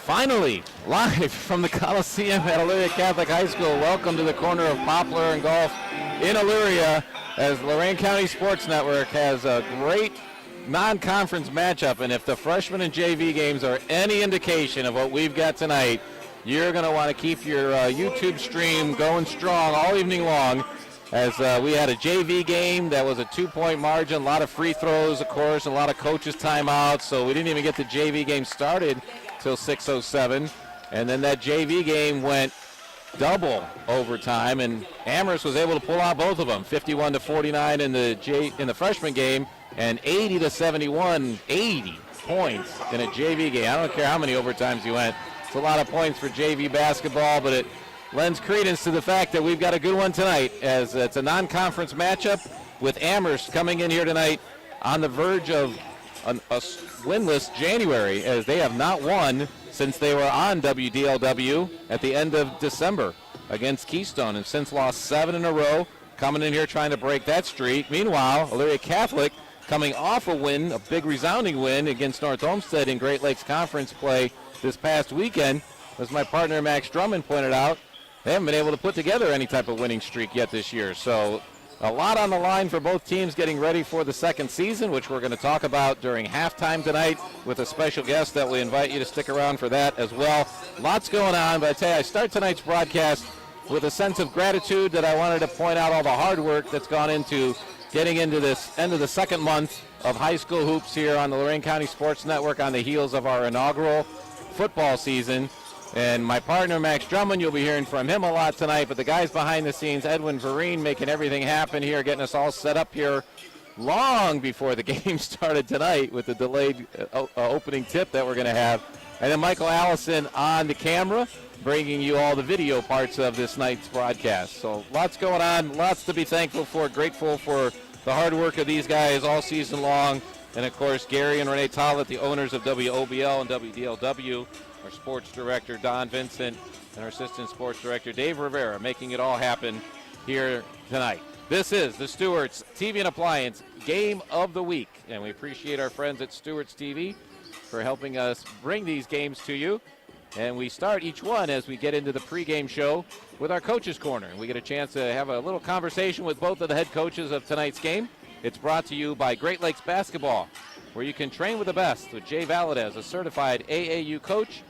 Finally, live from the Coliseum at Elyria Catholic High School. Welcome to the corner of Poplar and Golf in Elyria, as Lorain County Sports Network has a great non-conference matchup. And if the freshman and JV games are any indication of what we've got tonight, you're going to want to keep your YouTube stream going strong all evening long, as we had a JV game that was a 2-point margin, a lot of free throws, of course, a lot of coaches' timeouts, so we didn't even get the JV game started till 6:07, and then that JV game went double overtime, and Amherst was able to pull out both of them, 51-49 in the freshman game, and 80-71, 80 points in a JV game. I don't care how many overtimes you went. It's a lot of points for JV basketball, but it lends credence to the fact that we've got a good one tonight, as it's a non-conference matchup with Amherst coming in here tonight on the verge of a winless January, as they have not won since they were on WDLW at the end of December against Keystone, and since lost 7 in a row, coming in here trying to break that streak. Meanwhile, Elyria Catholic coming off a win, a big resounding win against North Olmsted in Great Lakes Conference play this past weekend. As my partner Max Drummond pointed out, they haven't been able to put together any type of winning streak yet this year. So a lot on the line for both teams getting ready for the second season, which we're going to talk about during halftime tonight with a special guest that we invite you to stick around for that as well. Lots going on, but I tell you, I start tonight's broadcast with a sense of gratitude that I wanted to point out all the hard work that's gone into getting into this end of the second month of high school hoops here on the Lorain County Sports Network on the heels of our inaugural football season. And my partner, Max Drummond, you'll be hearing from him a lot tonight, but the guys behind the scenes, Edwin Vereen, making everything happen here, getting us all set up here long before the game started tonight with the delayed opening tip that we're going to have. And then Michael Allison on the camera, bringing you all the video parts of this night's broadcast. So lots going on, lots to be thankful for, grateful for the hard work of these guys all season long. And, of course, Gary and Renee Tollett, the owners of WOBL and WDLW, our sports director, Don Vincent, and our assistant sports director, Dave Rivera, making it all happen here tonight. This is the Stewart's TV and Appliance Game of the Week, and we appreciate our friends at Stewart's TV for helping us bring these games to you. And we start each one as we get into the pregame show with our Coaches Corner. And we get a chance to have a little conversation with both of the head coaches of tonight's game. It's brought to you by Great Lakes Basketball, where you can train with the best with Jay Valadez, a certified AAU coach.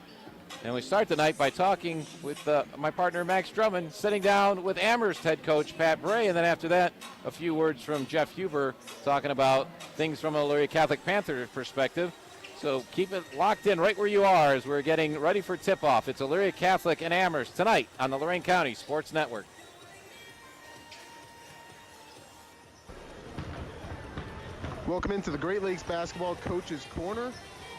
And we start tonight by talking with my partner, Max Drummond, sitting down with Amherst head coach Pat Bray. And then after that, a few words from Jeff Huber talking about things from a Elyria Catholic Panther perspective. So keep it locked in right where you are as we're getting ready for tip-off. It's Elyria Catholic and Amherst tonight on the Lorain County Sports Network. Welcome into the Great Lakes Basketball Coaches Corner.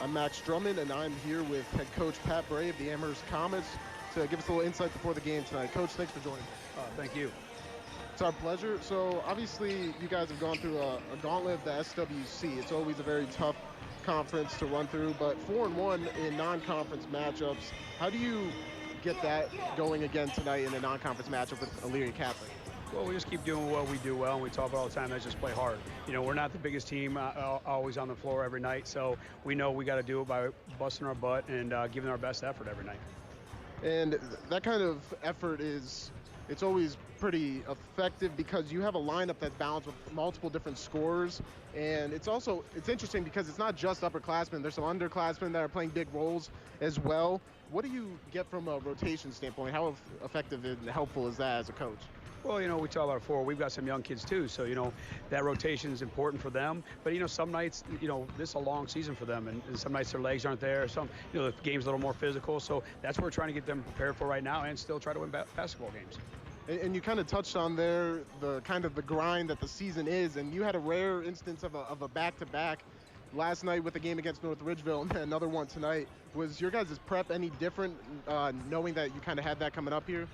I'm Max Drummond, and I'm here with head coach Pat Bray of the Amherst Comets to give us a little insight before the game tonight. Coach, thanks for joining. Thank you. It's our pleasure. So obviously you guys have gone through a gauntlet of the SWC. It's always a very tough conference to run through, but 4-1 in non-conference matchups. How do you get that going again tonight in a non-conference matchup with Elyria Catholic? Well, we just keep doing what we do well, and we talk about all the time. That's just play hard. You know, we're not the biggest team always on the floor every night, so we know we got to do it by busting our butt and giving our best effort every night. And that kind of effort it's always pretty effective because you have a lineup that's balanced with multiple different scorers. And it's interesting because it's not just upperclassmen. There's some underclassmen that are playing big roles as well. What do you get from a rotation standpoint? How effective and helpful is that as a coach? Well, you know, we talk about it before. We've got some young kids too, so, you know, that rotation is important for them. But, you know, some nights, you know, this is a long season for them, and some nights their legs aren't there. Some, you know, the game's a little more physical. So that's what we're trying to get them prepared for right now and still try to win basketball games. And you kind of touched on there the kind of the grind that the season is, and you had a rare instance of a back-to-back last night with the game against North Ridgeville and another one tonight. Was your guys' prep any different knowing that you kind of had that coming up here?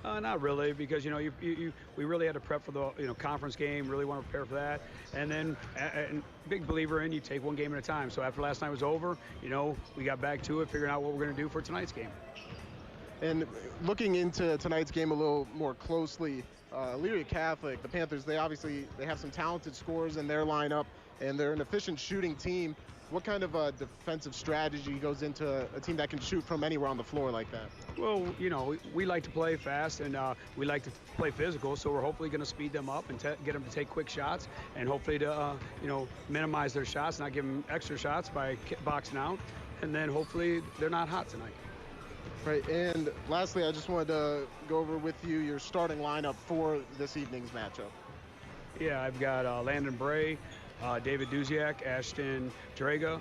Not really, because, you know, we really had to prep for the, you know, conference game, really want to prepare for that. And then, and big believer in you take one game at a time. So after last night was over, you know, we got back to it, figuring out what we're going to do for tonight's game. And looking into tonight's game a little more closely, Elyria Catholic, the Panthers, they have some talented scorers in their lineup, and they're an efficient shooting team. What kind of defensive strategy goes into a team that can shoot from anywhere on the floor like that? Well, we like to play fast, and we like to play physical, so we're hopefully going to speed them up and get them to take quick shots, and hopefully to, minimize their shots, not give them extra shots by boxing out, and then hopefully they're not hot tonight. Right, and lastly, I just wanted to go over with you your starting lineup for this evening's matchup. Yeah, I've got Landon Bray, David Duziak, Ashton Draga,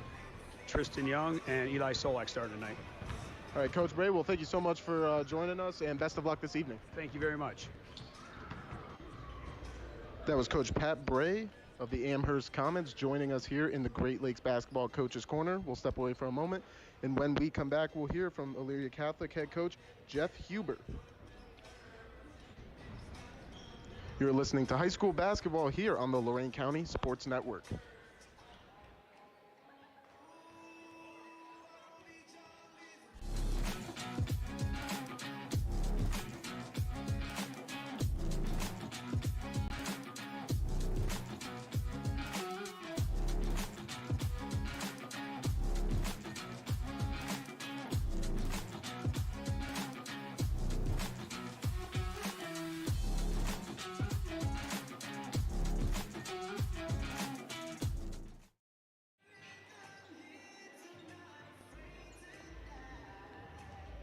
Tristan Young, and Eli Solak starting tonight. All right, Coach Bray, well, thank you so much for joining us, and best of luck this evening. Thank you very much. That was Coach Pat Bray of the Amherst Comets joining us here in the Great Lakes Basketball Coaches Corner. We'll step away for a moment, and when we come back, we'll hear from Elyria Catholic head coach Jeff Huber. You're listening to high school basketball here on the Lorain County Sports Network.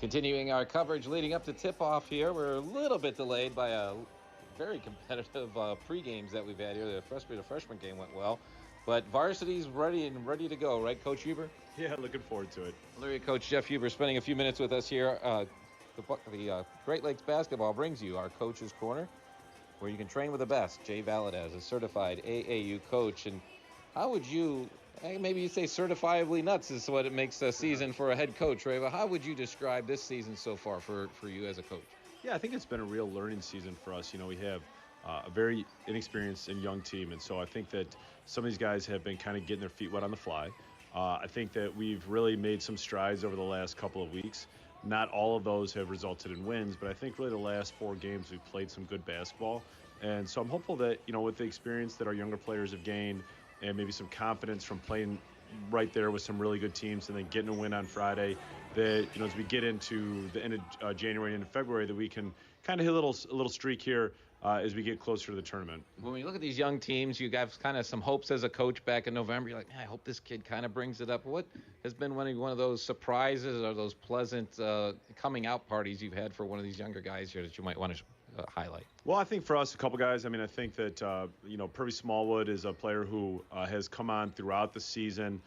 Continuing our coverage leading up to tip-off here, we're a little bit delayed by a very competitive pre-games that we've had here. The freshman game went well, but varsity's ready to go, right, Coach Huber? Yeah, looking forward to it. Elyria coach Jeff Huber spending a few minutes with us here. The Great Lakes Basketball brings you our Coach's Corner, where you can train with the best. Jay Valadez, a certified AAU coach, and how would you? Maybe you say certifiably nuts is what it makes a season for a head coach, right? But how would you describe this season so far for you as a coach? Yeah, I think it's been a real learning season for us. We have a very inexperienced and young team, and so I think that some of these guys have been kind of getting their feet wet on the fly. I think that we've really made some strides over the last couple of weeks. Not all of those have resulted in wins, but I think really the last 4 games we've played some good basketball. And so I'm hopeful that, with the experience that our younger players have gained, and maybe some confidence from playing right there with some really good teams and then getting a win on Friday, that, as we get into the end of January and into February, that we can kind of hit a little streak here as we get closer to the tournament. When we look at these young teams, you have kind of some hopes as a coach back in November. You're like, I hope this kid kind of brings it up. What has been one of those surprises or those pleasant coming out parties you've had for one of these younger guys here that you might want to highlight? Well, I think for us, a couple guys, I think that, Purvey Smallwood is a player who has come on throughout the season,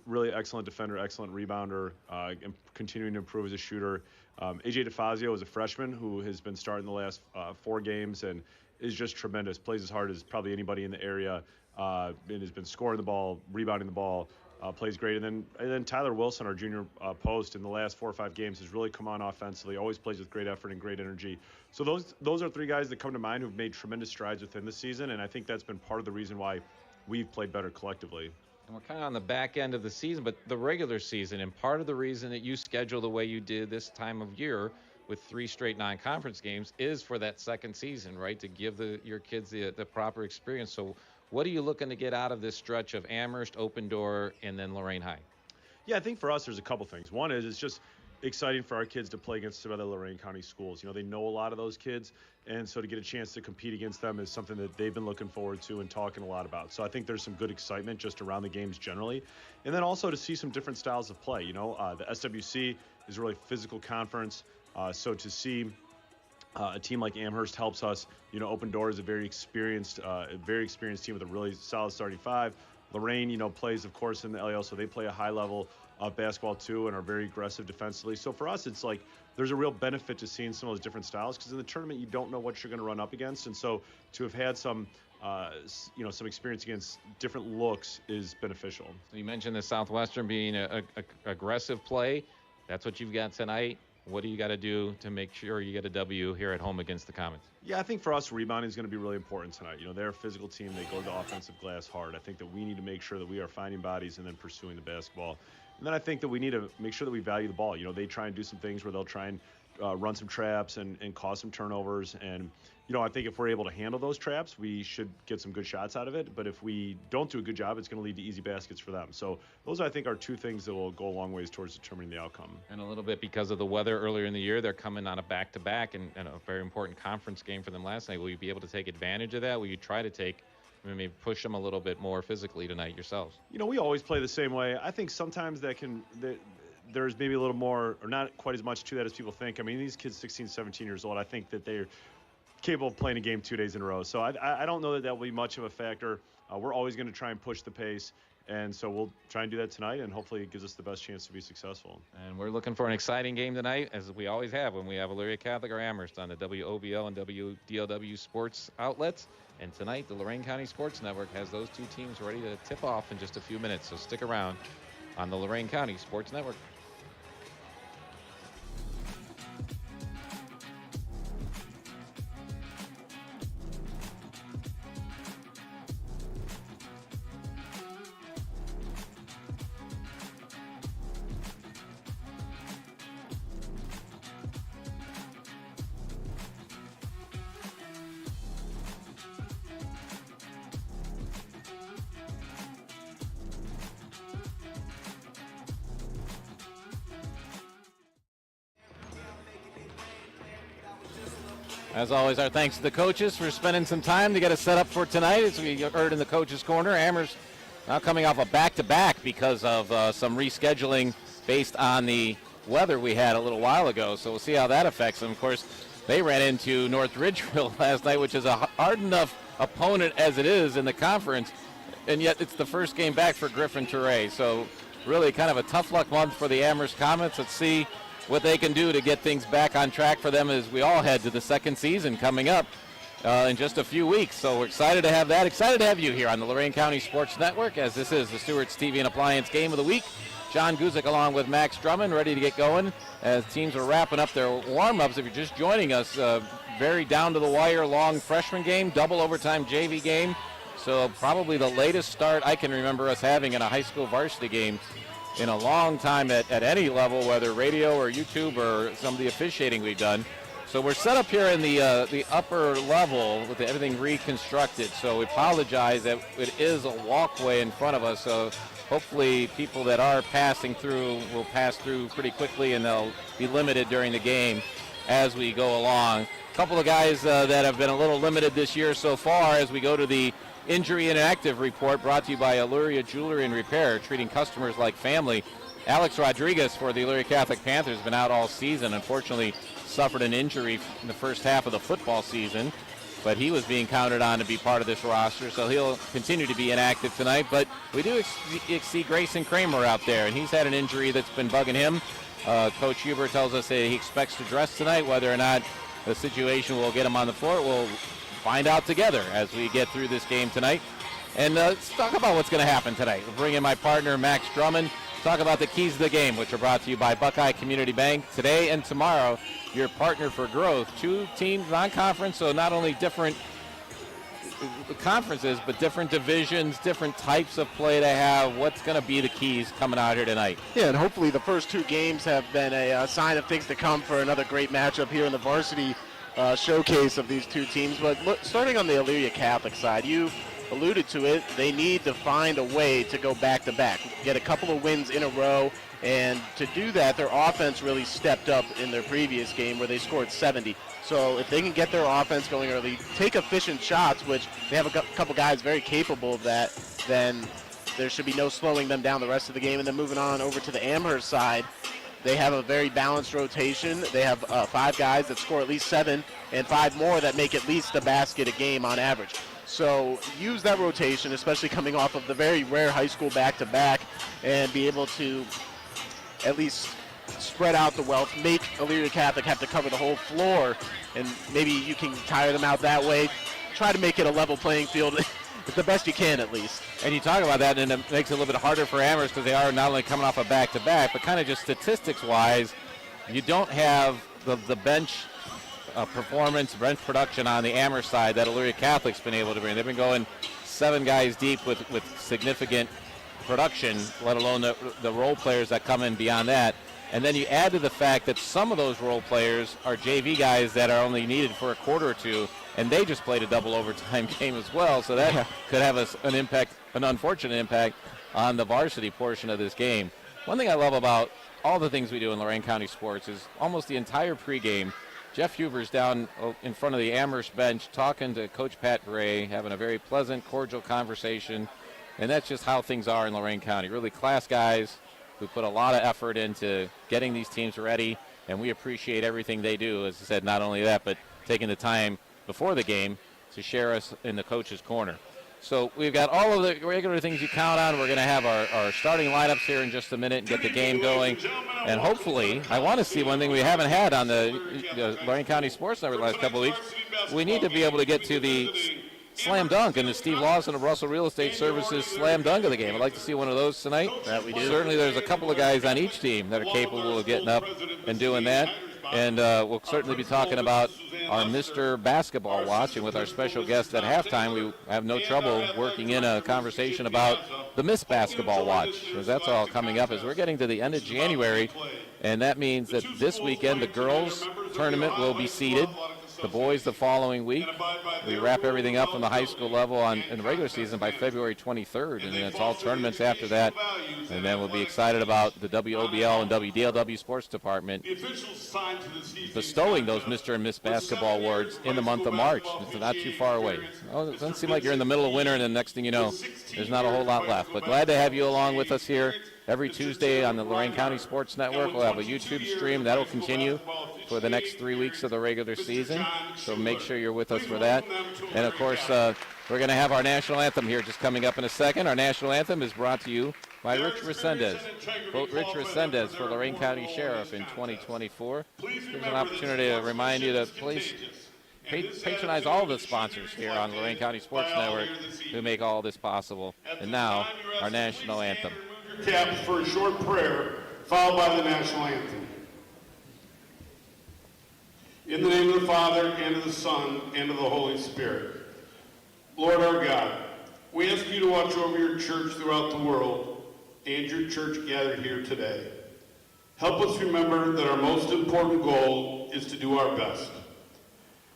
really excellent defender, excellent rebounder, and continuing to improve as a shooter. AJ DeFazio is a freshman who has been starting the last 4 games and is just tremendous, plays as hard as probably anybody in the area, and has been scoring the ball, rebounding the ball, plays great. And then Tyler Wilson, our junior post, in the last 4 or 5 games has really come on offensively, always plays with great effort and great energy. So those are 3 guys that come to mind who've made tremendous strides within the season, and I think that's been part of the reason why we've played better collectively. And we're kind of on the back end of the season, but the regular season, and part of the reason that you schedule the way you did this time of year with 3 straight non-conference games is for that second season, right? To give your kids the proper experience. So what are you looking to get out of this stretch of Amherst, Open Door, and then Lorain High? Yeah, I think for us there's a couple things. One is it's just exciting for our kids to play against some other Lorain County schools. They know a lot of those kids, and so to get a chance to compete against them is something that they've been looking forward to and talking a lot about. So I think there's some good excitement just around the games generally, and then also to see some different styles of play. The SWC is a really physical conference, so to see a team like Amherst helps us. Open Door is a very experienced team with a really solid starting 5. Lorain, plays, of course, in the LAL, so they play a high level of basketball too and are very aggressive defensively. So for us, it's like there's a real benefit to seeing some of those different styles, because in the tournament you don't know what you're going to run up against, and so to have had some experience against different looks is beneficial. So you mentioned the Southwestern being a aggressive play. That's what you've got tonight. What do you got to do to make sure you get a W here at home against the Comets? Yeah, I think for us, rebounding is going to be really important tonight. They're a physical team. They go to the offensive glass hard. I think that we need to make sure that we are finding bodies and then pursuing the basketball. And then I think that we need to make sure that we value the ball. They try and do some things where they'll try and run some traps and cause some turnovers. And, I think if we're able to handle those traps, we should get some good shots out of it. But if we don't do a good job, it's going to lead to easy baskets for them. So those, I think, are two things that will go a long ways towards determining the outcome. And a little bit because of the weather earlier in the year, they're coming on a back-to-back and a very important conference game for them last night. Will you be able to take advantage of that? Will you try to maybe push them a little bit more physically tonight yourselves? We always play the same way. I think sometimes there's maybe a little more, or not quite as much to that as people think. I mean, these kids 16, 17 years old, I think that they're capable of playing a game 2 days in a row. So I don't know that will be much of a factor. We're always going to try and push the pace. And so we'll try and do that tonight, and hopefully it gives us the best chance to be successful. And we're looking for an exciting game tonight, as we always have when we have Elyria Catholic or Amherst on the WOBL and WDLW sports outlets. And tonight, the Lorain County Sports Network has those two teams ready to tip off in just a few minutes. So stick around on the Lorain County Sports Network. As always, our thanks to the coaches for spending some time to get us set up for tonight. As we heard in the coaches' corner, Amherst now coming off a back-to-back because of some rescheduling based on the weather we had a little while ago. So we'll see how that affects them. Of course, they ran into North Ridgeville last night, which is a hard enough opponent as it is in the conference, and yet it's the first game back for Griffin Touray. So really kind of a tough luck month for the Amherst Comets. Let's see what they can do to get things back on track for them as we all head to the second season coming up in just a few weeks. So we're excited to have that. Excited to have you here on the Lorain County Sports Network, as this is the Stewart's TV and Appliance Game of the Week. John Guzik along with Max Drummond ready to get going as teams are wrapping up their warm-ups. If you're just joining us, very down-to-the-wire long freshman game, double overtime JV game. So probably the latest start I can remember us having in a high school varsity game in a long time at any level, whether radio or YouTube or some of the officiating we've done. So we're set up here in the upper level with everything reconstructed. So we apologize that it is a walkway in front of us. So hopefully people that are passing through will pass through pretty quickly, and they'll be limited during the game as we go along. A couple of guys that have been a little limited this year so far as we go to the injury and inactive report brought to you by Elyria Jewelry and Repair, treating customers like family. Alex Rodriguez for the Elyria Catholic Panthers has been out all season. Unfortunately, suffered an injury in the first half of the football season, but he was being counted on to be part of this roster, so he'll continue to be inactive tonight. But we do see Grayson Kramer out there, and he's had an injury that's been bugging him. Coach Huber tells us that he expects to dress tonight. Whether or not the situation will get him on the floor, we'll find out together as we get through this game tonight. And let's talk about what's going to happen tonight. We'll bring in my partner, Max Drummond, talk about the keys of the game, which are brought to you by Buckeye Community Bank. Today and tomorrow, your partner for growth. Two teams non-conference, so not only different conferences, but different divisions, different types of play they have. What's going to be the keys coming out here tonight? Yeah, and hopefully the first two games have been a sign of things to come for another great matchup here in the varsity showcase of these two teams. But starting on the Elyria Catholic side, you alluded to it, they need to find a way to go back-to-back, get a couple of wins in a row, and to do that, their offense really stepped up in their previous game where they scored 70. So if they can get their offense going early, take efficient shots, which they have a couple guys very capable of that, then there should be no slowing them down the rest of the game. And then moving on over to the Amherst side, they have a very balanced rotation. They have 5 guys that score at least 7 and 5 more that make at least a basket a game on average. So use that rotation, especially coming off of the very rare high school back-to-back, and be able to at least spread out the wealth, make Elyria Catholic have to cover the whole floor, and maybe you can tire them out that way. Try to make it a level playing field the best you can, at least. And you talk about that, and it makes it a little bit harder for Amherst because they are not only coming off a back-to-back, but kind of just statistics-wise, you don't have the bench performance, bench production on the Amherst side that Elyria Catholic's been able to bring. They've been going 7 guys deep with significant production, let alone the role players that come in beyond that. And then you add to the fact that some of those role players are JV guys that are only needed for a quarter or two, and they just played a double overtime game as well. So that could have an impact, an unfortunate impact on the varsity portion of this game. One thing I love about all the things we do in Lorain County sports is almost the entire pregame, Jeff Huber's down in front of the Amherst bench talking to Coach Pat Gray, having a very pleasant, cordial conversation. And that's just how things are in Lorain County. Really class guys who put a lot of effort into getting these teams ready, and we appreciate everything they do. As I said, not only that, but taking the time before the game to share us in the coach's corner. So we've got all of the regular things you count on. We're going to have our starting lineups here in just a minute and get the game going. And hopefully, I want to see one thing we haven't had on the Lorain County Sports Network the last couple of weeks. We need to be able to get to the slam dunk and the Steve Lawson of Russell Real Estate Services slam dunk of the game. I'd like to see one of those tonight. That we do. Certainly there's a couple of guys on each team that are capable of getting up and doing that. And we'll certainly be talking about our Mr. Basketball Watch. And with our special guest at halftime, we have no trouble working in a conversation about the Miss Basketball Watch, because that's all coming up as we're getting to the end of January. And that means that this weekend the girls tournament will be seeded. The boys the following week. We wrap everything up on the high school level in the regular season by February 23rd, and then it's all tournaments after that. And then we'll be excited about the WOBL and WDLW Sports Department bestowing those Mr. and Miss Basketball awards in the month of March. It's not too far away. It doesn't seem like you're in the middle of winter, and then next thing you know, there's not a whole lot left. But glad to have you along with us here every Tuesday on the Lorain County Sports Network. We'll have a YouTube stream. That'll continue for the next 3 weeks of the regular season, so make sure you're with us for that. And, of course, we're going to have our national anthem here just coming up in a second. Our national anthem is brought to you by Rich Resendez. Vote Rich Resendez for Lorain County Sheriff in 2024. Here's an opportunity to remind you to please patronize all the sponsors here on Lorain County Sports Network who make all this possible. And now, our national anthem. Caps for a short prayer, followed by the national anthem. In the name of the Father, and of the Son, and of the Holy Spirit. Lord our God, we ask you to watch over your church throughout the world and your church gathered here today. Help us remember that our most important goal is to do our best.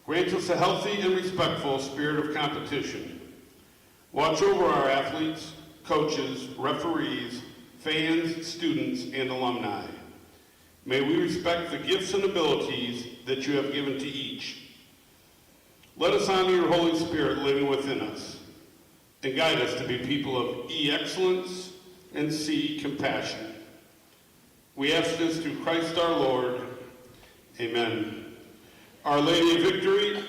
Grant us a healthy and respectful spirit of competition. Watch over our athletes, coaches, referees, fans, students, and alumni. May we respect the gifts and abilities that you have given to each. Let us honor your Holy Spirit living within us and guide us to be people of E, excellence, and C, compassion. We ask this through Christ our Lord. Amen. Our Lady of Victory.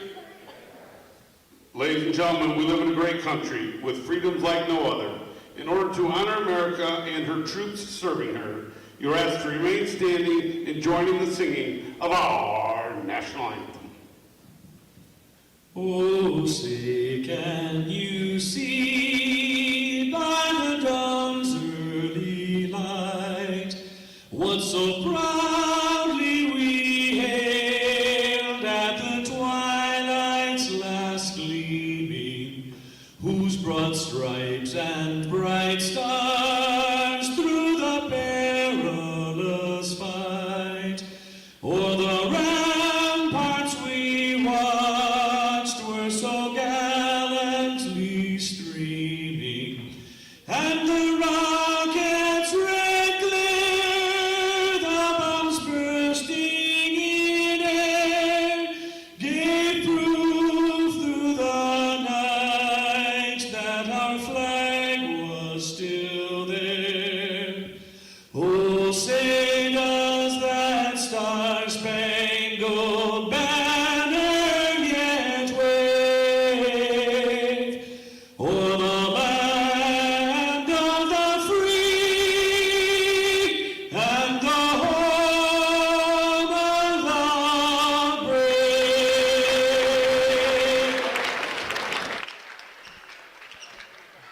Ladies and gentlemen, we live in a great country with freedoms like no other. In order to honor America and her troops serving her, you're asked to remain standing and join in the singing of our national anthem. Oh, say can you see by the dawn's early light what so proudly we hailed at the twilight's last gleaming, whose broad stripes and bright stars through the perilous fight o'er the ramparts we watched were so gallantly streaming, and the rockets red glare, the bombs bursting in air, gave proof through the night that our flag was still there. Oh, say does that star-spangled banner yet wave o'er the land of the free and the home of the brave?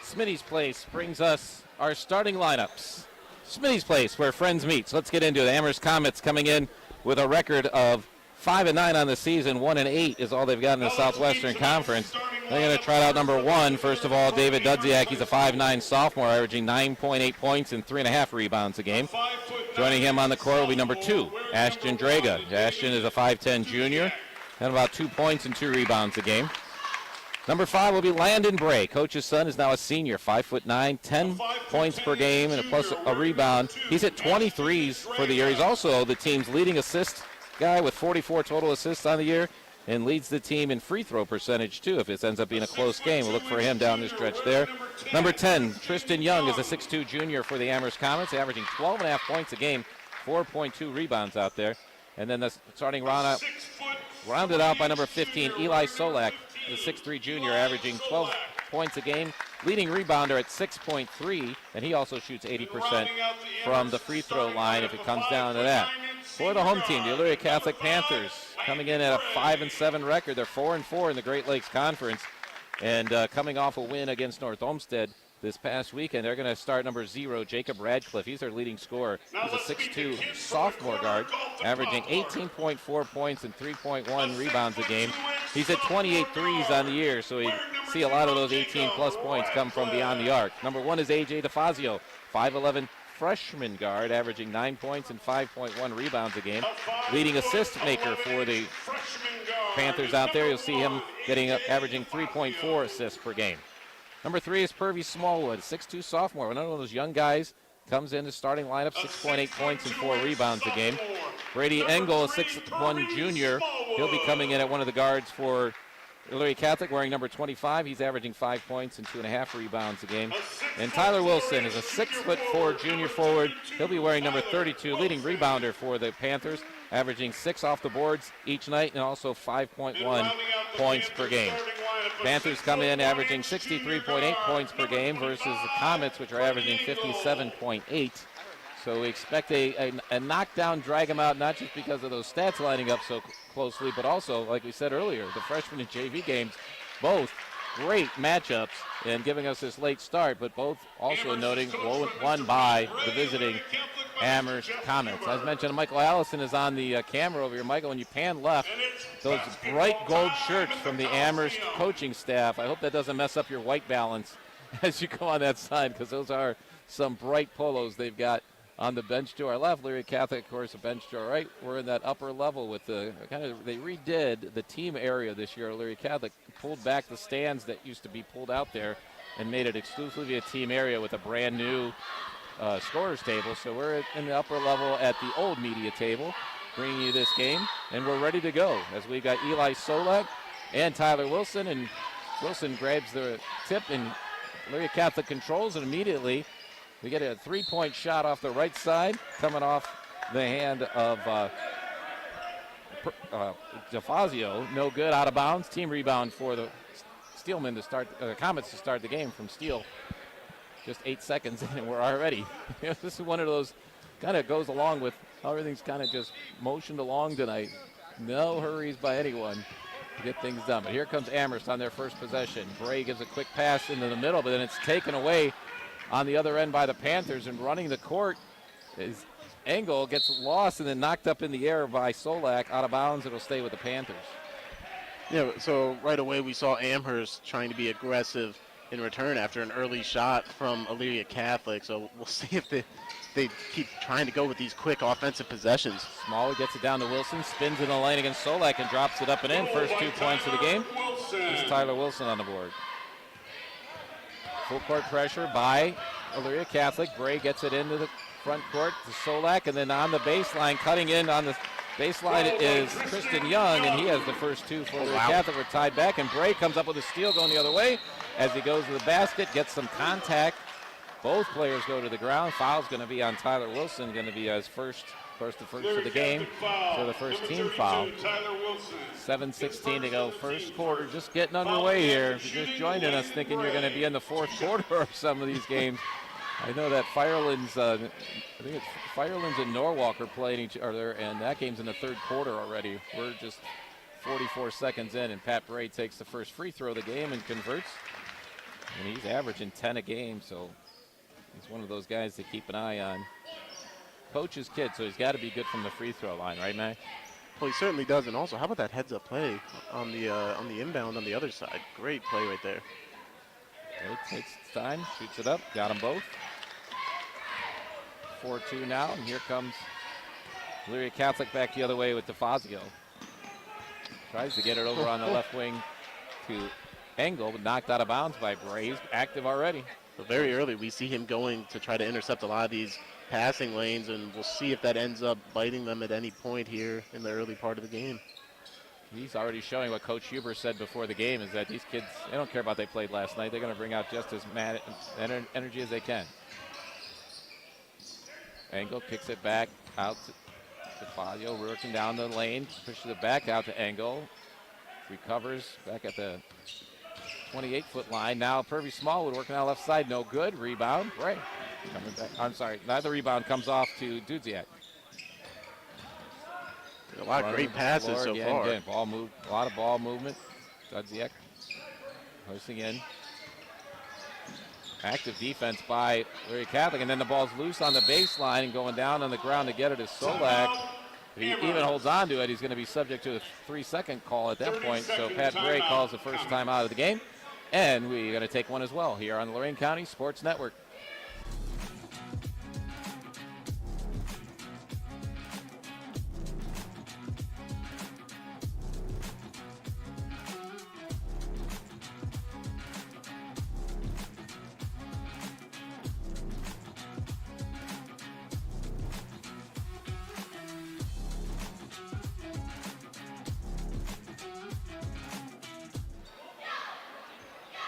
Smitty's Place brings us our starting lineups. Smitty's Place, where friends meet. So let's get into it. Amherst Comets coming in with a record of 5-9 on the season. 1-8 is all they've got in the Southwestern Conference. They're going to try out number one. First of all, David Dudziak. He's a 5'9 sophomore, averaging 9.8 points and 3.5 rebounds a game. Joining him on the court will be number 2, Ashton Draga. Ashton is a 5'10 junior, and about 2 points and 2 rebounds a game. Number 5 will be Landon Bray. Coach's son is now a senior, 5'9", 10 points per game, and plus a rebound. He's hit 23s for the year. He's also the team's leading assist guy with 44 total assists on the year, and leads the team in free throw percentage too if it ends up being a close game. We'll look for him down this stretch there. Number 10, Tristan Young is a 6'2 junior for the Amherst Comets, averaging 12.5 points a game, 4.2 rebounds out there. And then the starting rounded out by number 15, Eli Solak, the 6'3 junior, averaging 12 points a game, leading rebounder at 6.3, and he also shoots 80% from the free throw line if it comes down to that. For the home team, the Elyria Catholic Panthers, coming in at a 5-7 record. They're 4-4 in the Great Lakes Conference, and coming off a win against North Olmsted this past weekend. They're going to start number 0, Jacob Radcliffe. He's their leading scorer. He's a 6'2 sophomore guard, averaging 18.4 points and 3.1 rebounds a game. He's at 28 threes on the year, so we see a lot of those 18-plus points come from beyond the arc. Number 1 is A.J. DeFazio, 5'11 freshman guard, averaging 9 points and 5.1 rebounds a game. Leading assist maker for the Panthers out there. You'll see him averaging 3.4 assists per game. Number 3 is Purvey Smallwood, 6'2 sophomore. One of those young guys, comes in the starting lineup, 6.8 points and 4 rebounds a game. Brady Engel, a 6'1 junior. He'll be coming in at one of the guards for Elyria Catholic, wearing number 25. He's averaging 5 points and 2.5 rebounds a game. And Tyler Wilson is a 6'4 junior forward. He'll be wearing number 32, leading rebounder for the Panthers, averaging 6 off the boards each night and also 5.1 points per game. Panthers come in averaging 63.8 points per game versus the Comets, which are averaging 57.8. So we expect a knockdown, drag them out, not just because of those stats lining up so closely, but also, like we said earlier, the freshman and JV games, both great matchups and giving us this late start, but both also noting won by the visiting Amherst Comets. As mentioned, Michael Allison is on the camera over here. Michael, when you pan left, those bright gold shirts from the Amherst coaching staff, I hope that doesn't mess up your white balance as you go on that side, because those are some bright polos they've got on the bench to our left. Elyria Catholic, of course, a bench to our right. We're in that upper level with the they redid the team area this year. Elyria Catholic pulled back the stands that used to be pulled out there and made it exclusively a team area with a brand new scorers table. So we're in the upper level at the old media table, bringing you this game, and we're ready to go as we got Eli Solak and Tyler Wilson, and Wilson grabs the tip, and Elyria Catholic controls it immediately. We get a three-point shot off the right side, coming off the hand of DeFazio. No good, out of bounds. Team rebound for the Steelmen to start, Comets to start the game from Steele. Just 8 seconds in, and we're already. This is one of those, kind of goes along with how everything's kind of just motioned along tonight. No hurries by anyone to get things done. But here comes Amherst on their first possession. Bray gives a quick pass into the middle, but then it's taken away on the other end by the Panthers, and running the court is Engel, gets lost and then knocked up in the air by Solak, out of bounds. It'll stay with the Panthers. Yeah, so right away we saw Amherst trying to be aggressive in return after an early shot from Elyria Catholic. So we'll see if they keep trying to go with these quick offensive possessions. Smalley gets it down to Wilson, spins in the lane against Solak and drops it up and in. First 2 points of the game. It's Tyler Wilson on the board. Full court pressure by Elyria Catholic. Bray gets it into the front court to Solak, and then on the baseline, cutting in on the baseline is Tristan Young, and he has the first 2 for Elyria Catholic. We're tied back, and Bray comes up with a steal going the other way as he goes to the basket, gets some contact. Both players go to the ground. Foul's going to be on Tyler Wilson, going to be his first of the game, so the first team foul. 7:16 to go, first quarter, just getting underway here. If you're just joining us thinking you're going to be in the fourth quarter of some of these games, I know that Firelands, I think it's Firelands and Norwalk are playing each other, and that game's in the third quarter already. We're just 44 seconds in, and Pat Bray takes the first free throw of the game and converts. And he's averaging 10 a game, so he's one of those guys to keep an eye on. Coach's kid, so he's got to be good from the free throw line, right, Mac? Well, he certainly does. And also, how about that heads-up play on the inbound on the other side? Great play right there. It takes time, shoots it up, got them both. 4-2 now, and here comes Elyria Catholic back the other way with DeFazio. Tries to get it over on the left wing to Engel, but knocked out of bounds by Bray. He's active already. So very early, we see him going to try to intercept a lot of these passing lanes, and we'll see if that ends up biting them at any point here in the early part of the game. He's already showing what Coach Huber said before the game, is that these kids, they don't care about they played last night. They're going to bring out just as mad energy as they can. Engel kicks it back out to DeFazio, working down the lane, pushes it back out to Engel. Recovers back at the 28-foot line. Now Purvey Smallwood working out left side, no good. Rebound, Bray. Coming back. I'm sorry, now the rebound comes off to Dudziak. A lot of great passes so far. Again, ball move, a lot of ball movement. Dudziak hoisting in. Active defense by Elyria Catholic, and then the ball's loose on the baseline and going down on the ground to get it is Solak. If he even holds on to it, he's going to be subject to a 3-second call at that point. So Pat Bray calls the first time out of the game, and we're going to take one as well here on the Lorain County Sports Network.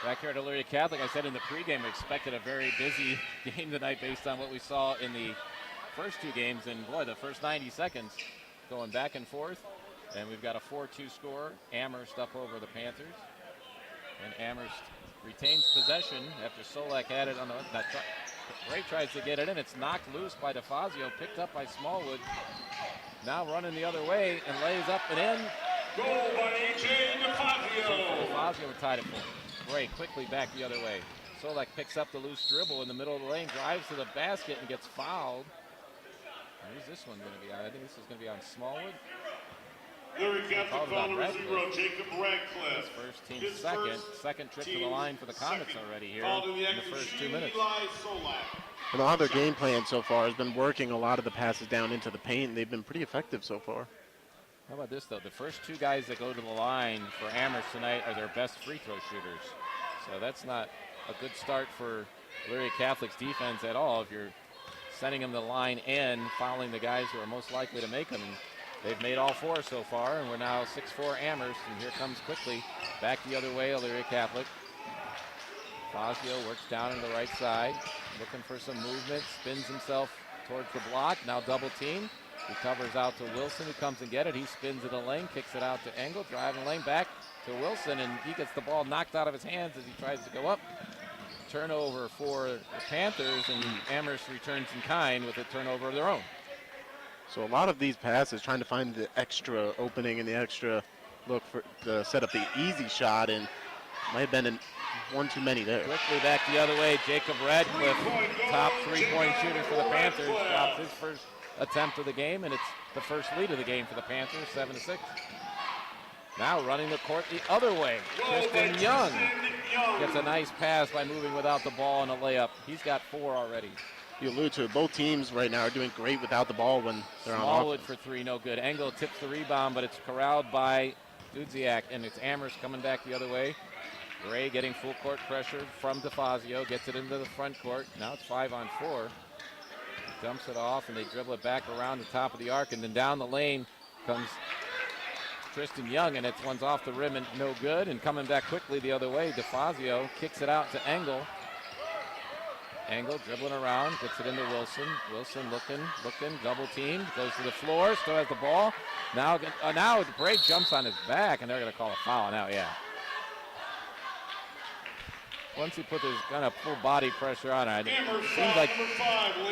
Back here at Elyria Catholic, I said in the pregame we expected a very busy game tonight based on what we saw in the first two games. And boy, the first 90 seconds going back and forth. And we've got a 4-2 score. Amherst up over the Panthers. And Amherst retains possession after Solak had it on the... Ray tries to get it in. It's knocked loose by DeFazio, picked up by Smallwood. Now running the other way and lays up and in. Goal by A.J. DeFazio. DeFazio tied it for him. Bray quickly back the other way. Solak picks up the loose dribble in the middle of the lane, drives to the basket and gets fouled. Who's this one going to be on? I think this is going to be on Smallwood. Elyria Catholic foul number 0, Jacob Radcliffe. His first team second trip to the line for the Comets already here in the first 2 minutes. And a lot of their game plan so far has been working a lot of the passes down into the paint, and they've been pretty effective so far. How about this, though? The first two guys that go to the line for Amherst tonight are their best free throw shooters. So that's not a good start for Elyria Catholic's defense at all if you're sending them to the line and fouling the guys who are most likely to make them. And they've made all four so far, and we're now 6-4 Amherst, and here comes quickly back the other way, Elyria Catholic. Fazio works down on the right side, looking for some movement, spins himself towards the block, now double team. Recovers out to Wilson, who comes and get it. He spins in the lane, kicks it out to Engel, driving the lane back to Wilson, and he gets the ball knocked out of his hands as he tries to go up. Turnover for the Panthers, and Amherst returns in kind with a turnover of their own. So a lot of these passes trying to find the extra opening and the extra look for to set up the easy shot, and might have been one too many there. Quickly back the other way, Jacob Radcliffe, top three-point shooter for the Panthers, drops his first attempt of the game, and it's the first lead of the game for the Panthers, 7-6. Now running the court the other way, Tristan Young gets a nice pass by moving without the ball and a layup. He's got 4 already. You allude to it, both teams right now are doing great without the ball when they're Smallwood on for 3, no good. Engel tips the rebound, but it's corralled by Dudziak, and it's Amherst coming back the other way. Ray getting full court pressure from DeFazio, gets it into the front court. Now it's 5-on-4. Dumps it off, and they dribble it back around the top of the arc, and then down the lane comes Tristan Young, and it's one's off the rim and no good, and coming back quickly the other way, DeFazio kicks it out to Engel. Engel dribbling around, gets it into Wilson. Wilson looking, double team, goes to the floor, still has the ball. Now Bray jumps on his back, and they're going to call a foul now, yeah. Once he put his kind of full body pressure on it, it seems like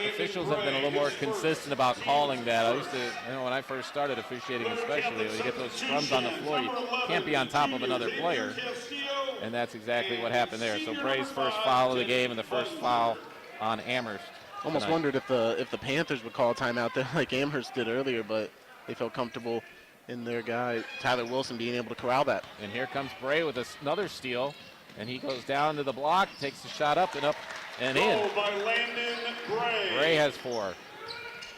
officials have been a little more consistent about calling that. I used to, when I first started officiating especially, when you get those scrums on the floor, you can't be on top of another player. And that's exactly what happened there. So Bray's first foul of the game and the first foul on Amherst. Almost wondered if the Panthers would call a timeout there like Amherst did earlier, but they felt comfortable in their guy, Tyler Wilson, being able to corral that. And here comes Bray with another steal. And he goes down to the block, takes the shot up and in. By Landon Bray. Bray has 4.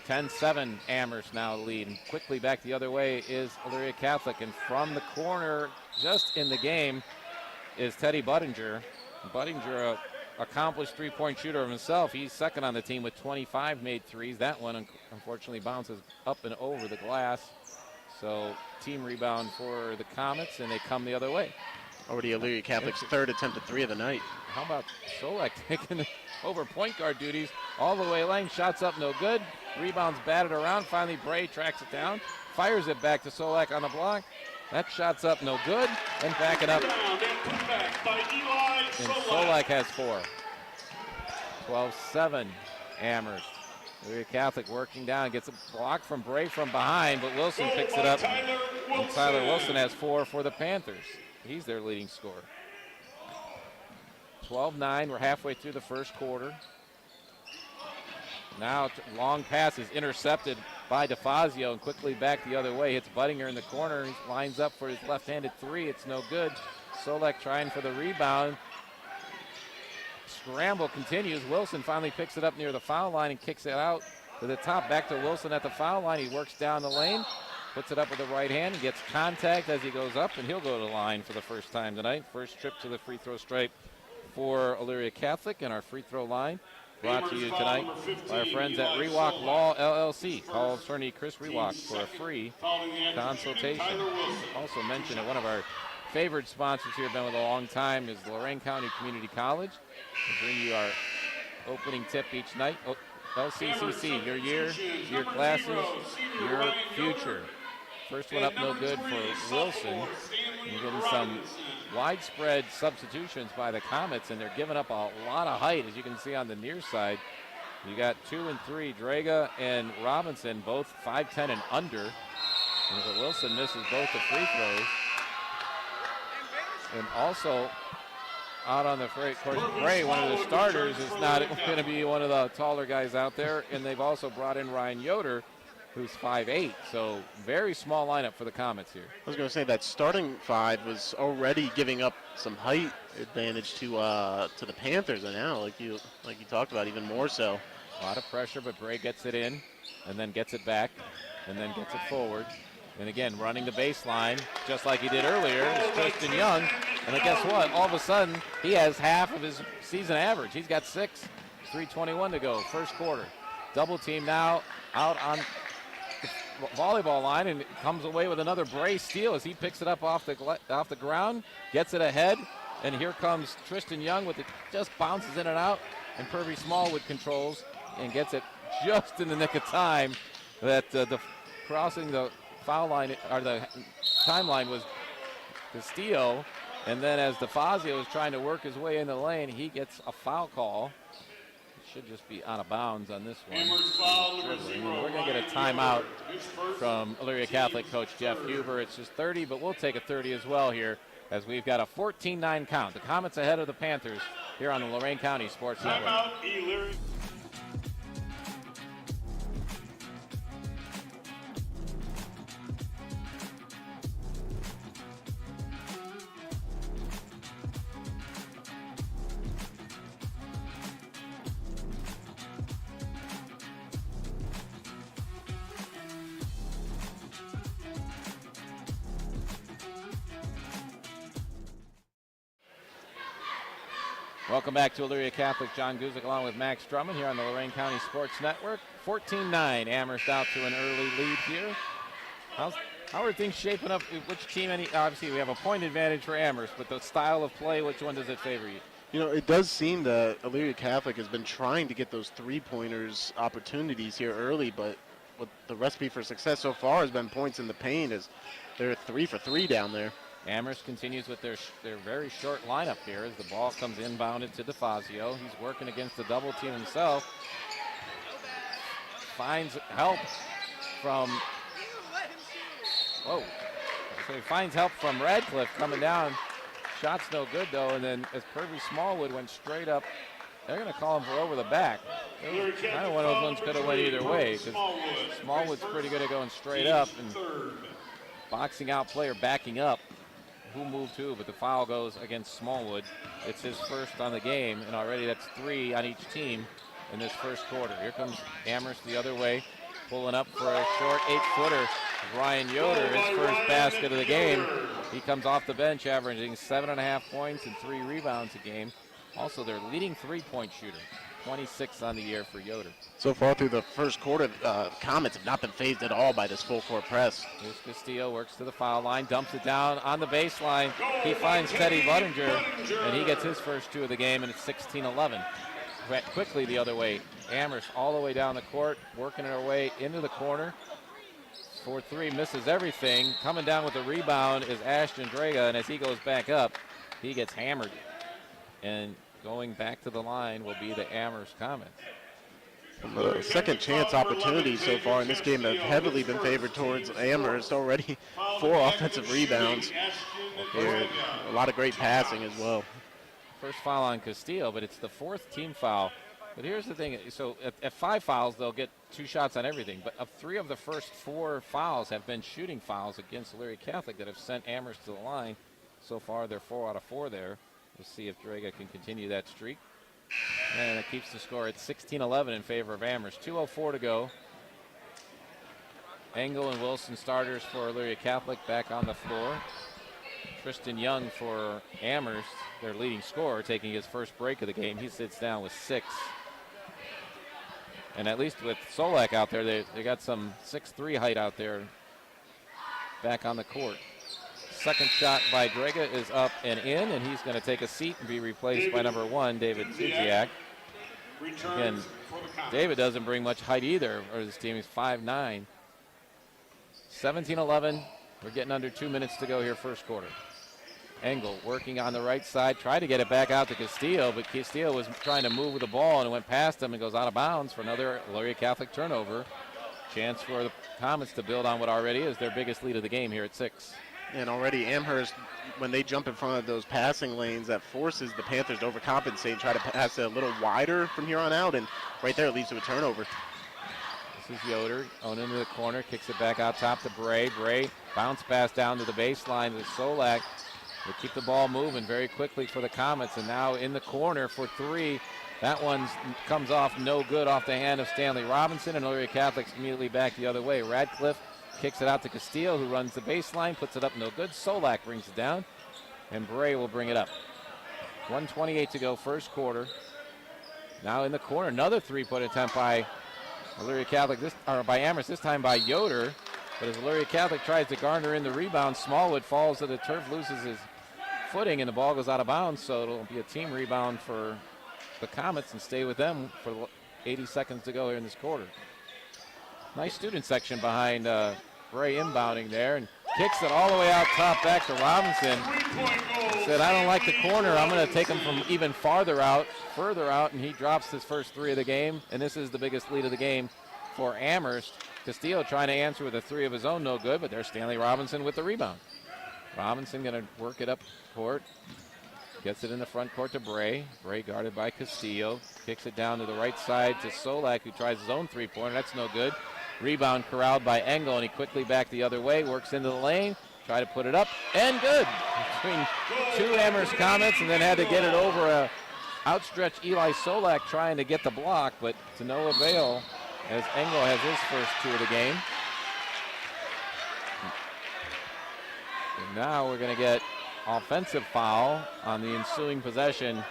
10-7 Amherst now lead. And quickly back the other way is Elyria Catholic. And from the corner, just in the game, is Teddy Budinger. Budinger, a accomplished three-point shooter of himself. He's second on the team with 25 made threes. That one, unfortunately, bounces up and over the glass. So team rebound for the Comets, and they come the other way. Already Elyria Catholic's third attempt at three of the night. How about Solak taking over point guard duties all the way lane? Shots up, no good. Rebounds batted around. Finally, Bray tracks it down, fires it back to Solak on the block. That shot's up, no good. And back it up. And Solak has 4. 12-7 Amherst. Elyria Catholic working down, gets a block from Bray from behind, but Wilson picks it up. And Tyler Wilson has 4 for the Panthers. He's their leading scorer. 12-9, we're halfway through the first quarter. Now long pass is intercepted by DeFazio and quickly back the other way. Hits Budinger in the corner. He lines up for his left-handed three. It's no good. Solak trying for the rebound. Scramble continues. Wilson finally picks it up near the foul line and kicks it out to the top. Back to Wilson at the foul line. He works down the lane, puts it up with the right hand, and gets contact as he goes up, and he'll go to the line for the first time tonight. First trip to the free throw stripe for Elyria Catholic, and our free throw line brought to you tonight by our friends at Rewalk Law LLC. Call attorney Chris Rewalk for a free consultation. Also mentioned at one of our favorite sponsors here, been with a long time, is Lorain County Community College. We bring you our opening tip each night. LCCC, your year, your classes, your future. First one up, no good for Wilson. You're getting some widespread substitutions by the Comets, and they're giving up a lot of height, as you can see on the near side. You got 2 and 3, Draga and Robinson, both 5'10" and under. And Wilson misses both the free throws. And also out on the court, Bray, one of the starters, is not going to be one of the taller guys out there. And they've also brought in Ryan Yoder, who's 5'8". So very small lineup for the Comets here. I was going to say that starting five was already giving up some height advantage to the Panthers, and now, like you talked about, even more so. A lot of pressure, but Bray gets it in, and then gets it back, and then gets it forward. And again, running the baseline, just like he did earlier, is Tristan Young. And guess what? All of a sudden, he has half of his season average. He's got 6, 3:21 to go, first quarter. Double team now out on the volleyball line, and it comes away with another Bray steal as he picks it up off the ground, gets it ahead, and here comes Tristan Young with it, just bounces in and out, and Purvey Smallwood controls and gets it just in the nick of time. That the crossing the foul line, or the timeline, was Castillo, and then as DeFazio is trying to work his way in the lane, he gets a foul call. It should just be out of bounds on this one. We're going to get a timeout from Elyria Catholic coach Jeff Huber. It's just 30, but we'll take a 30 as well here, as we've got a 14-9 count. The Comets ahead of the Panthers here on the Lorain County Sports Network. Welcome back to Elyria Catholic. John Guzik along with Max Drummond here on the Lorain County Sports Network. 14-9, Amherst out to an early lead here. How are things shaping up? Which team? Obviously, we have a point advantage for Amherst, but the style of play, which one does it favor you? You know, it does seem that Elyria Catholic has been trying to get those three-pointers opportunities here early, but what the recipe for success so far has been points in the paint, as they're 3 for 3 down there. Amherst continues with their very short lineup here as the ball comes inbounded to DeFazio. He's working against the double team himself. Finds help from, so he finds help from Radcliffe coming down. Shot's no good though, and then as Purvey Smallwood went straight up, they're going to call him for over the back. Kind of one of those ones could have went either way, because Smallwood's pretty good at going straight up and boxing out player backing up. Who moved who, but the foul goes against Smallwood. It's his first on the game, and already that's 3 on each team in this first quarter. Here comes Amherst the other way. Pulling up for a short 8-footer. Ryan Yoder, his first basket of the game. He comes off the bench averaging 7.5 points and 3 rebounds a game. Also their leading 3-point shooter. 26 on the year for Yoder. So far through the first quarter, Comets have not been phased at all by this full court press. Here's Castillo, works to the foul line, dumps it down on the baseline. He finds Teddy Buttinger, and he gets his first 2 of the game, and it's 16-11. Quickly the other way. Amherst all the way down the court, working her way into the corner. 4-3, misses everything. Coming down with the rebound is Ashton Draga, and as he goes back up, he gets hammered. And going back to the line will be the Amherst Comets. The second chance opportunities so far in this game have heavily been favored towards Amherst. Already 4 offensive rebounds. Here, a lot of great passing as well. First foul on Castillo, but it's the 4th team foul. But here's the thing, so at 5 fouls, they'll get 2 shots on everything. But 3 of the first 4 fouls have been shooting fouls against Elyria Catholic that have sent Amherst to the line. So far, they're 4 out of 4 there. We'll see if Draga can continue that streak. And it keeps the score at 16-11 in favor of Amherst. 2:04 to go. Engel and Wilson starters for Elyria Catholic back on the floor. Tristan Young for Amherst, their leading scorer, taking his first break of the game. He sits down with 6. And at least with Solak out there, they got some 6'3" height out there back on the court. Second shot by Draga is up and in, and he's going to take a seat and be replaced by number 1, David Zuziak. Again, David doesn't bring much height either for his team. He's 5'9". 17-11. We're getting under 2 minutes to go here first quarter. Engel working on the right side, tried to get it back out to Castillo, but Castillo was trying to move with the ball and it went past him and goes out of bounds for another Elyria Catholic turnover. Chance for the Comets to build on what already is their biggest lead of the game here at 6. And already Amherst, when they jump in front of those passing lanes, that forces the Panthers to overcompensate and try to pass it a little wider from here on out, and right there it leads to a turnover. This is Yoder, on into the corner, kicks it back out top to Bray. Bray bounce pass down to the baseline with Solak. They keep the ball moving very quickly for the Comets, and now in the corner for 3. That one comes off no good off the hand of Stanley Robinson, and Elyria Catholic's immediately back the other way. Radcliffe kicks it out to Castillo, who runs the baseline, puts it up no good. Solak brings it down, and Bray will bring it up. 1:28 to go, first quarter. Now in the corner, another 3-point attempt by Elyria Catholic, by Amherst, this time by Yoder. But as Elyria Catholic tries to garner in the rebound, Smallwood falls to the turf, loses his footing, and the ball goes out of bounds. So it'll be a team rebound for the Comets and stay with them for 80 seconds to go here in this quarter. Nice student section behind Bray inbounding there, and kicks it all the way out top back to Robinson. Said, I don't like the corner. I'm going to take him from even further out, and he drops his first 3 of the game, and this is the biggest lead of the game for Amherst. Castillo trying to answer with a 3 of his own, no good, but there's Stanley Robinson with the rebound. Robinson going to work it up court. Gets it in the front court to Bray. Bray guarded by Castillo. Kicks it down to the right side to Solak, who tries his own 3-pointer. That's no good. Rebound corralled by Engel, and he quickly back the other way. Works into the lane. Try to put it up, and good. Between 2 Amherst Comets, and then had to get it over a outstretched Eli Solak trying to get the block, but to no avail as Engel has his first 2 of the game. And now we're going to get offensive foul on the ensuing possession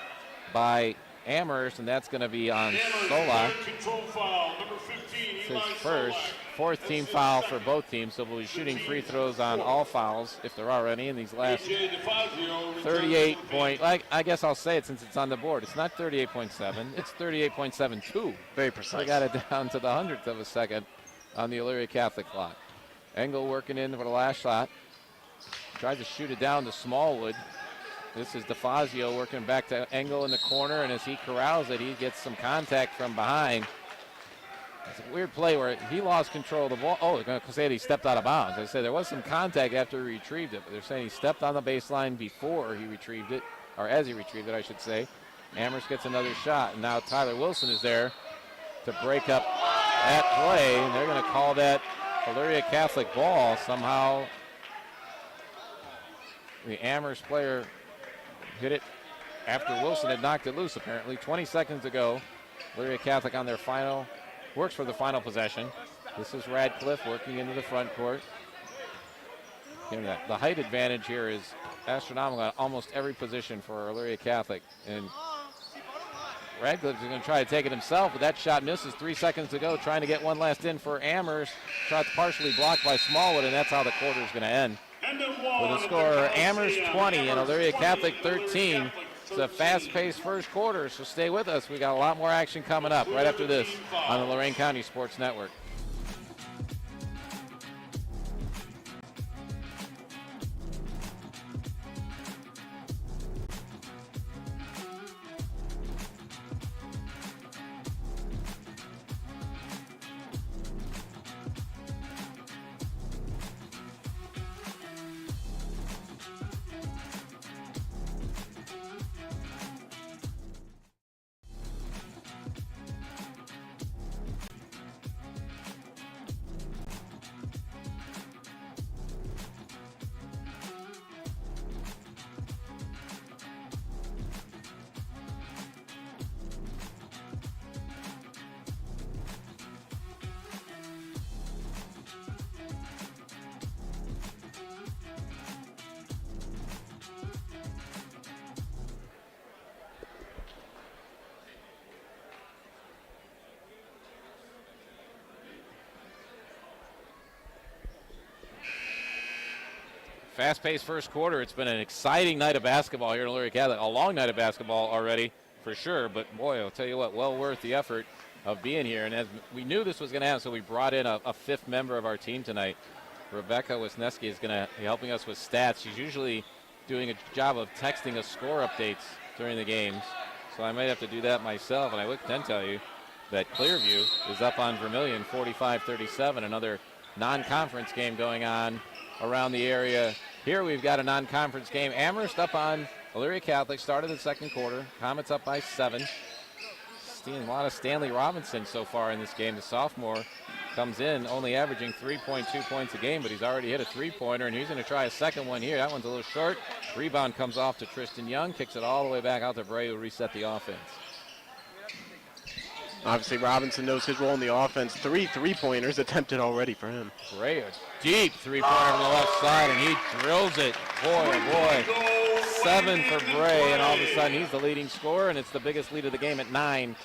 by Amherst, and that's going to be on Solak. It's his first, 4th team foul for both teams, so we'll be shooting free throws on all fouls, if there are any, in these last 38 point, I guess I'll say it since it's on the board. It's not 38.7, it's 38.72. Very precise. I got it down to the 100th of a second on the Elyria Catholic clock. Engel working in for the last shot. Tries to shoot it down to Smallwood. This is DeFazio working back to Engel in the corner, and as he corrals it, he gets some contact from behind. It's a weird play where he lost control of the ball. Oh, they're going to say that he stepped out of bounds. I say there was some contact after he retrieved it, but they're saying he stepped on the baseline before he retrieved it, or as he retrieved it, I should say. Amherst gets another shot, and now Tyler Wilson is there to break up that play, and they're going to call that Elyria Catholic ball. Somehow the Amherst player hit it after Wilson had knocked it loose, apparently. 20 seconds to go. Elyria Catholic on their final, works for the final possession. This is Radcliffe working into the front court. The height advantage here is astronomical at almost every position for Elyria Catholic. And Radcliffe is going to try to take it himself, but that shot misses. 3 seconds to go, trying to get one last in for Amherst. Shot partially blocked by Smallwood, and that's how the quarter is going to end. With the score, Amherst 20 and Elyria Catholic 13. It's a fast-paced first quarter, so stay with us. We got a lot more action coming up right after this on the Lorain County Sports Network. Fast-paced first quarter. It's been an exciting night of basketball here in Elyria Catholic. A long night of basketball already, for sure. But, boy, I'll tell you what, well worth the effort of being here. And as we knew this was going to happen, so we brought in a fifth member of our team tonight. Rebecca Wisniewski is going to be helping us with stats. She's usually doing a job of texting us score updates during the games. So I might have to do that myself. And I can tell you that Clearview is up on Vermilion 45-37, another non-conference game going on around the area. Here we've got a non-conference game. Amherst up on Elyria Catholic, started the second quarter. Comets up by 7. Seeing a lot of Stanley Robinson so far in this game. The sophomore comes in only averaging 3.2 points a game, but he's already hit a three-pointer, and he's going to try a second one here. That one's a little short. Rebound comes off to Tristan Young, kicks it all the way back out to Bray, who reset the offense. Obviously, Robinson knows his role in the offense. 3 three-pointers attempted already for him. Bray, a deep three-pointer from the left side, and he drills it. Boy, oh boy. 7 for Bray, and all of a sudden he's the leading scorer, and it's the biggest lead of the game at 9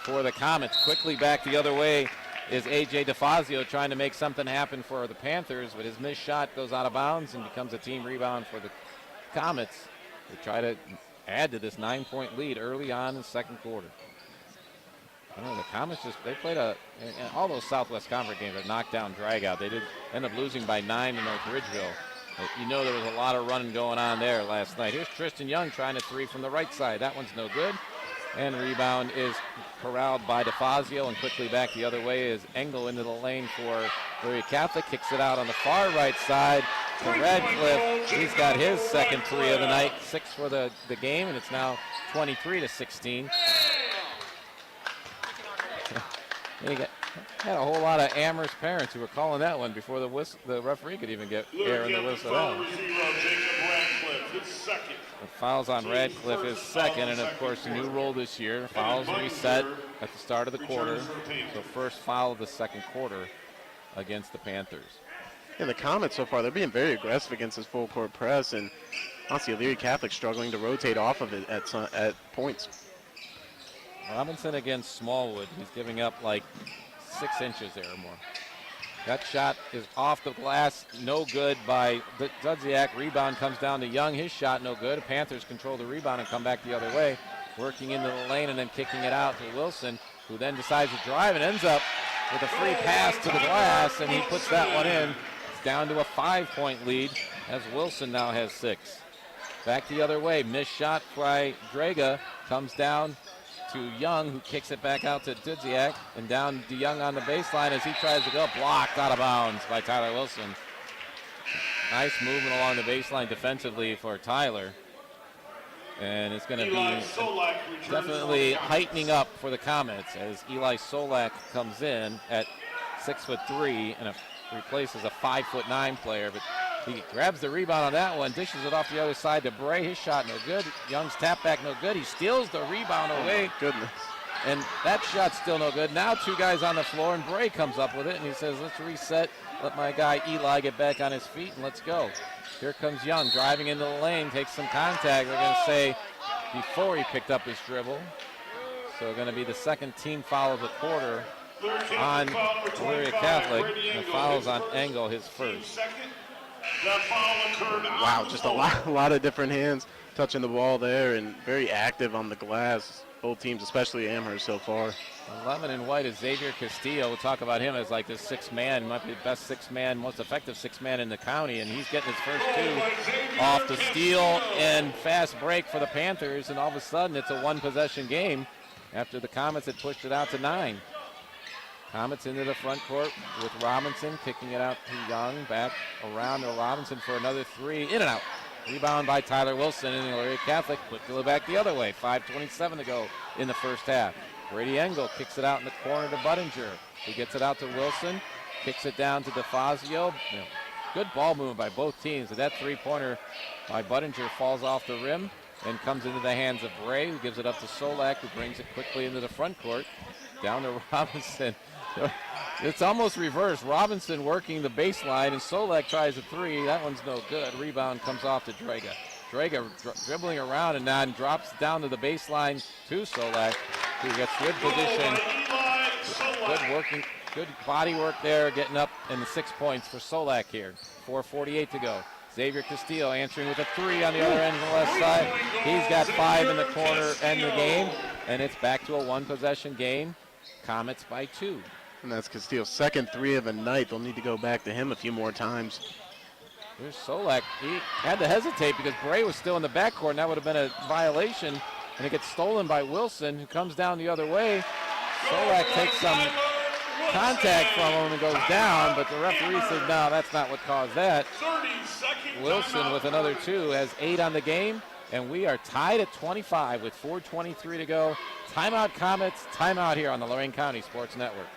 for the Comets. Quickly back the other way is A.J. DeFazio trying to make something happen for the Panthers, but his missed shot goes out of bounds and becomes a team rebound for the Comets. They try to add to this 9-point lead early on in the second quarter. The Comets they played all those Southwest Conference games are knockdown drag out. They did end up losing by 9 to North Ridgeville. But you know there was a lot of running going on there last night. Here's Tristan Young trying to three from the right side. That one's no good. And rebound is corralled by DeFazio, and quickly back the other way is Engel into the lane for Elyria Catholic. Kicks it out on the far right side to Radcliffe. He's got his second three of the night, 6 for the game, and it's now 23-16. Had a whole lot of Amherst parents who were calling that one before the referee could even get air in the whistle out. The fouls on Radcliffe is second, and of course a new rule this year. Fouls reset at the start of the quarter. So first foul of the second quarter against the Panthers. And the Comets so far, they're being very aggressive against this full court press, and honestly, Elyria Catholic struggling to rotate off of it at points. Robinson against Smallwood. He's giving up like 6 inches there or more. That shot is off the glass, no good by Dudziak. Rebound comes down to Young. His shot no good. Panthers control the rebound and come back the other way, working into the lane and then kicking it out to Wilson, who then decides to drive and ends up with a free pass to the glass, and he puts that one in. It's down to a 5-point lead as Wilson now has 6. Back the other way. Missed shot by Draga. Comes down to Young, who kicks it back out to Dudziak, and down to Young on the baseline as he tries to go. Blocked out of bounds by Tyler Wilson. Nice movement along the baseline defensively for Tyler. And it's going to be definitely heightening up for the Comets as Eli Solak comes in at 6'3" and replaces a 5'9" player. But he grabs the rebound on that one, dishes it off the other side to Bray. His shot no good. Young's tap back no good. He steals the rebound away. Goodness. And that shot's still no good. Now 2 guys on the floor, and Bray comes up with it, and he says, let's reset, let my guy Eli get back on his feet, and let's go. Here comes Young, driving into the lane, takes some contact. They're going to say before he picked up his dribble. So going to be the second team foul of the quarter on Elyria Catholic. And the foul's on Engel, his first. Wow, just a lot of different hands touching the ball there, and very active on the glass. Both teams, especially Amherst so far. 11 in white is Xavier Castillo. We'll talk about him as like this 6th man. Might be the best 6th man, most effective 6th man in the county, and he's getting his first 2 off the steal and fast break for the Panthers, and all of a sudden it's a 1-possession game after the Comets had pushed it out to 9. Comets into the front court with Robinson kicking it out to Young. Back around to Robinson for another 3. In and out. Rebound by Tyler Wilson, and Elyria Catholic quickly back the other way. 5:27 to go in the first half. Brady Engel kicks it out in the corner to Budinger. He gets it out to Wilson, kicks it down to DeFazio. Good ball movement by both teams. And that 3-pointer by Budinger falls off the rim and comes into the hands of Bray, who gives it up to Solak, who brings it quickly into the front court. Down to Robinson. It's almost reversed. Robinson working the baseline, and Solak tries a 3. That one's no good. Rebound comes off to Draga. Draga dribbling around and then drops down to the baseline to Solak, who gets good position. Good working, good body work there, getting up in the 6 points for Solak here. 4:48 to go. Xavier Castillo answering with a 3 on the other end of the left side. He's got 5 in the corner, end the game, and it's back to a 1-possession game. Comets by 2. And that's Castillo's second 3 of the night. They'll need to go back to him a few more times. Here's Solak. He had to hesitate because Bray was still in the backcourt, and that would have been a violation. And it gets stolen by Wilson, who comes down the other way. Solak takes some contact from him and goes down, but the referee said, no, that's not what caused that. Wilson with another 2 has 8 on the game, and we are tied at 25 with 4:23 to go. Timeout Comets, timeout here on the Lorain County Sports Network.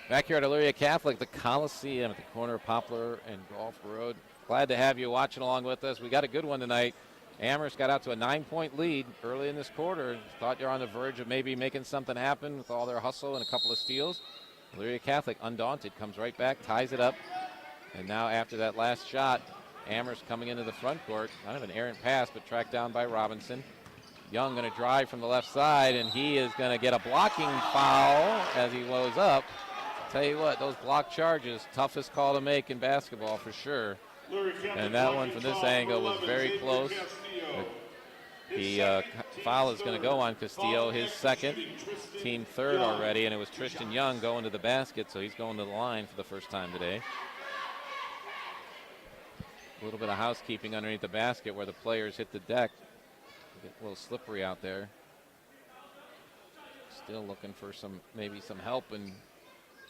Back here at Elyria Catholic, the Coliseum at the corner of Poplar and Gulf Road. Glad to have you watching along with us. We got a good one tonight. Amherst got out to a 9-point lead early in this quarter. Thought you're on the verge of maybe making something happen with all their hustle and a couple of steals. Elyria Catholic, undaunted, comes right back, ties it up. And now after that last shot, Amherst coming into the front court. Kind of an errant pass, but tracked down by Robinson. Young going to drive from the left side, and he is going to get a blocking foul as he loads up. Tell you what, those block charges, toughest call to make in basketball for sure. And that one from this angle was very close. The foul is going to go on Castillo, his second, team third already, and it was Tristan Young going to the basket, so he's going to the line for the first time today. A little bit of housekeeping underneath the basket where the players hit the deck. Get a little slippery out there. Still looking for maybe some help and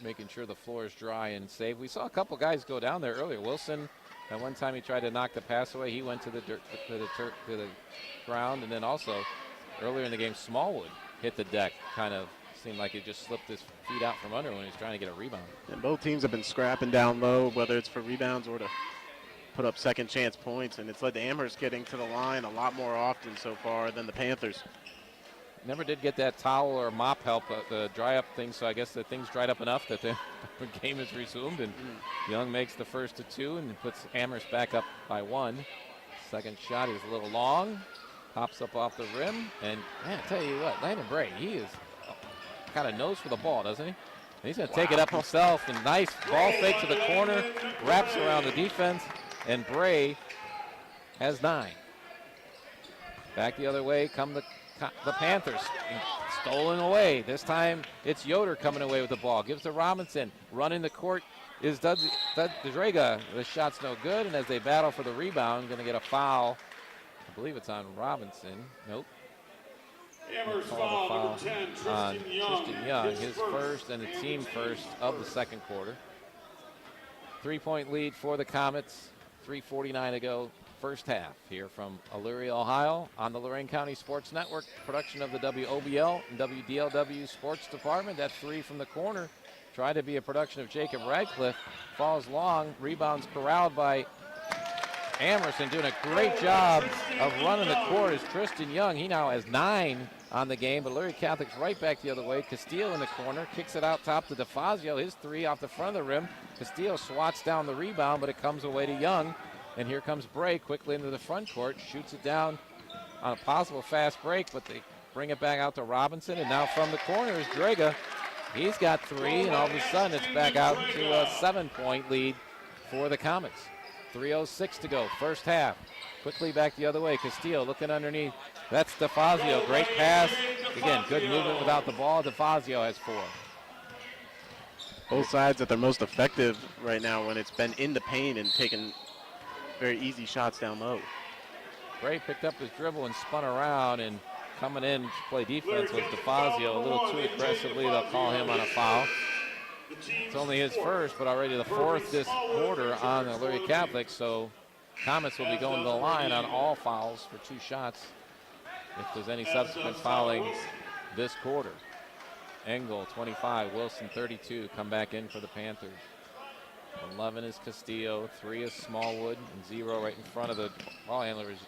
making sure the floor is dry and safe. We saw a couple guys go down there earlier. Wilson, at one time he tried to knock the pass away. He went to the ground, and then also earlier in the game, Smallwood hit the deck. Kind of seemed like it just slipped his feet out from under when he was trying to get a rebound. And both teams have been scrapping down low, whether it's for rebounds or to put up second chance points, and it's led to Amherst getting to the line a lot more often so far than the Panthers. Never did get that towel or mop help the dry up thing, so I guess the things dried up enough that the game is resumed, and Young makes the first of 2 and puts Amherst back up by 1. Second shot is a little long, pops up off the rim, and man, I tell you what, Landon Bray, he is kind of nose for the ball, doesn't he? And he's going to take it up himself, and nice ball fake to the corner, wraps around the defense, and Bray has 9. Back the other way come the Panthers, stolen away. This time it's Yoder coming away with the ball. Gives to Robinson. Running the court is Draga. The shot's no good, and as they battle for the rebound, going to get a foul. I believe it's on Robinson. Nope. Amherst foul number 10, Tristan Young, his first and the team first of the second quarter. 3-point lead for the Comets. 3:49 to go, first half, here from Elyria, Ohio, on the Lorain County Sports Network, production of the WOBL and WDLW Sports Department. That three from the corner tried to be a production of Jacob Radcliffe. Falls long, rebounds corralled by Amherst, doing a great job of running the court is Tristan Young. He now has 9 on the game, but Elyria Catholic's right back the other way. Castillo in the corner, kicks it out top to DeFazio. His three off the front of the rim. Castillo swats down the rebound, but it comes away to Young. And here comes Bray quickly into the front court, shoots it down on a possible fast break, but they bring it back out to Robinson. And now from the corner is Draga. He's got 3, and all of a sudden it's back out to a 7-point lead for the Comets. 3:06 to go, first half. Quickly back the other way. Castillo looking underneath. That's DeFazio. Great pass. Again, good movement without the ball. DeFazio has 4. Both sides at their most effective right now when it's been in the paint and taking very easy shots down low. Bray picked up his dribble and spun around, and coming in to play defense was DeFazio. A little too aggressively. They'll call him on a foul. It's only his first, but already the 4th this quarter on the Elyria Catholic, so Comets will be going to the line on all fouls for 2 shots if there's any subsequent fouling this quarter. Engel, 25, Wilson, 32, come back in for the Panthers. 11 is Castillo, 3 is Smallwood, and 0 right in front of the ball handler is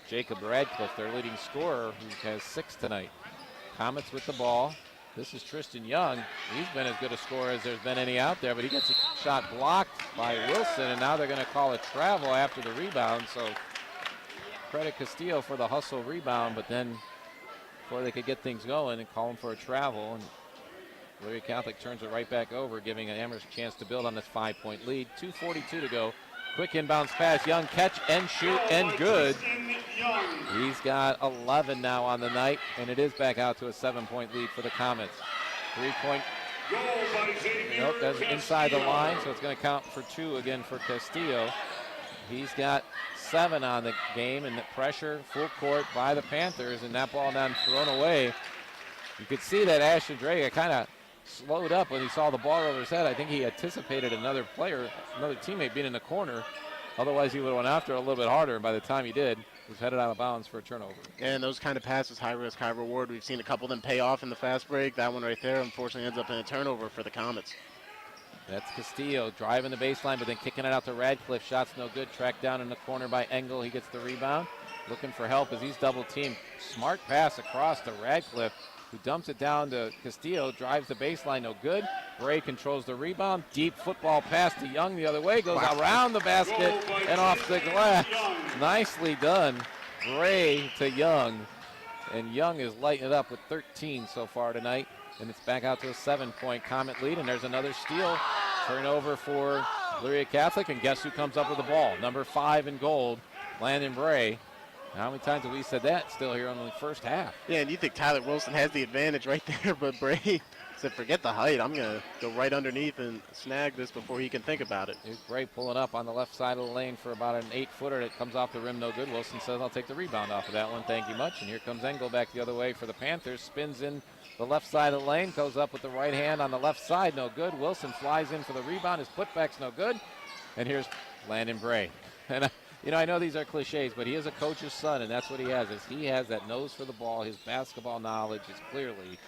Jacob Radcliffe, their leading scorer, who has 6 tonight. Comets with the ball. This is Tristan Young. He's been as good a scorer as there's been any out there, but he gets a shot blocked by Wilson, and now they're going to call a travel after the rebound. So credit Castillo for the hustle rebound, but then before they could get things going and call him for a travel, and Elyria Catholic turns it right back over, giving Amherst a chance to build on this 5-point lead. 2:42 to go. Quick inbounds pass. Young catch and shoot and good. He's got 11 now on the night, and it is back out to a 7-point lead for the Comets. 3-point. Nope, that's inside the line, so it's going to count for 2 again for Castillo. He's got 7 on the game, and the pressure full court by the Panthers, and that ball now thrown away. You could see that Ashton Draga kind of slowed up when he saw the ball over his head. I think he anticipated another player, another teammate being in the corner. Otherwise, he would have went after it a little bit harder, and by the time he did, he was headed out of bounds for a turnover. And those kind of passes, high risk, high reward. We've seen a couple of them pay off in the fast break. That one right there, unfortunately, ends up in a turnover for the Comets. That's Castillo driving the baseline, but then kicking it out to Radcliffe. Shots no good. Tracked down in the corner by Engel. He gets the rebound. Looking for help as he's double teamed. Smart pass across to Radcliffe, who dumps it down to Castillo. Drives the baseline, no good. Bray controls the rebound. Deep football pass to Young the other way. Goes around the basket and off the glass. Nicely done. Bray to Young. And Young is lighting it up with 13 so far tonight. And it's back out to a 7-point Comet lead. And there's another steal. Turnover for Elyria Catholic. And guess who comes up with the ball? Number 5 in gold, Landon Bray. How many times have we said that still here on the first half? Yeah, and you think Tyler Wilson has the advantage right there, but Bray said, forget the height. I'm going to go right underneath and snag this before he can think about it. Here's Bray pulling up on the left side of the lane for about an 8-footer that comes off the rim, no good. Wilson says, I'll take the rebound off of that one. Thank you much. And here comes Engel back the other way for the Panthers. Spins in the left side of the lane, goes up with the right hand on the left side, no good. Wilson flies in for the rebound. His putback's no good. And here's Landon Bray. And you know, I know these are cliches, but he is a coach's son, and that's what he has. Is he has that nose for the ball. His basketball knowledge is clearly,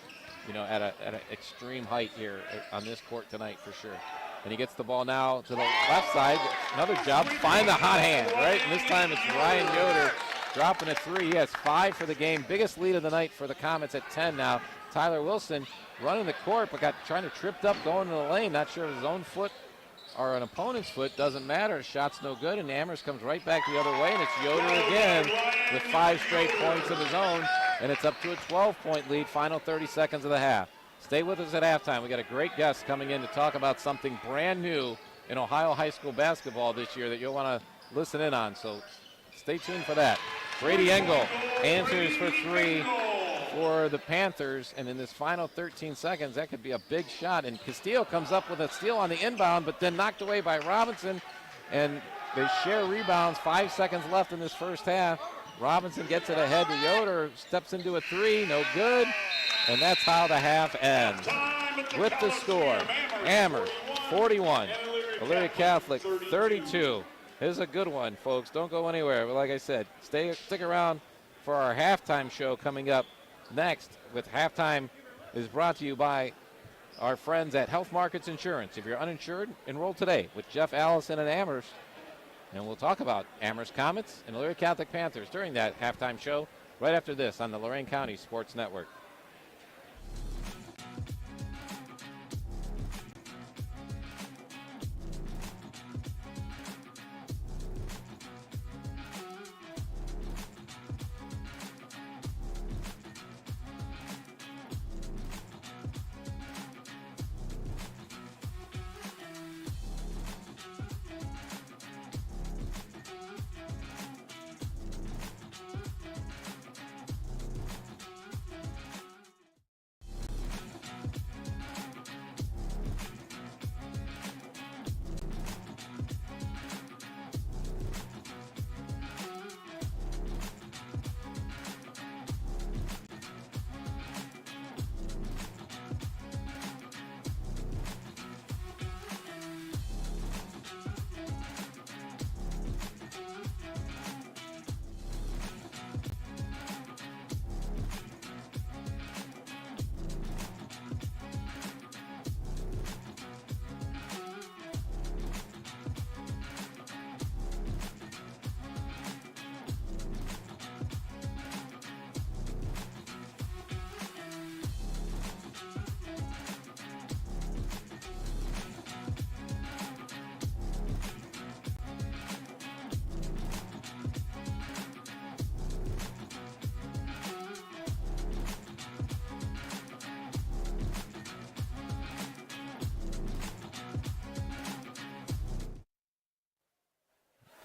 you know, at an extreme height here on this court tonight for sure. And he gets the ball now to the left side. Another job. Find the hot hand, right? And this time it's Ryan Yoder dropping a 3. He has 5 for the game. Biggest lead of the night for the Comets at 10 now. Tyler Wilson running the court, but got trying to tripped up going to the lane. Not sure if his own foot or an opponent's foot, doesn't matter. Shot's no good, and Amherst comes right back the other way, and it's Yoder again with 5 straight points of his own, and it's up to a 12-point lead, final 30 seconds of the half. Stay with us at halftime. We got a great guest coming in to talk about something brand new in Ohio high school basketball this year that you'll want to listen in on, so stay tuned for that. Brady Engel answers for 3 for the Panthers, and in this final 13 seconds, that could be a big shot. And Castillo comes up with a steal on the inbound, but then knocked away by Robinson, and they share rebounds. 5 seconds left in this first half. Robinson gets it ahead to Yoder, steps into a 3, no good, and that's how the half ends. With the score, Amherst 41, Elyria Catholic 32. This is a good one, folks. Don't go anywhere. But like I said, stick around for our halftime show coming up next. With halftime is brought to you by our friends at Health Markets Insurance. If you're uninsured, enroll today with Jeff Allison and Amherst. And we'll talk about Amherst Comets and Elyria Catholic Panthers during that halftime show right after this on the Lorain County Sports Network.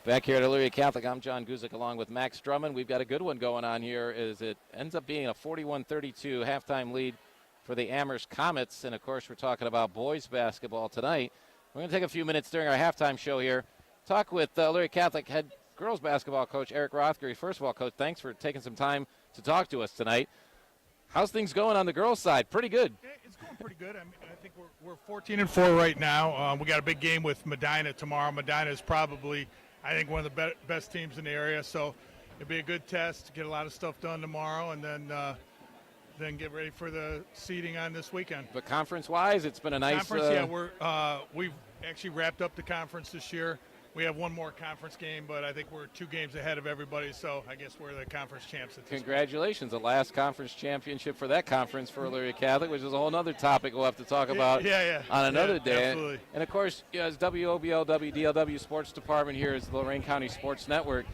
Back here at Elyria Catholic, I'm John Guzik along with Max Drummond. We've got a good one going on here as it ends up being a 41-32 halftime lead for the Amherst Comets. And, of course, we're talking about boys basketball tonight. We're going to take a few minutes during our halftime show here. Talk with Elyria Catholic head girls basketball coach Eric Rothgary. First of all, Coach, thanks for taking some time to talk to us tonight. How's things going on the girls' side? Pretty good. It's going pretty good. I mean, I think we're 14-4 right now. We got a big game with Medina tomorrow. Medina is probably, I think, one of the best teams in the area. So it'll be a good test to get a lot of stuff done tomorrow, and then get ready for the seeding on this weekend. But conference-wise, it's been a nice conference. We've actually wrapped up the conference this year. We have one more conference game, but I think we're 2 games ahead of everybody, so I guess we're the conference champs at this Congratulations, the last conference championship for that conference for Elyria Catholic, which is a whole other topic we'll have to talk about on another day. Absolutely. And, of course, as WOBL, WDLW Sports Department here is the Lorain County Sports Network,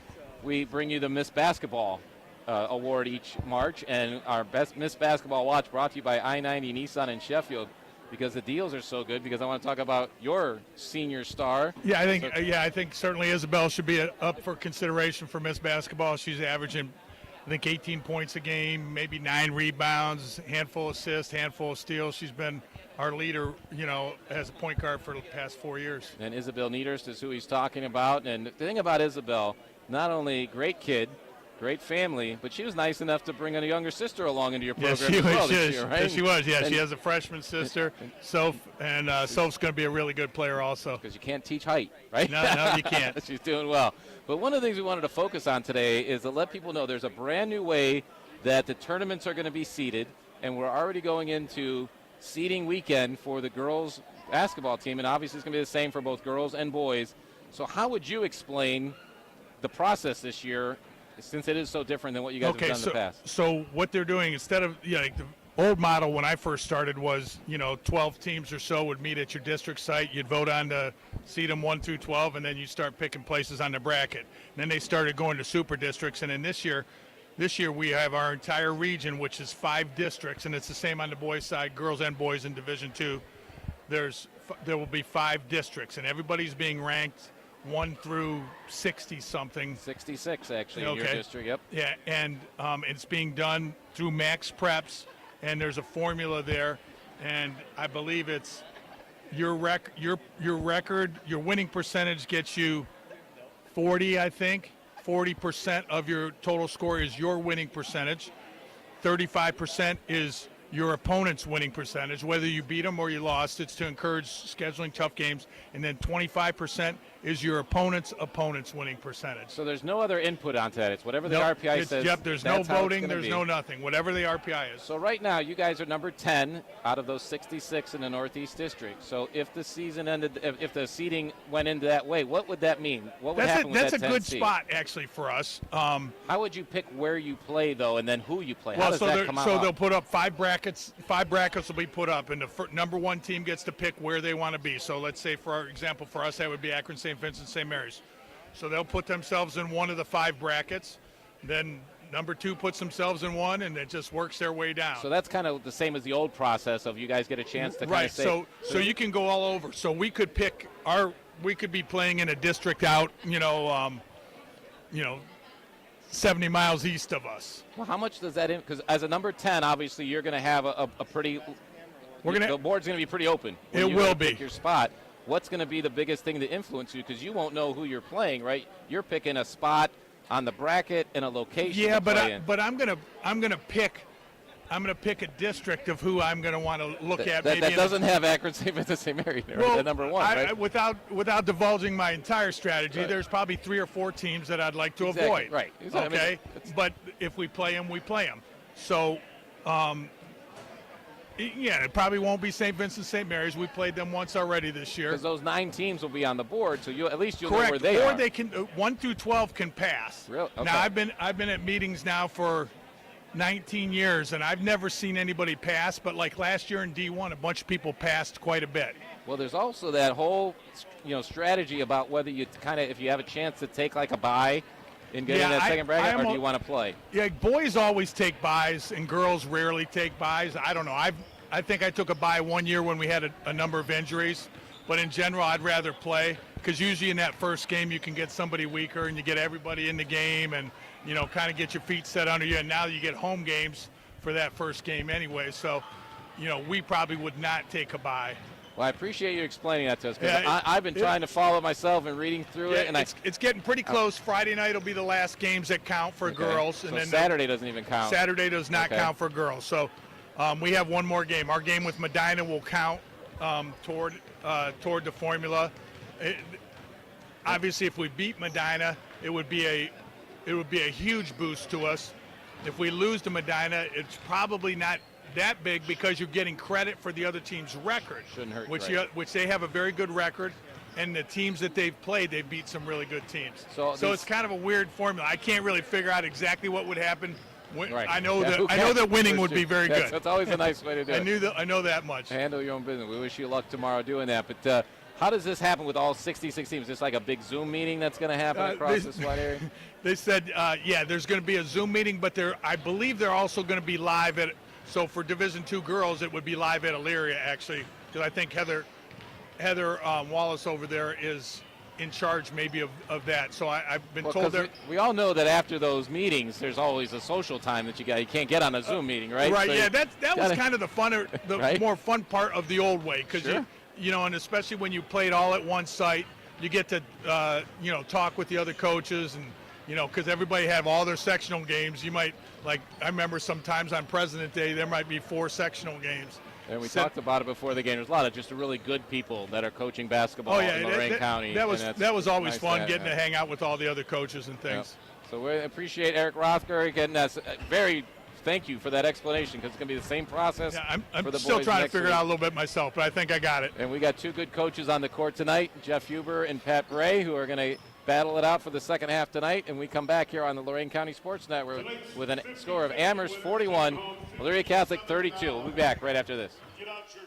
we bring you the Miss Basketball Award each March, and our best Miss Basketball Watch brought to you by I-90 Nissan in Sheffield, because the deals are so good, because I want to talk about your senior star. Yeah, I think certainly Isabel should be up for consideration for Miss Basketball. She's averaging, I think, 18 points a game, maybe 9 rebounds, handful of assists, handful of steals. She's been our leader, as a point guard for the past 4 years. And Isabel Niederst is who he's talking about. And the thing about Isabel, not only great kid, great family, but she was nice enough to bring a younger sister along into your program as well this year, right? Yes, she was. Yeah, she has a freshman sister, Soph, and Soph's going to be a really good player also. Because you can't teach height, right? No, you can't. She's doing well. But one of the things we wanted to focus on today is to let people know there's a brand new way that the tournaments are going to be seeded, and we're already going into seeding weekend for the girls basketball team, and obviously it's going to be the same for both girls and boys. So how would you explain the process this year, since it is so different than what you guys have done in the past? So what they're doing, instead of like the old model when I first started was, 12 teams or so would meet at your district site. You'd vote on to seed them 1 through 12, and then you start picking places on the bracket. And then they started going to super districts, and then this year we have our entire region, which is 5 districts, and it's the same on the boys' side, girls and boys in Division II. There will be 5 districts, and everybody's being ranked 1 through 60-something. 66, actually, in your district, yep. Yeah, and it's being done through max preps, and there's a formula there, and I believe it's your record, your winning percentage gets you 40, I think. 40% of your total score is your winning percentage. 35% is your opponent's winning percentage, whether you beat them or you lost. It's to encourage scheduling tough games. And then 25% is your opponent's winning percentage. So there's no other input onto that. It's whatever the Nope, RPI says. Yep, there's no that's how it's voting, gonna there's be. no nothing. Whatever the RPI is. So right now, you guys are number 10 out of those 66 in the Northeast District. So if the season ended, if the seeding went into that way, what would that mean? What would happen with That's that a 10 good seed? spot, actually, for us. How would you pick where you play, though, and then who you play? How Well, does so, that come out? they'll put up 5 brackets. 5 brackets will be put up, and the number 1 team gets to pick where they want to be. So let's say, for example, for us, that would be Akron, St. Vincent, St. Mary's. So they'll put themselves in one of the 5 brackets. Then number 2 puts themselves in one, and it just works their way down. So that's kind of the same as the old process of you guys get a chance to kind Right. of say. So you can go all over. So we could pick we could be playing in a district out, 70 miles east of us. Well, how much does that because as a number 10, obviously you're going to have a pretty. The board's going to be pretty open. When It you will pick be. your spot. What's going to be the biggest thing to influence you? Because you won't know who you're playing, right? You're picking a spot on the bracket and a location. Yeah, to but play in. I'm gonna pick a district of who I'm gonna want to look at. That maybe doesn't have Akron, St. Vincent, St. Mary there, well, the number 1, right? Without divulging my entire strategy, Right. there's probably 3 or 4 teams that I'd like to Exactly, avoid. right. Exactly. Okay, I mean, but if we play them, we play them. So, yeah, it probably won't be St. Vincent, St. Mary's. We played them once already this year. Because those 9 teams will be on the board, so at least you'll know Correct. where they or are. they can 1 through 12 can pass. Really? Okay. Now I've been at meetings now for 19 years, and I've never seen anybody pass. But like last year in D1, a bunch of people passed quite a bit. Well, there's also that whole strategy about whether you if you have a chance to take like a bye in getting that second bracket, or do you want to play? Yeah, boys always take buys, and girls rarely take buys. I don't know. I think I took a bye one year when we had a number of injuries, but in general, I'd rather play because usually in that first game you can get somebody weaker and you get everybody in the game and kind of get your feet set under you. And now you get home games for that first game anyway. So, we probably would not take a bye. Well, I appreciate you explaining that to us because Yeah, I've been trying to follow it myself and reading through it, and it's getting pretty close. Friday night will be the last games that count for girls, So and then Saturday doesn't even count. Saturday does not count for girls. So we have one more game. Our game with Medina will count toward the formula. Obviously, if we beat Medina, it would be a huge boost to us. If we lose to Medina, it's probably not that big because you're getting credit for the other team's record. Shouldn't hurt, which they have a very good record, and the teams that they've played, they've beat some really good teams. So it's kind of a weird formula. I can't really figure out exactly what would happen. Right. I know who I know cares? that winning would be very good. That's always a nice way to do it. I know that much. Handle your own business. We wish you luck tomorrow doing that. But how does this happen with all 66 teams? Is this like a big Zoom meeting that's going to happen across this wide area? They said, there's going to be a Zoom meeting, but I believe they're also going to be live at. So for Division II girls, it would be live at Elyria actually, because I think Heather Wallace over there is in charge maybe of that. So I've been told that we all know that after those meetings, there's always a social time that you can't get on a Zoom meeting, right? Right. So Yeah. That was kind of the Right? more fun part of the old way, because Sure. and especially when you played all at one site, you get to talk with the other coaches and. Because everybody have all their sectional games. You might, I remember sometimes on President Day, there might be 4 sectional games. And we talked about it before the game. There's a lot of just really good people that are coaching basketball in Lorain County. That was always nice fun, getting to hang out with all the other coaches and things. Yep. So we appreciate Eric Rothberg getting us thank you for that explanation, because it's going to be the same process. Yeah, I'm for the still boys trying to next figure it week. out a little bit myself, but I think I got it. And we got 2 good coaches on the court tonight, Jeff Huber and Pat Bray, who are going to battle it out for the second half tonight. And we come back here on the Lorain County Sports Network with a score of Amherst 41, Elyria Catholic 32. We'll be back right after this. Get out your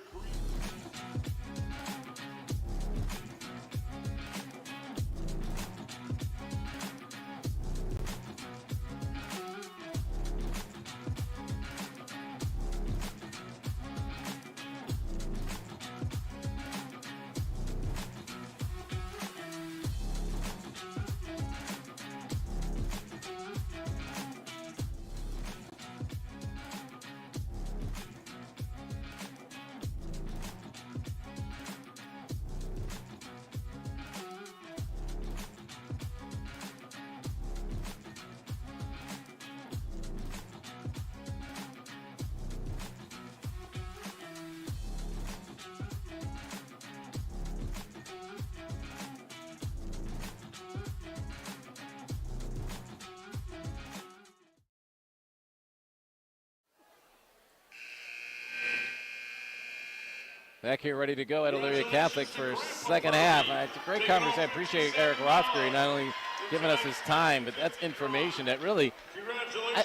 Back here ready to go at Elyria Catholic for second half. It's a great conversation. I appreciate Eric Rothbury not only giving us his time, but that's information that really,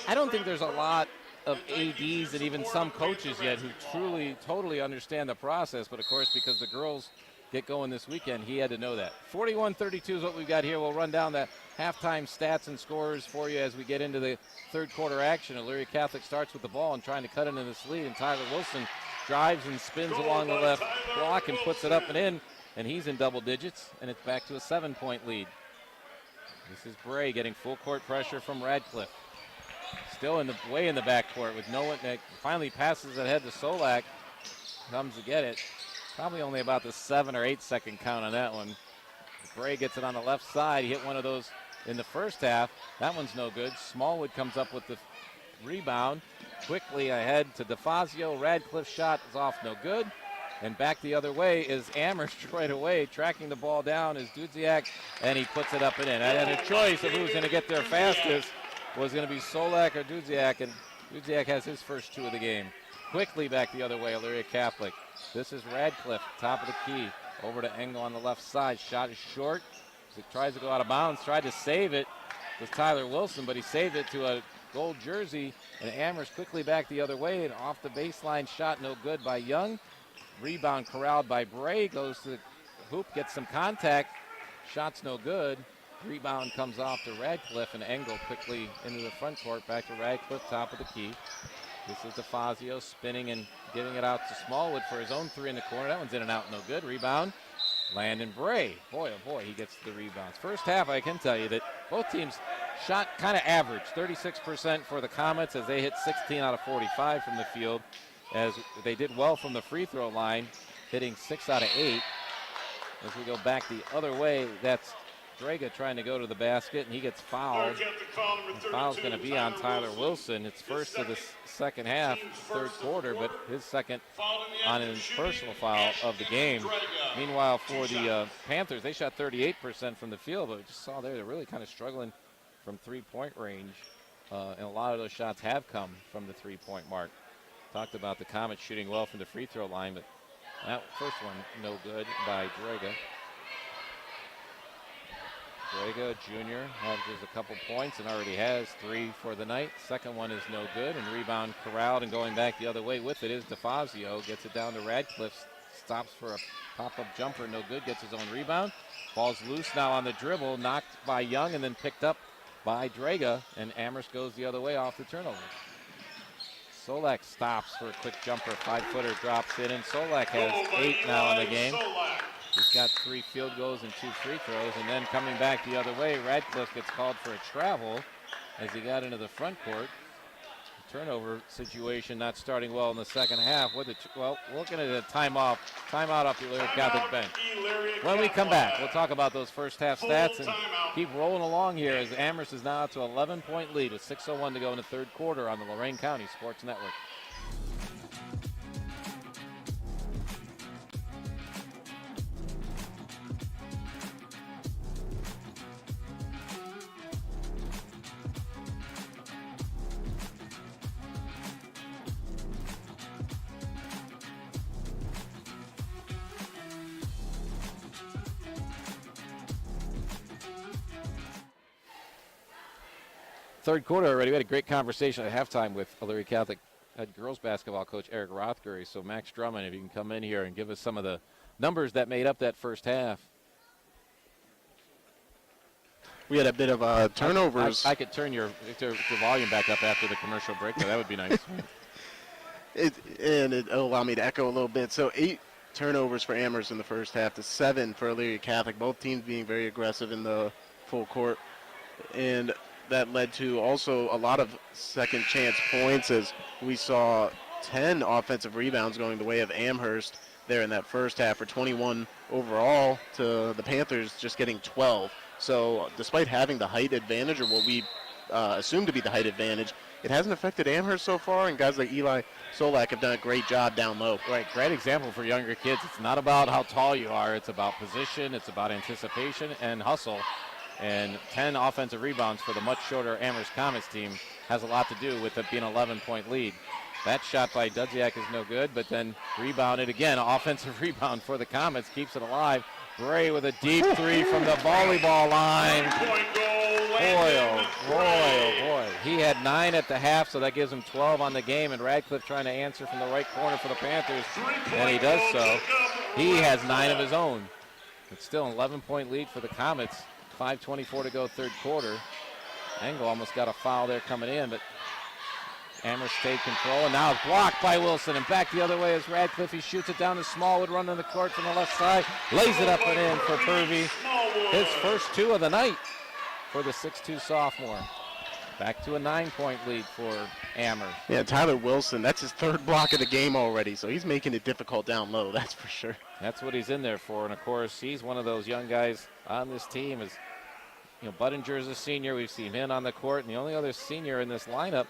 I don't think there's a lot of ADs and even some coaches yet who truly, totally understand the process. But, of course, because the girls get going this weekend, he had to know that. 41-32 is what we've got here. We'll run down the halftime stats and scores for you as we get into the third quarter action. Elyria Catholic starts with the ball and trying to cut into this lead, and Tyler Wilson drives and spins along the left block and puts it up and in, and he's in double digits, and it's back to a 7-point lead. This is Bray getting full court pressure from Radcliffe. Still in the way in the backcourt with no one that finally passes it ahead to Solak. Comes to get it. Probably only about the 7 or 8 second count on that one. Bray gets it on the left side. He hit one of those in the first half. That one's no good. Smallwood comes up with the rebound. Quickly ahead to DeFazio. Radcliffe shot is off, no good. And back the other way is Amherst right away. Tracking the ball down is Dudziak, and he puts it up and in. I had a choice of who was going to get there fastest. Was going to be Solak or Dudziak, and Dudziak has his first 2 of the game. Quickly back the other way, Elyria Catholic. This is Radcliffe, top of the key. Over to Engel on the left side. Shot is short. He tries to go out of bounds. Tried to save it with Tyler Wilson, but he saved it to a gold jersey. And Amherst quickly back the other way. And off the baseline shot, no good by Young. Rebound corralled by Bray. Goes to the hoop, gets some contact. Shot's no good. Rebound comes off to Radcliffe, and Engel quickly into the front court. Back to Radcliffe, top of the key. This is DeFazio spinning and giving it out to Smallwood for his own 3 in the corner. That one's in and out, no good. Rebound, Landon Bray. Boy, oh boy, he gets the rebounds. First half, I can tell you that both teams shot kind of average. 36% for the Comets as they hit 16 out of 45 from the field, as they did well from the free throw line, hitting 6 out of 8. As we go back the other way, that's Draga trying to go to the basket, and he gets fouled. The foul's going to be on Tyler Wilson. It's first of the second half, third quarter, but his second on his personal foul of the game. Meanwhile, for the Panthers, they shot 38% from the field, but we just saw there they're really kind of struggling from three-point range, and a lot of those shots have come from the three-point mark. Talked about the Comets shooting well from the free throw line, but that first one no good by Draga. Draga Jr. averages a couple points and already has 3 for the night. Second one is no good, and rebound corralled, and going back the other way with it is DeFazio. Gets it down to Radcliffe, stops for a pop-up jumper, no good, gets his own rebound. Ball's loose now on the dribble, knocked by Young and then picked up by Draga, and Amherst goes the other way off the turnover. Solak stops for a quick jumper, 5-footer drops in, and Solak has 8 now in the game. He's got 3 field goals and 2 free throws, and then coming back the other way, Radcliffe gets called for a travel as he got into the front court. Turnover situation not starting well in the second half. Well, looking at a timeout off the Elyria Catholic bench. When we come back, we'll talk about those first half stats and keep rolling along here as Amherst is now out to an 11-point lead with 6:01 to go in the third quarter on the Lorain County Sports Network. Third quarter already. We had a great conversation at halftime with Elyria Catholic head girls basketball coach Eric Rothbury. So Max Drummond, if you can come in here and give us some of the numbers that made up that first half. We had a bit of turnovers. I could turn your volume back up after the commercial break, though. That would be nice. It'll allow me to echo a little bit. So 8 turnovers for Amherst in the first half to 7 for Elyria Catholic. Both teams being very aggressive in the full court. And that led to also a lot of second chance points as we saw 10 offensive rebounds going the way of Amherst there in that first half for 21 overall to the Panthers just getting 12. So despite having the height advantage, or what we assume to be the height advantage, it hasn't affected Amherst so far, and guys like Eli Solak have done a great job down low. Right, great example for younger kids. It's not about how tall you are. It's about position. It's about anticipation and hustle. And 10 offensive rebounds for the much shorter Amherst Comets team has a lot to do with it being an 11-point lead. That shot by Dudziak is no good, but then rebounded again. Offensive rebound for the Comets, keeps it alive. Bray with a deep three from the volleyball line. Boy, oh boy. He had 9 at the half, so that gives him 12 on the game, and Radcliffe trying to answer from the right corner for the Panthers, and he does so. He has 9 of his own. It's still an 11-point lead for the Comets. 5:24 to go, third quarter. Engel almost got a foul there coming in, but Amherst stayed control, and now it's blocked by Wilson, and back the other way is Radcliffe. He shoots it down to Smallwood, running the court from the left side, lays it up and in for Purvey. His first 2 of the night for the 6'2 sophomore. Back to a 9-point lead for Amherst. Yeah, Tyler Wilson, that's his 3rd block of the game already, so he's making it difficult down low, that's for sure. That's what he's in there for, and of course, he's one of those young guys on this team. Budinger is a senior. We've seen him on the court, and the only other senior in this lineup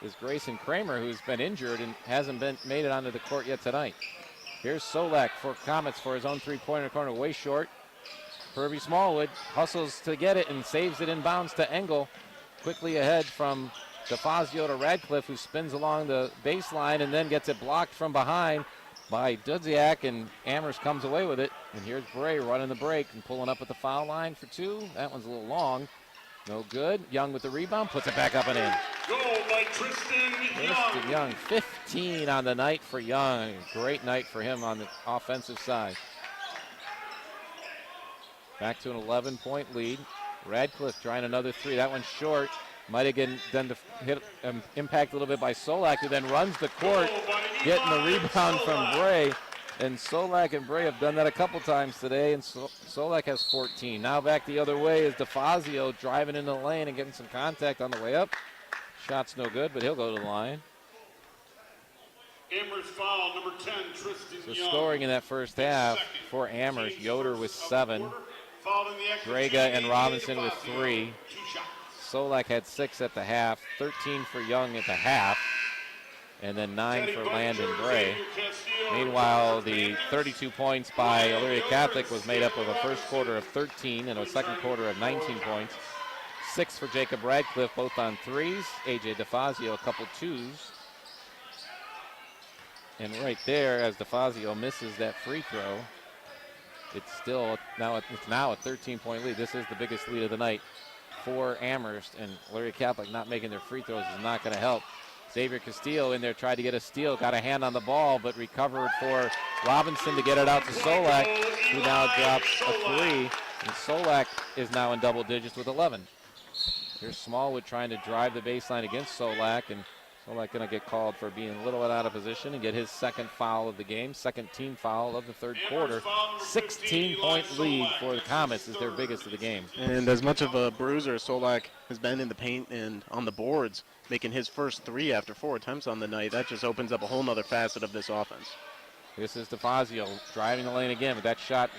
is Grayson Kramer, who's been injured and hasn't made it onto the court yet tonight. Here's Solak for Comets for his own three-pointer corner, way short. Purvey Smallwood hustles to get it and saves it inbounds to Engel. Quickly ahead from DeFazio to Radcliffe, who spins along the baseline and then gets it blocked from behind by Dudziak, and Amherst comes away with it. And here's Bray running the break and pulling up at the foul line for 2. That one's a little long. No good. Young with the rebound, puts it back up and in. Goal by Tristan Young, 15 on the night for Young. Great night for him on the offensive side. Back to an 11-point lead. Radcliffe trying another 3. That one's short. Might have then hit impact a little bit by Solak, who then runs the court, getting the rebound from Bray. And Solak and Bray have done that a couple times today, and Solak has 14. Now back the other way is DeFazio driving into the lane and getting some contact on the way up. Shot's no good, but he'll go to the line. Amherst foul, number 10, Tristan So Young. scoring in that first half for Amherst, Yoder with 7, Grega and Robinson with 3. Solak had 6 at the half, 13 for Young at the half, and then 9 for Landon Bray. Meanwhile, the 32 points by Elyria Catholic was made up of a first quarter of 13 and a second quarter of 19 points. 6 for Jacob Radcliffe, both on 3s. A.J. DeFazio, a couple 2s. And right there, as DeFazio misses that free throw, it's now a 13-point lead. This is the biggest lead of the night for Amherst, and Elyria Catholic not making their free throws is not going to help. Xavier Castillo in there tried to get a steal, got a hand on the ball, but recovered for Robinson to get it out to Solak, who now drops a 3. And Solak is now in double digits with 11. Here's Smallwood trying to drive the baseline against Solak, and Solak going to get called for being a little bit out of position and get his second foul of the game, second team foul of the third quarter. 16-point lead for the Comets is their biggest of the game. And as much of a bruiser Solak has been in the paint and on the boards, making his first 3 after 4 attempts on the night, that just opens up a whole nother facet of this offense. This is DeFazio driving the lane again, but that shot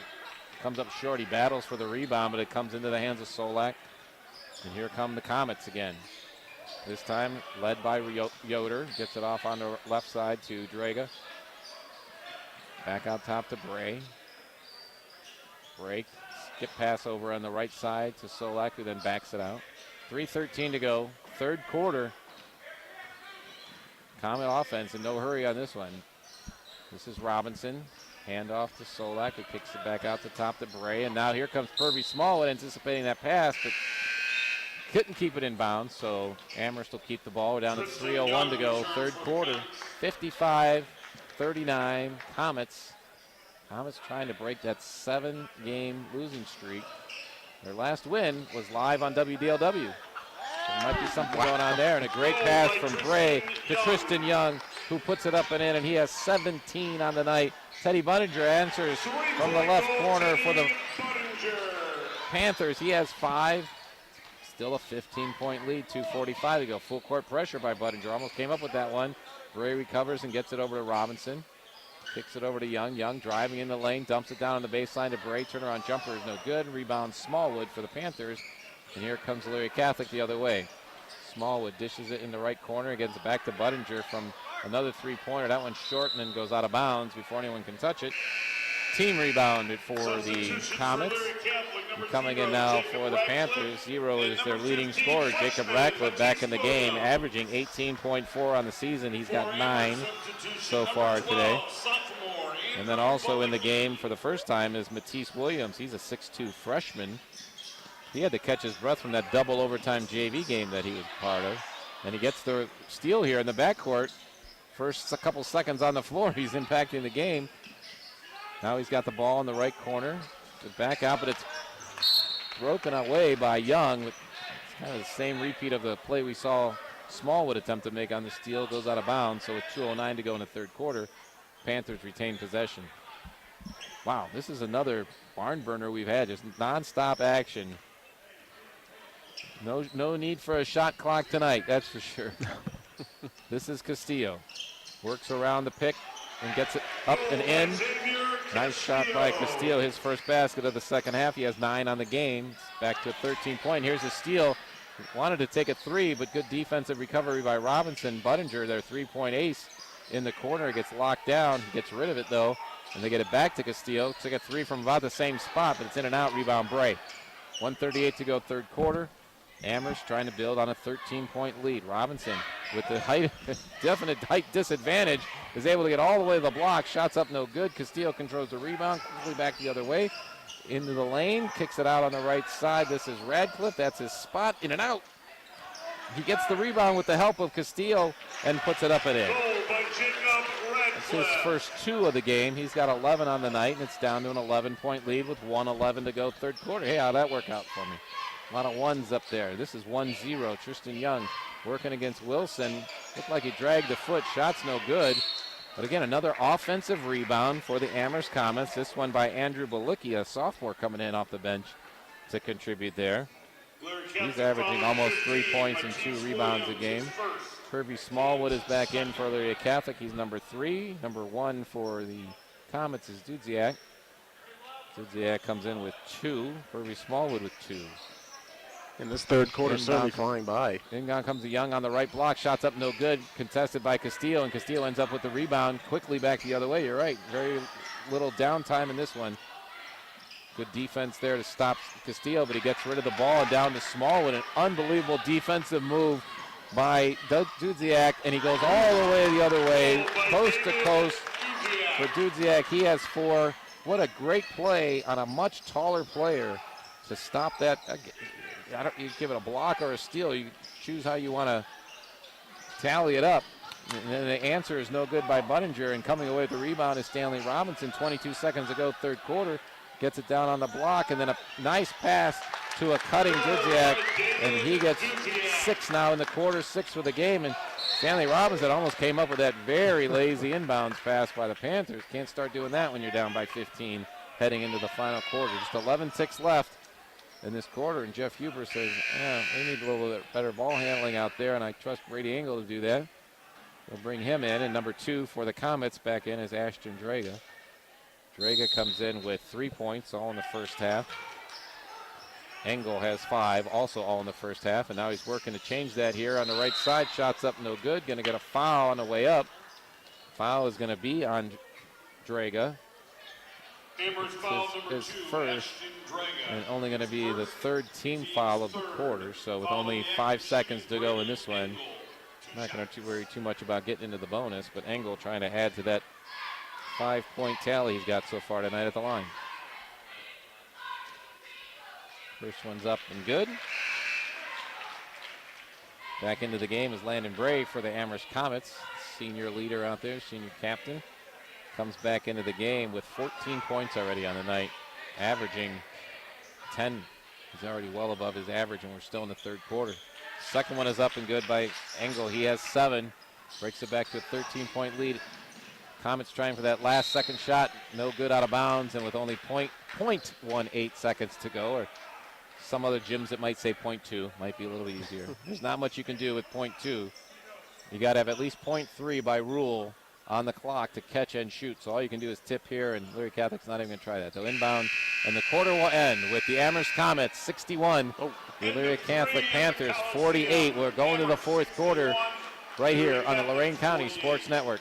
comes up short. He battles for the rebound, but it comes into the hands of Solak. And here come the Comets again. This time led by Yoder. Gets it off on the left side to Draga. Back out top to Bray. Break. Skip pass over on the right side to Solak, who then backs it out. 3:13 to go. Third quarter. Comet offense, in no hurry on this one. This is Robinson. Handoff to Solak, who kicks it back out the top to Bray. And now here comes Purvey Smallwood anticipating that pass, but couldn't keep it in bounds, so Amherst will keep the ball. We're down to 3:01 to go, third quarter. 55-39, Comets. Comets trying to break that 7-game losing streak. Their last win was live on WDLW. There might be something going on there, and a great pass from Bray to Tristan Young, who puts it up and in, and he has 17 on the night. Teddy Budinger answers from the left corner for the Panthers. He has 5. Still a 15-point lead, 2:45 to go. Full court pressure by Budinger. Almost came up with that one. Bray recovers and gets it over to Robinson. Kicks it over to Young. Young driving in the lane, dumps it down on the baseline to Bray. Turnaround jumper is no good. Rebound Smallwood for the Panthers. And here comes Elyria Catholic the other way. Smallwood dishes it in the right corner. Gets it back to Budinger from another three-pointer. That one's short and then goes out of bounds before anyone can touch it. team rebound for the Comets. And coming in now for the Panthers, 0 is their leading scorer. Jacob Ratcliffe back in the game, averaging 18.4 on the season. He's got 9 so far today. And then also in the game for the first time is Matisse Williams. He's a 6'2 freshman. He had to catch his breath from that double overtime JV game that he was part of. And he gets the steal here in the backcourt. First a couple seconds on the floor, he's impacting the game. Now he's got the ball in the right corner. To back out, but it's broken away by Young. It's kind of the same repeat of the play we saw Smallwood attempt to make on the steal. Goes out of bounds, so with 2:09 to go in the third quarter, Panthers retain possession. Wow, this is another barn burner we've had, just nonstop action. No need for a shot clock tonight, that's for sure. This is Castillo. Works around the pick and gets it up and in. Nice shot by Castillo, his first basket of the second half. He has 9 on the game. It's back to a 13-point. Here's a steal. Wanted to take a 3, but good defensive recovery by Robinson. Budinger, their 3-point ace, in the corner, gets locked down. He gets rid of it, though, and they get it back to Castillo. Took a 3 from about the same spot, but it's in and out. Rebound Bray. 1:38 to go third quarter. Amherst trying to build on a 13-point lead. Robinson, with the definite height disadvantage, is able to get all the way to the block. Shots up no good. Castillo controls the rebound, quickly back the other way. Into the lane, kicks it out on the right side. This is Radcliffe. That's his spot. In and out. He gets the rebound with the help of Castillo and puts it up and in. It's his first 2 of the game. He's got 11 on the night, and it's down to an 11-point lead with 1:11 to go third quarter. Hey, how'd that work out for me? A lot of ones up there. This is 1-0. Tristan Young working against Wilson. Looked like he dragged the foot. Shot's no good. But again, another offensive rebound for the Amherst Comets. This one by Andrew Balicki, a sophomore coming in off the bench to contribute there. He's averaging almost 3 points and 2 rebounds a game. Kirby Smallwood is back in for Elyria Catholic. He's number 3. Number 1 for the Comets is Dudziak. Dudziak comes in with 2. Kirby Smallwood with 2. In this third quarter, certainly flying by. Inbound comes to Young on the right block. Shots up no good. Contested by Castillo, and Castillo ends up with the rebound. Quickly back the other way. You're right. Very little downtime in this one. Good defense there to stop Castillo, but he gets rid of the ball and down to Smallwood. An unbelievable defensive move by Dudziak, and he goes all the way the other way, coast to coast for Dudziak. He has 4. What a great play on a much taller player to stop that. You give it a block or a steal. You choose how you want to tally it up. And then the answer is no good by Budinger, and coming away with the rebound is Stanley Robinson. 22 seconds to go third quarter. Gets it down on the block, and then a nice pass to a cutting Dudziak, and he gets 6 now in the quarter, 6 for the game. And Stanley Robinson almost came up with that very lazy inbounds pass by the Panthers. Can't start doing that when you're down by 15 heading into the final quarter. Just 11 ticks left in this quarter, and Jeff Huber says, we need a little bit better ball handling out there, and I trust Brady Engel to do that. They'll bring him in, and number 2 for the Comets back in is Ashton Draga. Draga comes in with 3 points, all in the first half. Engel has 5, also all in the first half, and now he's working to change that here on the right side. Shots up no good, going to get a foul on the way up. Foul is going to be on Draga. His first, and only going to be the 3rd team foul of the quarter, so with only 5 seconds to go in this one, I'm not going to worry too much about getting into the bonus, but Engel trying to add to that 5-point tally he's got so far tonight at the line. First one's up and good. Back into the game is Landon Bray for the Amherst Comets, senior leader out there, senior captain. Comes back into the game with 14 points already on the night, averaging 10. He's already well above his average, and we're still in the third quarter. Second one is up and good by Engel. He has 7. Breaks it back to a 13-point lead. Comets trying for that last second shot. No good, out of bounds, and with only 0.18 seconds to go, or some other gyms that might say 0.2. Might be a little easier. There's not much you can do with 0.2. You got to have at least 0.3 by rule on the clock to catch and shoot. So all you can do is tip here, and Elyria Catholic's not even going to try that. So inbound, and the quarter will end with the Amherst Comets 61. The Elyria Catholic Panthers 48. We're going to the fourth quarter right here on the Lorain County Sports Network.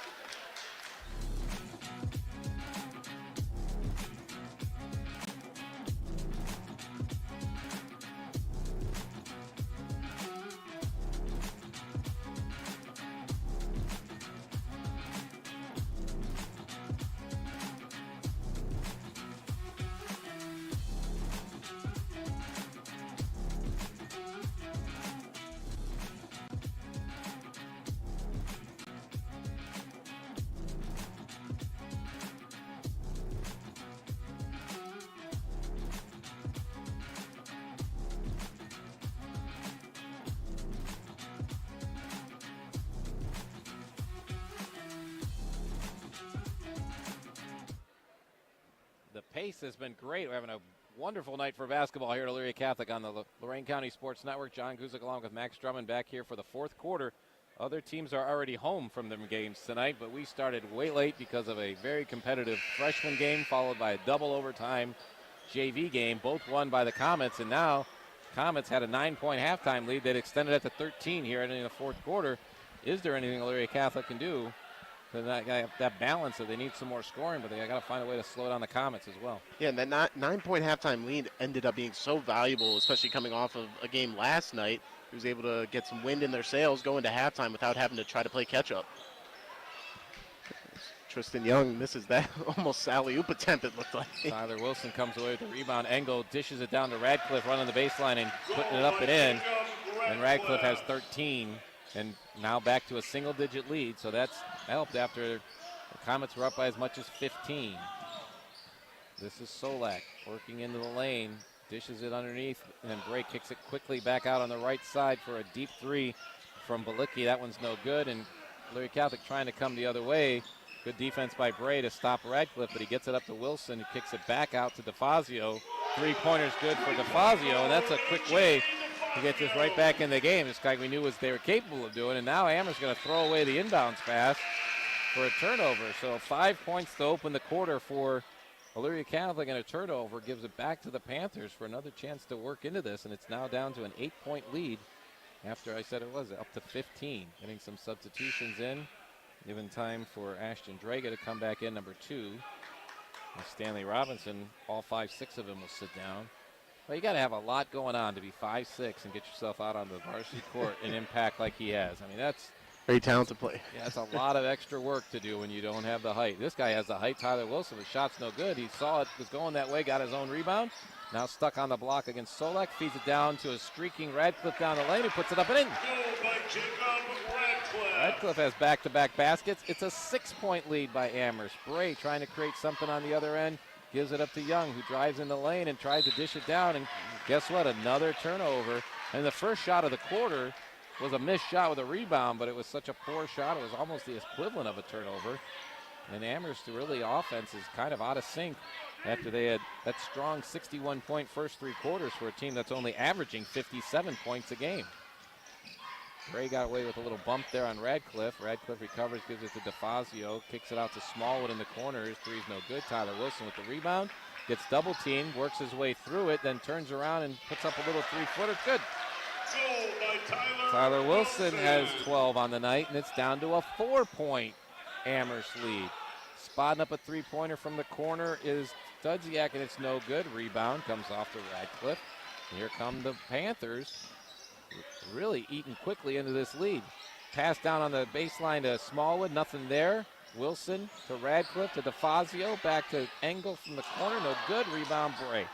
pace has been great. We're having a wonderful night for basketball here at Elyria Catholic on the Lorain County Sports Network. John Guzik along with Max Drummond back here for the fourth quarter. Other teams are already home from their games tonight, but we started way late because of a very competitive freshman game followed by a double overtime JV game, both won by the Comets, and now Comets had a 9-point halftime lead that extended at the 13 here in the fourth quarter. Is there anything Elyria Catholic can do? That balance that they need some more scoring, but they got to find a way to slow down the Comets as well. Yeah, and that 9-point halftime lead ended up being so valuable, especially coming off of a game last night. He was able to get some wind in their sails going to halftime without having to try to play catch-up. Tristan Young misses that almost alley-oop attempt, it looked like. Tyler Wilson comes away with the rebound. Engel dishes it down to Radcliffe, running the baseline and putting it up and in. And Radcliffe has 13 and now back to a single-digit lead. So that's helped after the Comets were up by as much as 15. This is Solak working into the lane, dishes it underneath, and then Bray kicks it quickly back out on the right side for a deep three from Balicki. That one's no good, and Elyria Catholic trying to come the other way. Good defense by Bray to stop Radcliffe, but he gets it up to Wilson. He kicks it back out to DeFazio. Three-pointer's good for DeFazio, and that's a quick way to get this right back in the game. This guy we knew was they were capable of doing, and now Amherst going to throw away the inbounds pass for a turnover. So 5 points to open the quarter for Elyria Catholic, and a turnover gives it back to the Panthers for another chance to work into this, and it's now down to an 8-point lead after I said it was up to 15. Getting some substitutions in. Given time for Ashton Draga to come back in, number 2. And Stanley Robinson, all 5'6" of them will sit down. Well, you got to have a lot going on to be 5'6" and get yourself out on the varsity court and impact like he has. I mean, that's very talented play. Yeah, that's a lot of extra work to do when you don't have the height. This guy has the height. Tyler Wilson, his shot's no good. He saw it was going that way, got his own rebound. Now stuck on the block against Solak, feeds it down to a streaking Radcliffe down the lane, who puts it up and in. Radcliffe has back-to-back baskets. It's a 6-point lead by Amherst. Bray trying to create something on the other end. Gives it up to Young, who drives in the lane and tries to dish it down. And guess what? Another turnover. And the first shot of the quarter was a missed shot with a rebound, but it was such a poor shot. It was almost the equivalent of a turnover. And Amherst, really, offense is kind of out of sync after they had that strong 61-point first three quarters for a team that's only averaging 57 points a game. Bray got away with a little bump there on Radcliffe. Radcliffe recovers, gives it to DeFazio, kicks it out to Smallwood in the corner. His three's no good. Tyler Wilson with the rebound. Gets double teamed, works his way through it, then turns around and puts up a little three-footer. Good. Tyler Wilson has 12 on the night, and it's down to a 4-point Amherst lead. Spotting up a three-pointer from the corner is Studziak, and it's no good. Rebound comes off to Radcliffe. Here come the Panthers, really eating quickly into this lead. Pass down on the baseline to Smallwood, nothing there. Wilson to Radcliffe to DeFazio, back to Engel from the corner, no good. Rebound Bray.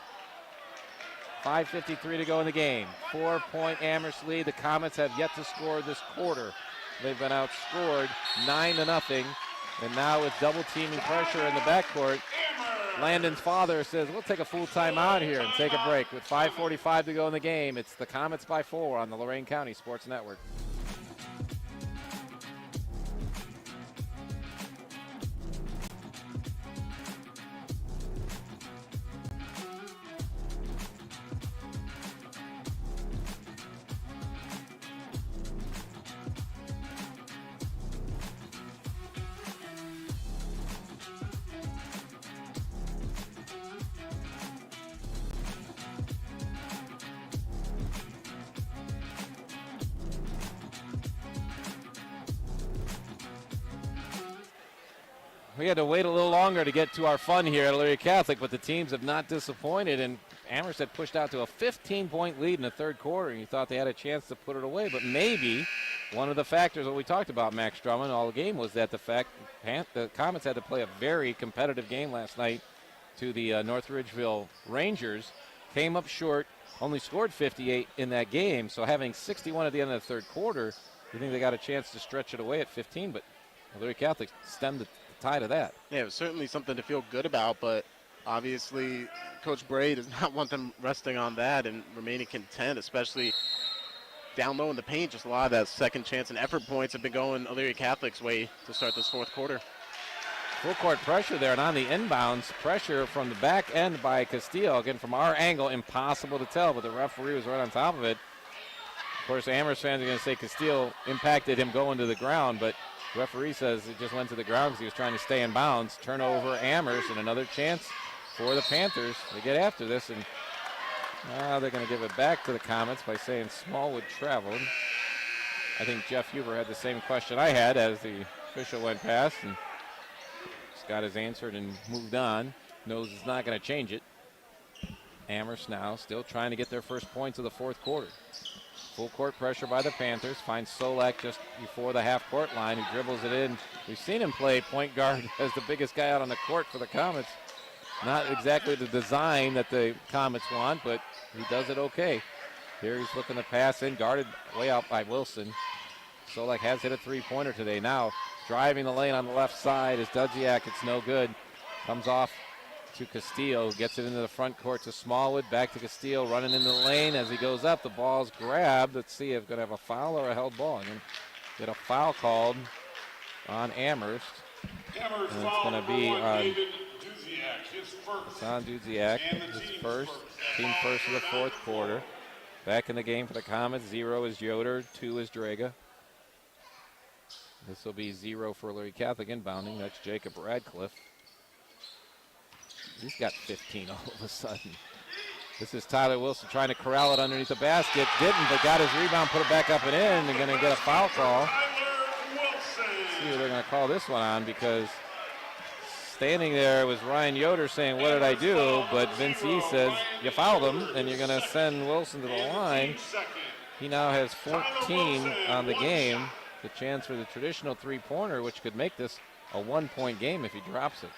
5:53 to go in the game. 4-point Amherst lead. The Comets have yet to score this quarter. They've been outscored 9-0, and now with double teaming pressure in the backcourt, Landon's father says, we'll take a full timeout here and take a break. With 5:45 to go in the game, it's the Comets by 4 on the Lorain County Sports Network. We had to wait a little longer to get to our fun here at Elyria Catholic, but the teams have not disappointed, and Amherst had pushed out to a 15-point lead in the third quarter, and you thought they had a chance to put it away, but maybe one of the factors that we talked about, Max Drummond, all the game was that the Comets had to play a very competitive game last night to the North Ridgeville Rangers, came up short, only scored 58 in that game, so having 61 at the end of the third quarter, you think they got a chance to stretch it away at 15, but Elyria Catholic stemmed the tide of that. Yeah, it was certainly something to feel good about, but obviously Coach Bray does not want them resting on that and remaining content, especially down low in the paint. Just a lot of that second chance and effort points have been going Elyria Catholic's way to start this fourth quarter. Full court pressure there, and on the inbounds, pressure from the back end by Castillo. Again, from our angle, impossible to tell, but the referee was right on top of it. Of course, Amherst fans are going to say Castillo impacted him going to the ground, but the referee says it just went to the ground because he was trying to stay in bounds. Turnover, Amherst, and another chance for the Panthers to get after this, and now they're going to give it back to the Comets by saying Smallwood traveled. I think Jeff Huber had the same question I had as the official went past, and Scott has answered and moved on. Knows it's not going to change it. Amherst now still trying to get their first points of the fourth quarter. Full court pressure by the Panthers. Finds Solak just before the half-court line, who dribbles it in. We've seen him play point guard as the biggest guy out on the court for the Comets. Not exactly the design that the Comets want, but he does it okay. Here he's looking to pass in, guarded way out by Wilson. Solak has hit a three-pointer today. Now driving the lane on the left side is Dudziak. It's no good. Comes off to Castillo, gets it into the front court to Smallwood, back to Castillo, running into the lane. As he goes up, the ball's grabbed. Let's see if it's going to have a foul or a held ball. And get a foul called on Amherst. And it's going to be on Dudziak, his first, team first of the fourth quarter. Back in the game for the Comets. 0 is Yoder, 2 is Draga. This will be 0 for Elyria Catholic inbounding. That's Jacob Radcliffe. He's got 15 all of a sudden. This is Tyler Wilson trying to corral it underneath the basket. Didn't, but got his rebound, put it back up and in. They're going to get a foul call. Let's see who they're going to call this one on, because standing there was Ryan Yoder saying, "What did I do?" But Vince E says, "You fouled him," and you're going to send Wilson to the line. He now has 14 on the game. The chance for the traditional three-pointer, which could make this a one-point game if he drops it.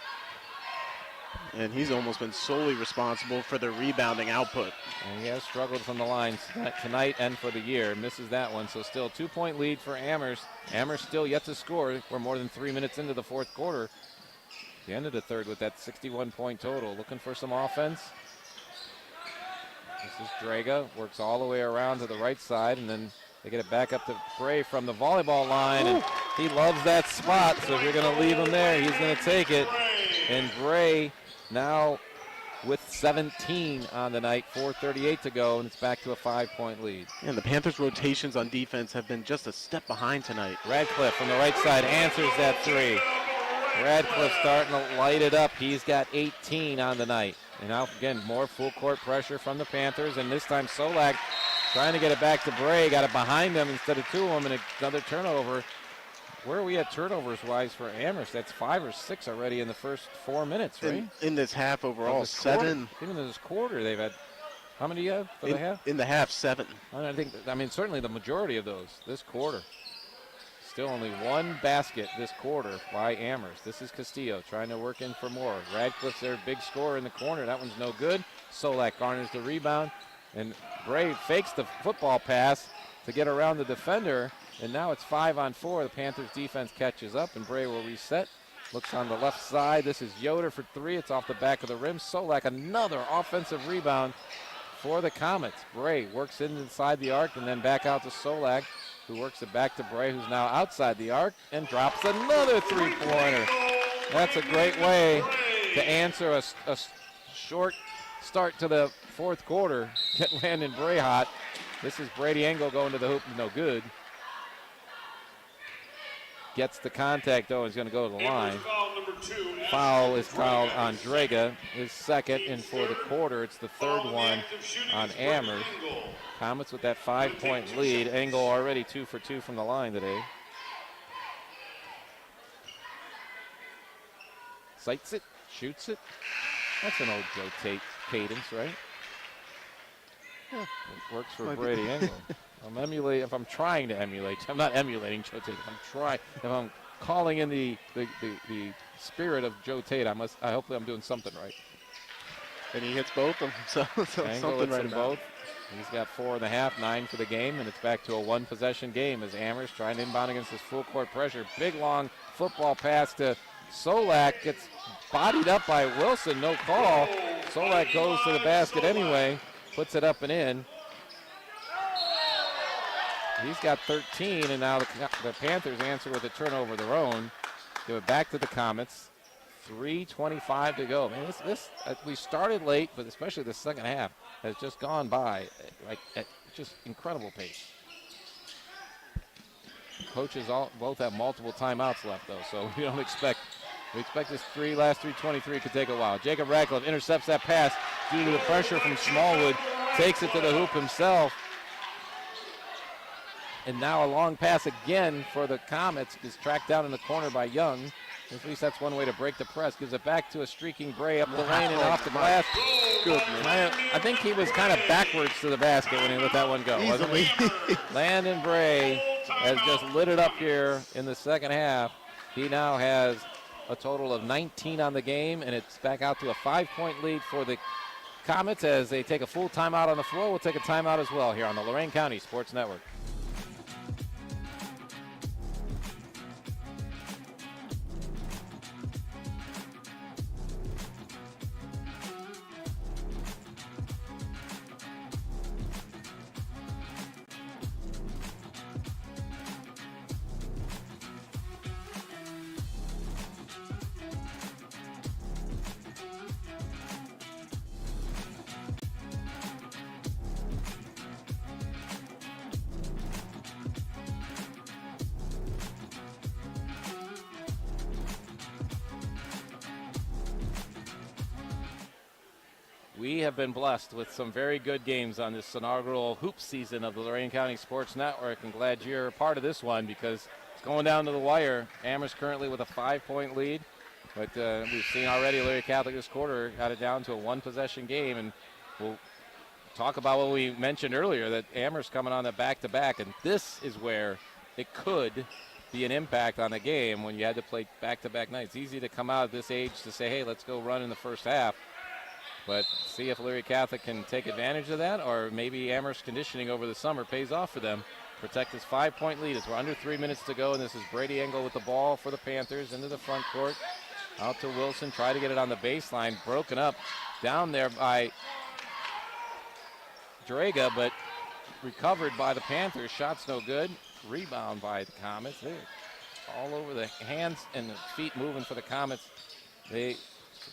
And he's almost been solely responsible for the rebounding output. And he has struggled from the line tonight and for the year. Misses that one, so still 2-point lead for Amherst. Amherst still yet to score. We're more than 3 minutes into the fourth quarter. The end of the third with that 61-point total. Looking for some offense. This is Draga. Works all the way around to the right side, and then they get it back up to Bray from the volleyball line. And he loves that spot, so if you're going to leave him there, he's going to take it. And Bray now with 17 on the night, 4:38 to go, and it's back to a 5-point lead. And the Panthers' rotations on defense have been just a step behind tonight. Radcliffe from the right side answers that three. Radcliffe starting to light it up. He's got 18 on the night. And now, again, more full court pressure from the Panthers, and this time Solak trying to get it back to Bray. Got it behind them instead of two of them, and another turnover. Where are we at turnovers-wise for Amherst? That's 5 or 6 already in the first 4 minutes, right? In this half overall, 7. Even in this quarter, they've had, how many do you have for the half? In the half, 7. I mean, certainly the majority of those this quarter. Still only one basket this quarter by Amherst. This is Castillo trying to work in for more. Radcliffe's their big scorer in the corner. That one's no good. Solak garners the rebound. And Bray fakes the football pass to get around the defender. And now it's 5-on-4. The Panthers defense catches up, and Bray will reset. Looks on the left side. This is Yoder for 3. It's off the back of the rim. Solak, another offensive rebound for the Comets. Bray works inside the arc and then back out to Solak, who works it back to Bray, who's now outside the arc, and drops another three-pointer. That's a great way to answer a short start to the fourth quarter. Get Landon Bray hot. This is Brady Engel going to the hoop, no good. Gets the contact, though, he's going to go to the line. Foul is called on Draga, his second, and for the quarter, it's the third one on Amherst. Comets with that 5-point lead. Engel already 2 for 2 from the line today. Sights it, shoots it. That's an old Joe Tate cadence, right? Yeah, it works for Brady Engel. If I'm trying to emulate, I'm not emulating Joe Tate. If I'm calling in the spirit of Joe Tate, I hope that I'm doing something right. And he hits both of them, so something right about both. He's got 4.5, 9 for the game, and it's back to a one-possession game as Amherst trying to inbound against this full court pressure. Big, long football pass to Solak. Gets bodied up by Wilson, no call. Solak goes to the basket anyway, puts it up and in. He's got 13, and now the Panthers answer with a turnover of their own. Give it back to the Comets. 3:25 to go. Man, we started late, but especially the second half has just gone by like at just incredible pace. Coaches both have multiple timeouts left, though, so we expect this last 3:23 could take a while. Jacob Radcliffe intercepts that pass due to the pressure from Smallwood, takes it to the hoop himself. And now a long pass again for the Comets is tracked down in the corner by Young. At least that's one way to break the press. Gives it back to a streaking Bray up the lane and off the glass. Goodness. I think he was kind of backwards to the basket when he let that one go, wasn't he? Landon Bray has just lit it up here in the second half. He now has a total of 19 on the game, and it's back out to a 5-point lead for the Comets as they take a full timeout on the floor. We'll take a timeout as well here on the Lorain County Sports Network. We have been blessed with some very good games on this inaugural hoop season of the Lorain County Sports Network, and glad you're a part of this one because it's going down to the wire. Amherst currently with a 5-point lead, but we've seen already Elyria Catholic this quarter got it down to a one-possession game, and we'll talk about what we mentioned earlier, that Amherst coming on the back-to-back, and this is where it could be an impact on the game when you had to play back-to-back nights. It's easy to come out at this age to say, hey, let's go run in the first half. But see if Elyria Catholic can take advantage of that, or maybe Amherst conditioning over the summer pays off for them. Protect this 5-point lead as we're under 3 minutes to go, and this is Brady Engel with the ball for the Panthers into the front court. Out to Wilson, try to get it on the baseline, broken up down there by Draga, but recovered by the Panthers. Shot's no good. Rebound by the Comets. They're all over the hands and the feet moving for the Comets. The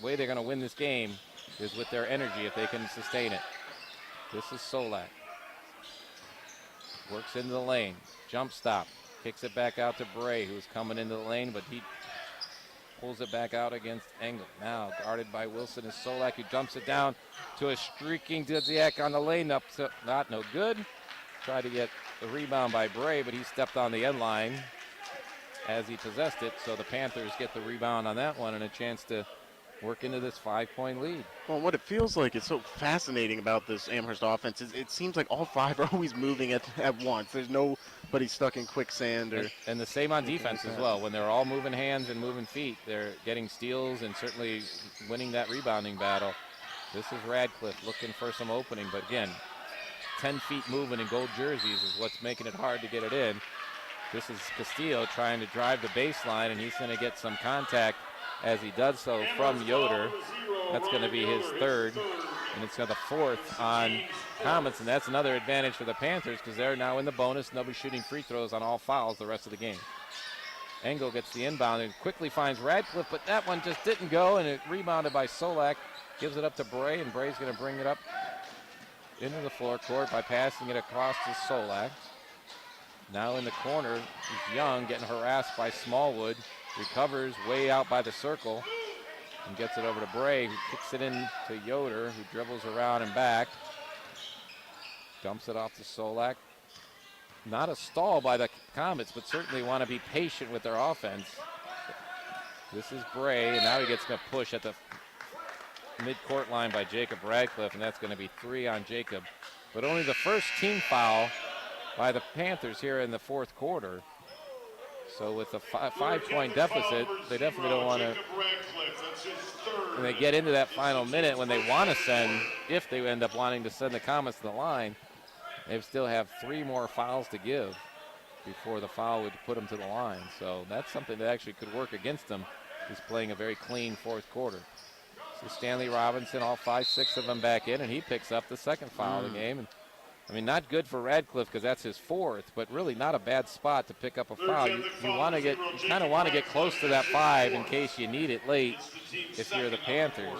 way they're going to win this game is with their energy if they can sustain it. This is Solak. Works into the lane. Jump stop. Kicks it back out to Bray, who's coming into the lane, but he pulls it back out against Engel. Now guarded by Wilson is Solak, who jumps it down to a streaking Dudziak on the lane. Up to not no good. Tried to get the rebound by Bray, but he stepped on the end line as he possessed it. So the Panthers get the rebound on that one and a chance to work into this 5-point lead. Well, what it feels like is so fascinating about this Amherst offense is it seems like all five are always moving at once. There's nobody stuck in quicksand. And the same on defense as well. When they're all moving hands and moving feet, they're getting steals and certainly winning that rebounding battle. This is Radcliffe looking for some opening, but again, 10 feet moving in gold jerseys is what's making it hard to get it in. This is Castillo trying to drive the baseline, and he's going to get some contact as he does so from Yoder. That's going to be his third, and it's got the fourth on Comets, and that's another advantage for the Panthers because they're now in the bonus. Nobody's shooting free throws on all fouls the rest of the game. Engel gets the inbound and quickly finds Radcliffe, but that one just didn't go, and it rebounded by Solak. Gives it up to Bray, and Bray's going to bring it up into the floor court by passing it across to Solak. Now in the corner is Young getting harassed by Smallwood. Recovers way out by the circle and gets it over to Bray, who kicks it in to Yoder, who dribbles around and back. Dumps it off to Solak. Not a stall by the Comets, but certainly want to be patient with their offense. This is Bray, and now he gets a push at the mid-court line by Jacob Radcliffe, and that's going to be 3 on Jacob. But only the first team foul by the Panthers here in the fourth quarter. So with a 5-point deficit, they definitely don't want to, when they get into that final minute, when they want to send, if they end up wanting to send the Comets to the line, they still have 3 more fouls to give before the foul would put them to the line. So that's something that actually could work against them, is playing a very clean fourth quarter. So Stanley Robinson, all 5-6 of them back in, and he picks up the second foul of the game. And I mean, not good for Radcliffe because that's his 4th, but really not a bad spot to pick up a foul. You kind of want to get close to that 5 in case you need it late if you're the Panthers.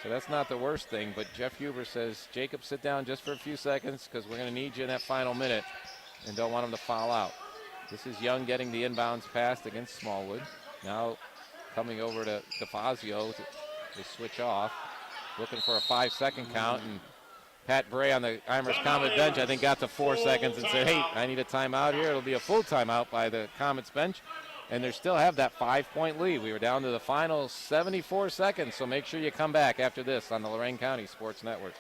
So that's not the worst thing, but Jeff Huber says, Jacob, sit down just for a few seconds because we're going to need you in that final minute and don't want him to foul out. This is Young getting the inbounds pass against Smallwood. Now coming over to DeFazio to switch off, looking for a 5-second count, and Pat Bray on the Amherst Comet bench, I think, got to 4 seconds and said, hey, I need a timeout here. It'll be a full timeout by the Comets bench. And they still have that 5-point lead. We were down to the final 74 seconds, so make sure you come back after this on the Lorain County Sports Network.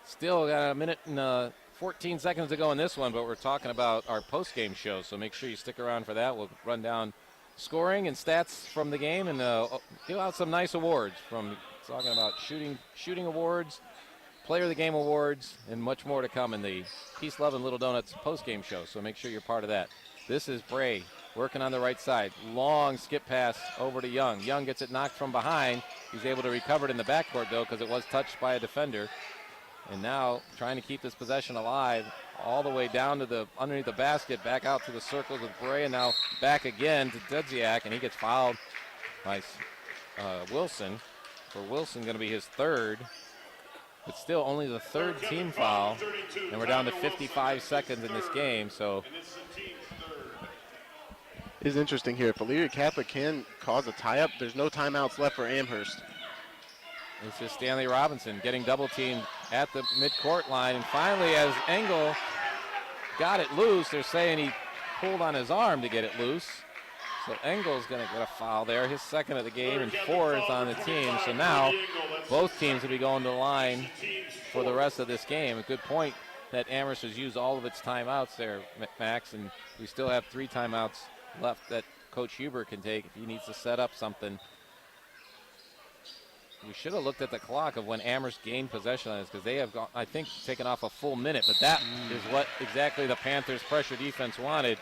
Still got a minute and 14 seconds to go in this one, but we're talking about our post-game show, so make sure you stick around for that. We'll run down scoring and stats from the game and give out some nice awards, from talking about shooting awards, player of the game awards, and much more to come in the Peace, Love, and Little Donuts post-game show, so make sure you're part of that. This is Bray working on the right side. Long skip pass over to Young. Young gets it knocked from behind. He's able to recover it in the backcourt, though, because it was touched by a defender. And now trying to keep this possession alive all the way down to the underneath the basket, back out to the circles with Bray, and now back again to Dudziak, and he gets fouled by Wilson. For Wilson, going to be his 3rd, but still only the 3rd team foul, and we're down to 55 seconds in this game. So it is interesting here. If Elyria Catholic can cause a tie-up, there's no timeouts left for Amherst. It's just Stanley Robinson getting double-teamed at the midcourt line. And finally, as Engel got it loose, they're saying he pulled on his arm to get it loose. So Engel's going to get a foul there, his 2nd of the game and 4th on the team. So now both teams will be going to the line for the rest of this game. A good point that Amherst has used all of its timeouts there, Max, and we still have 3 timeouts left that Coach Huber can take if he needs to set up something. We should have looked at the clock of when Amherst gained possession on this, because they have, I think, taken off a full minute. But that is what exactly the Panthers' pressure defense wanted.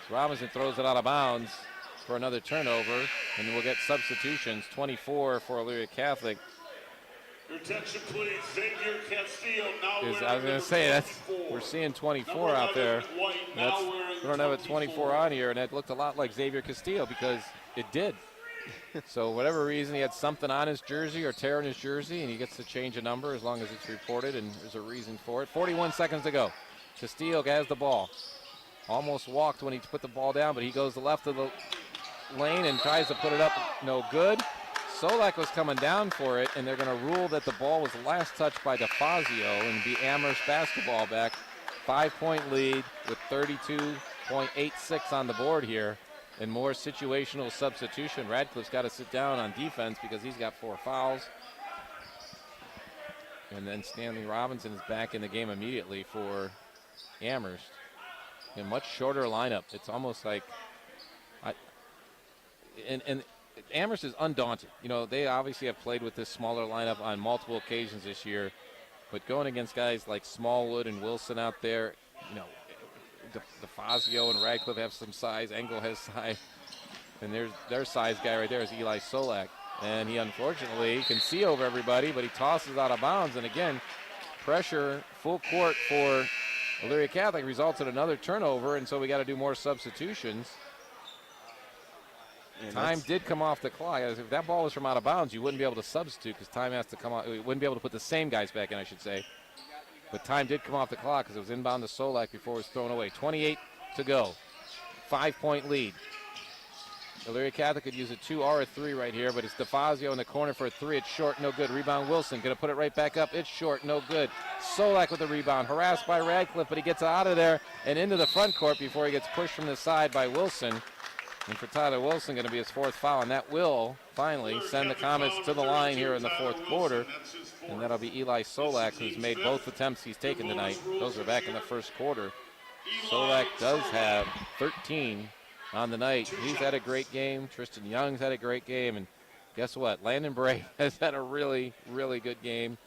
So Robinson throws it out of bounds for another turnover, and we'll get substitutions. 24 for Elyria Catholic. Your attention, please. Xavier Castillo now I was going to say, we're seeing 24 out there. We don't have a 24 on here, and that looked a lot like Xavier Castillo because it did. So whatever reason, he had something on his jersey or tear in his jersey, and he gets to change a number as long as it's reported and there's a reason for it. 41 seconds to go. Castillo has the ball. Almost walked when he put the ball down, but he goes to the left of the lane and tries to put it up. No good. Solak was coming down for it, and they're going to rule that the ball was last touched by DeFazio and be Amherst basketball back. 5-point lead with 32.86 on the board here. And more situational substitution. Radcliffe's got to sit down on defense because he's got 4 fouls. And then Stanley Robinson is back in the game immediately for Amherst. A much shorter lineup. It's almost like, and Amherst is undaunted. You know, they obviously have played with this smaller lineup on multiple occasions this year. But going against guys like Smallwood and Wilson out there, you know, DeFazio and Radcliffe have some size. Engel has size. And there's their size guy right there is Eli Solak. And he unfortunately can see over everybody, but he tosses out of bounds. And again, pressure full court for Elyria Catholic results in another turnover, and so we got to do more substitutions. And time did come off the clock. If that ball was from out of bounds, you wouldn't be able to substitute because time has to come out. We wouldn't be able to put the same guys back in, I should say. But time did come off the clock because it was inbound to Solak before it was thrown away. 28 to go. 5-point lead. Elyria Catholic could use a 2 or a 3 right here, but it's DeFazio in the corner for a 3. It's short, no good. Rebound Wilson, going to put it right back up. It's short, no good. Solak with the rebound, harassed by Radcliffe, but he gets out of there and into the front court before he gets pushed from the side by Wilson. And for Tyler Wilson, going to be his 4th foul, and that will finally send the Comets to the line here in the 4th quarter. And that'll be Eli Solak, who's made both attempts he's taken tonight. Those are back in the 1st quarter. Solak does have 13 on the night. He's had a great game. Tristan Young's had a great game. And guess what? Landon Bray has had a really, really good game.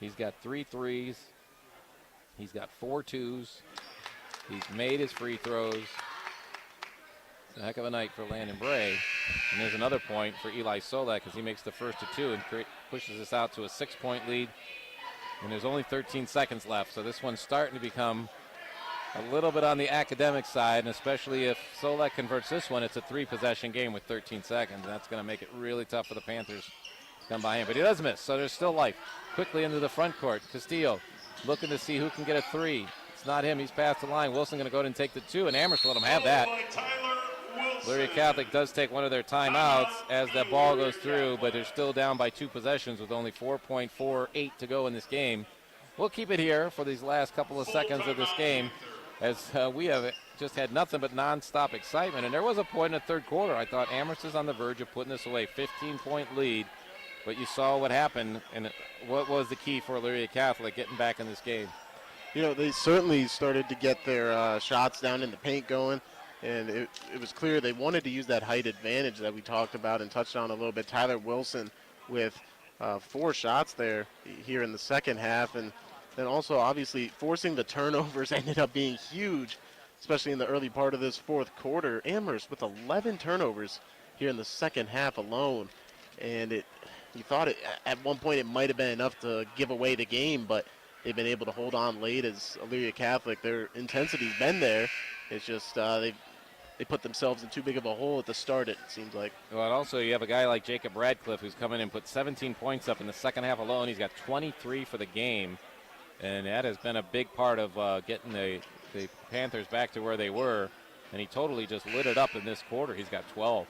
He's got 3 threes. He's got 4 twos. He's made his free throws. It's a heck of a night for Landon Bray. And there's another point for Eli Solak as he makes the first of 2 and pushes us out to a 6-point lead. And there's only 13 seconds left. So this one's starting to become a little bit on the academic side, and especially if Solak converts this one, it's a 3-possession game with 13 seconds. And that's going to make it really tough for the Panthers to come by him. But he does miss, so there's still life. Quickly into the front court. Castillo looking to see who can get a 3. It's not him. He's past the line. Wilson going to go ahead and take the 2, and Amherst let him have that. Elyria Catholic does take one of their timeouts as that ball goes through, but they're still down by 2 possessions with only 4.48 to go in this game. We'll keep it here for these last couple of seconds of this game as we have just had nothing but nonstop excitement. And there was a point in the 3rd quarter. I thought Amherst is on the verge of putting this away. 15-point lead. But you saw what happened, and what was the key for Elyria Catholic getting back in this game? You know, they certainly started to get their shots down in the paint going, and it was clear they wanted to use that height advantage that we talked about and touched on a little bit. Tyler Wilson with 4 shots there here in the second half, and then also obviously forcing the turnovers ended up being huge, especially in the early part of this 4th quarter. Amherst with 11 turnovers here in the second half alone, and you thought at one point it might have been enough to give away the game, but they've been able to hold on late as Elyria Catholic. Their intensity's been there. It's just they put themselves in too big of a hole at the start, it seems like. Well, and also you have a guy like Jacob Radcliffe who's come in and put 17 points up in the second half alone. He's got 23 for the game, and that has been a big part of getting the Panthers back to where they were, and he totally just lit it up in this quarter. He's got 12.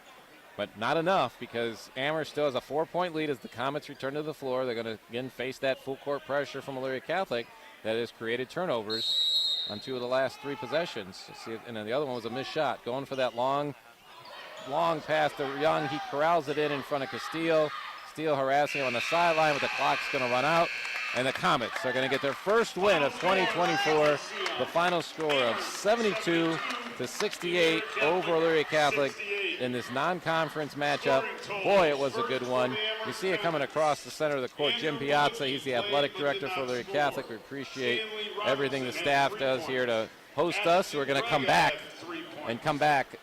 But not enough, because Amherst still has a 4-point lead as the Comets return to the floor. They're going to, again, face that full-court pressure from Elyria Catholic that has created turnovers on 2 of the last 3 possessions. And then the other one was a missed shot. Going for that long pass to Young. He corrals it in front of Castillo. Castillo harassing him on the sideline, but the clock's going to run out. And the Comets are going to get their first win of 2024. The final score of 72-68 over Elyria Catholic in this non-conference matchup. Boy, it was a good one. You see it coming across the center of the court. Jim Piazza, he's the athletic director for Elyria Catholic. We appreciate everything the staff does here to host us. We're going to come back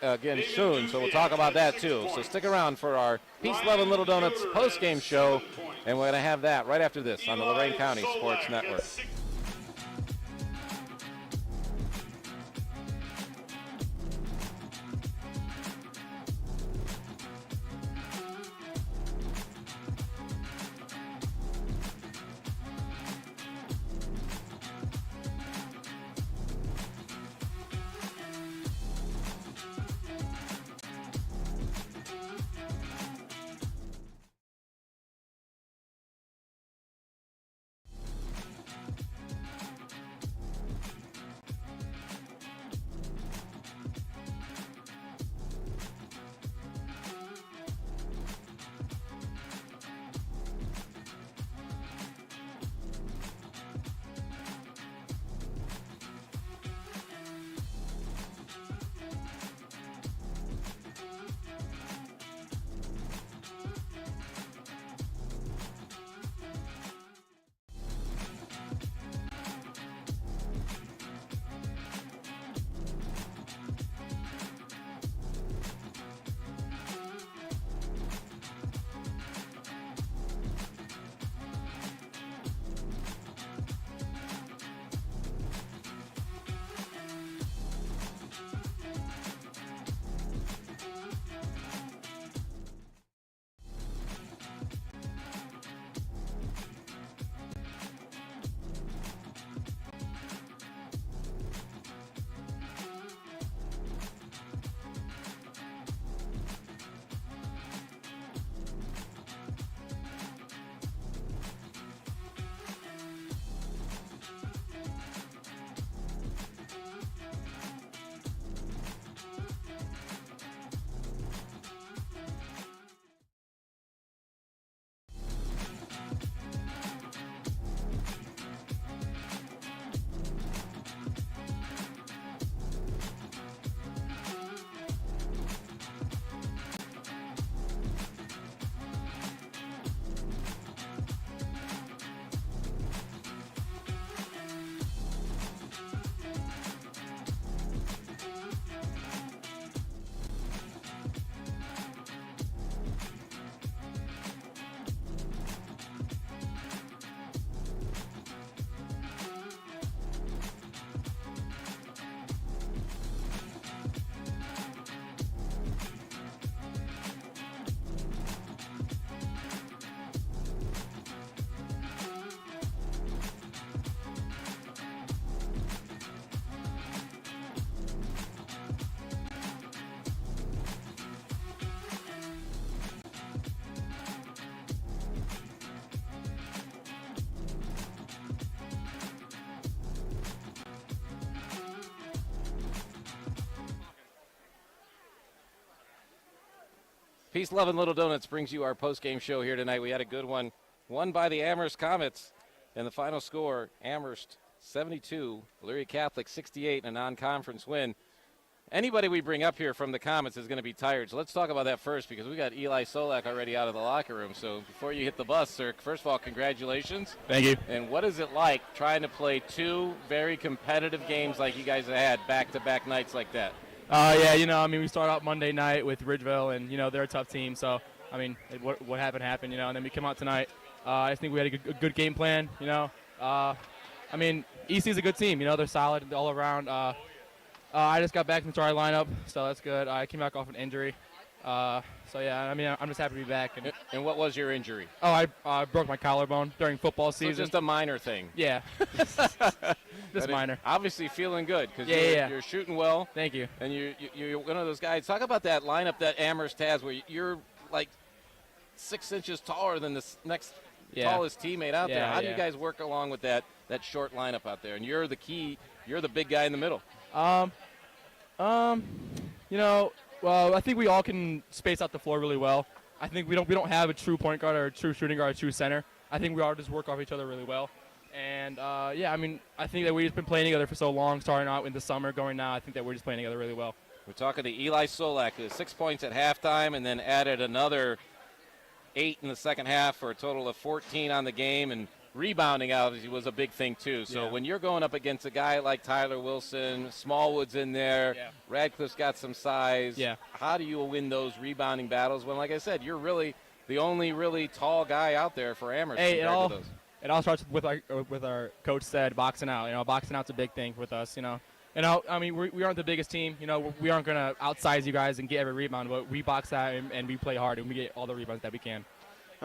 again soon, so we'll talk about that too. So stick around for our Peace, Love, and Little Donuts post-game show, and we're going to have that right after this on the Lorain County Sports Network. Peace, Love, and Little Donuts brings you our post-game show here tonight. We had a good one, won by the Amherst Comets, and the final score, Amherst 72, Elyria Catholic 68 in a non-conference win. Anybody we bring up here from the Comets is going to be tired, so let's talk about that first because we got Eli Solak already out of the locker room. So before you hit the bus, sir, first of all, congratulations. Thank you. And what is it like trying to play two very competitive games like you guys have had back-to-back nights like that? Yeah, we start out Monday night with Ridgeville, and, they're a tough team. So, what happened, and then we come out tonight. I think we had a good game plan, EC's a good team, they're solid all around. I just got back into our lineup, so that's good. I came back off an injury. I'm just happy to be back. And what was your injury? Oh, I broke my collarbone during football season. So just a minor thing. Yeah. Just minor. Obviously feeling good because you're shooting well. Thank you. And you're one of those guys. Talk about that lineup that Amherst has where you're like 6 inches taller than the next tallest teammate out there. How do you guys work along with that short lineup out there? And you're the key. You're the big guy in the middle. Well, I think we all can space out the floor really well. I think we don't have a true point guard or a true shooting guard or a true center. I think we all just work off each other really well. And, I think that we've just been playing together for so long, starting out in the summer, going now. I think that we're just playing together really well. We're talking to Eli Solak, who has 6 points at halftime and then added another 8 in the second half for a total of 14 on the game. And rebounding obviously was a big thing, too. So when you're going up against a guy like Tyler Wilson, Smallwood's in there, Radcliffe's got some size. Yeah. How do you win those rebounding battles when, like I said, you're really the only really tall guy out there for Amherst? Hey, it all starts with our coach said, boxing out. Boxing out's a big thing with us, we aren't the biggest team. We aren't going to outsize you guys and get every rebound, but we box out and we play hard and we get all the rebounds that we can.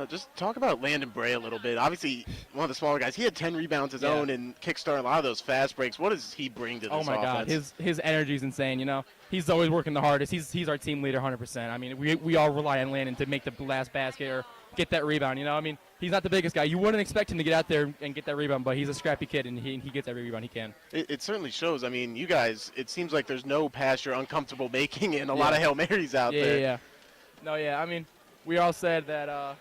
Just talk about Landon Bray a little bit. Obviously, one of the smaller guys. He had 10 rebounds his own and kickstarted a lot of those fast breaks. What does he bring to this offense? Oh, my God. His energy is insane, He's always working the hardest. He's our team leader 100%. We all rely on Landon to make the last basket or get that rebound, He's not the biggest guy. You wouldn't expect him to get out there and get that rebound, but he's a scrappy kid, and he gets every rebound he can. It certainly shows. You guys, it seems like there's no pass you're uncomfortable making and a lot of Hail Marys out there. Yeah. No, we all said that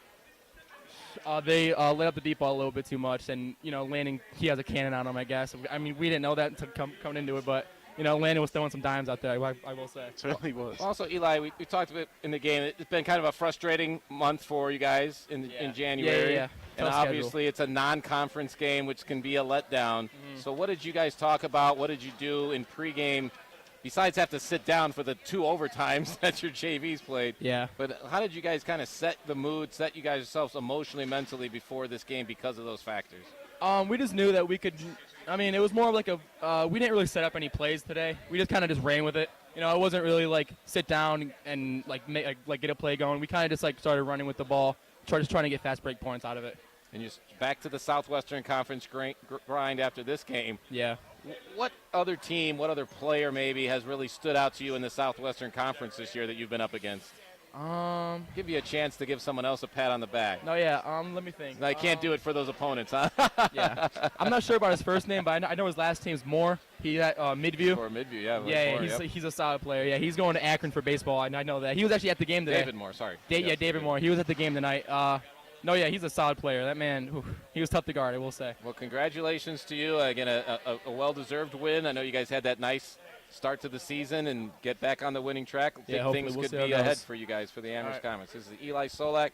they let up the deep ball a little bit too much, and, Landon, he has a cannon on him, I guess. We didn't know that until coming into it, but, Landon was throwing some dimes out there, I will say. Certainly was. Also, Eli, we talked about in the game. It's been kind of a frustrating month for you guys in January. Yeah. And obviously it's a non-conference game, which can be a letdown. So what did you guys talk about? What did you do in pregame? Besides have to sit down for the 2 overtimes that your JVs played. Yeah. But how did you guys kind of set the mood, set you guys yourselves emotionally, mentally before this game because of those factors? We just knew that we could – it was more of like we didn't really set up any plays today. We just kind of just ran with it. It wasn't really like sit down and get a play going. We kind of just started running with the ball, trying to get fast break points out of it. And just back to the Southwestern Conference grind after this game. Yeah. What other team, what other player maybe has really stood out to you in the Southwestern Conference this year that you've been up against? Give you a chance to give someone else a pat on the back. No, yeah. Let me think. No, I can't do it for those opponents, huh? Yeah. I'm not sure about his first name, but I know his last name's Moore. He at Midview. Or Midview, yeah. Yeah, he's a solid player. Yeah, he's going to Akron for baseball. I know that. He was actually at the game today. David Moore, sorry. David Moore. He was at the game tonight. No, yeah, he's a solid player. That man, he was tough to guard, I will say. Well, congratulations to you. Again, a well-deserved win. I know you guys had that nice start to the season and get back on the winning track. Yeah, things we'll could be ahead for you guys for the Amherst Comets. This is Eli Solak.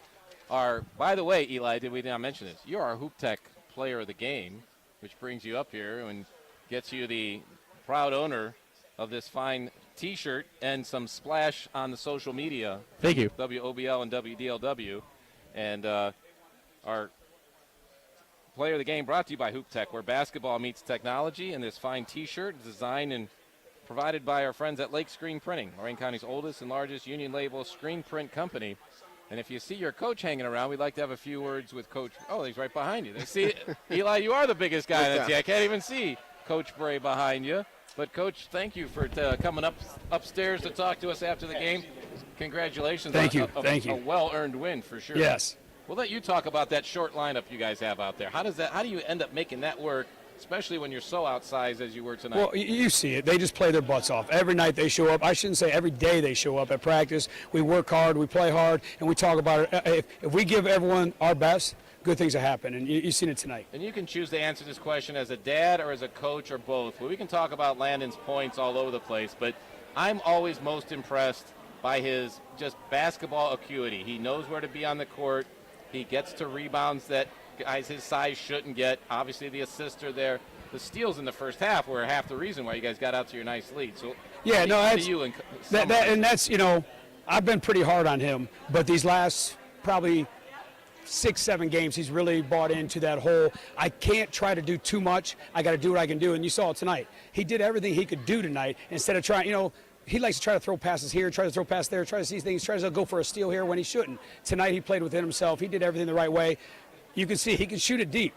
By the way, Eli, did we not mention this? You're our Hoop Tech player of the game, which brings you up here and gets you the proud owner of this fine T-shirt and some splash on the social media. Thank you. WOBL and WDLW. And our player of the game brought to you by Hoop Tech, where basketball meets technology, and this fine T-shirt designed and provided by our friends at Lake Screen Printing, Lorain County's oldest and largest union label screen print company. And if you see your coach hanging around, we'd like to have a few words with Coach. Oh, he's right behind you. See, Eli, you are the biggest guy. I can't even see Coach Bray behind you. But, Coach, thank you for coming upstairs to talk to us after the game. Congratulations. Thank you. Thank you. A well-earned win for sure. Yes. We'll let you talk about that short lineup you guys have out there. How do you end up making that work especially when you're so outsized as you were tonight. Well, you see it. They just play their butts off. Every night they show up. I shouldn't say every day they show up at practice. We work hard, we play hard, and we talk about it. If we give everyone our best, good things will happen, and you've seen it tonight. And you can choose to answer this question as a dad or as a coach or both. Well, we can talk about Landon's points all over the place, but I'm always most impressed by his just basketball acuity. He knows where to be on the court. He gets to rebounds that guys his size shouldn't get. Obviously, the assists are there. The steals in the first half were half the reason why you guys got out to your nice lead. So, yeah, no, that's you and that's I've been pretty hard on him, but these last probably 6-7 games, he's really bought into that whole, I can't try to do too much. I got to do what I can do, and you saw it tonight. He did everything he could do tonight instead of trying, he likes to try to throw passes here, try to throw passes there, try to see things, tries to go for a steal here when he shouldn't. Tonight he played within himself. He did everything the right way. You can see he can shoot it deep.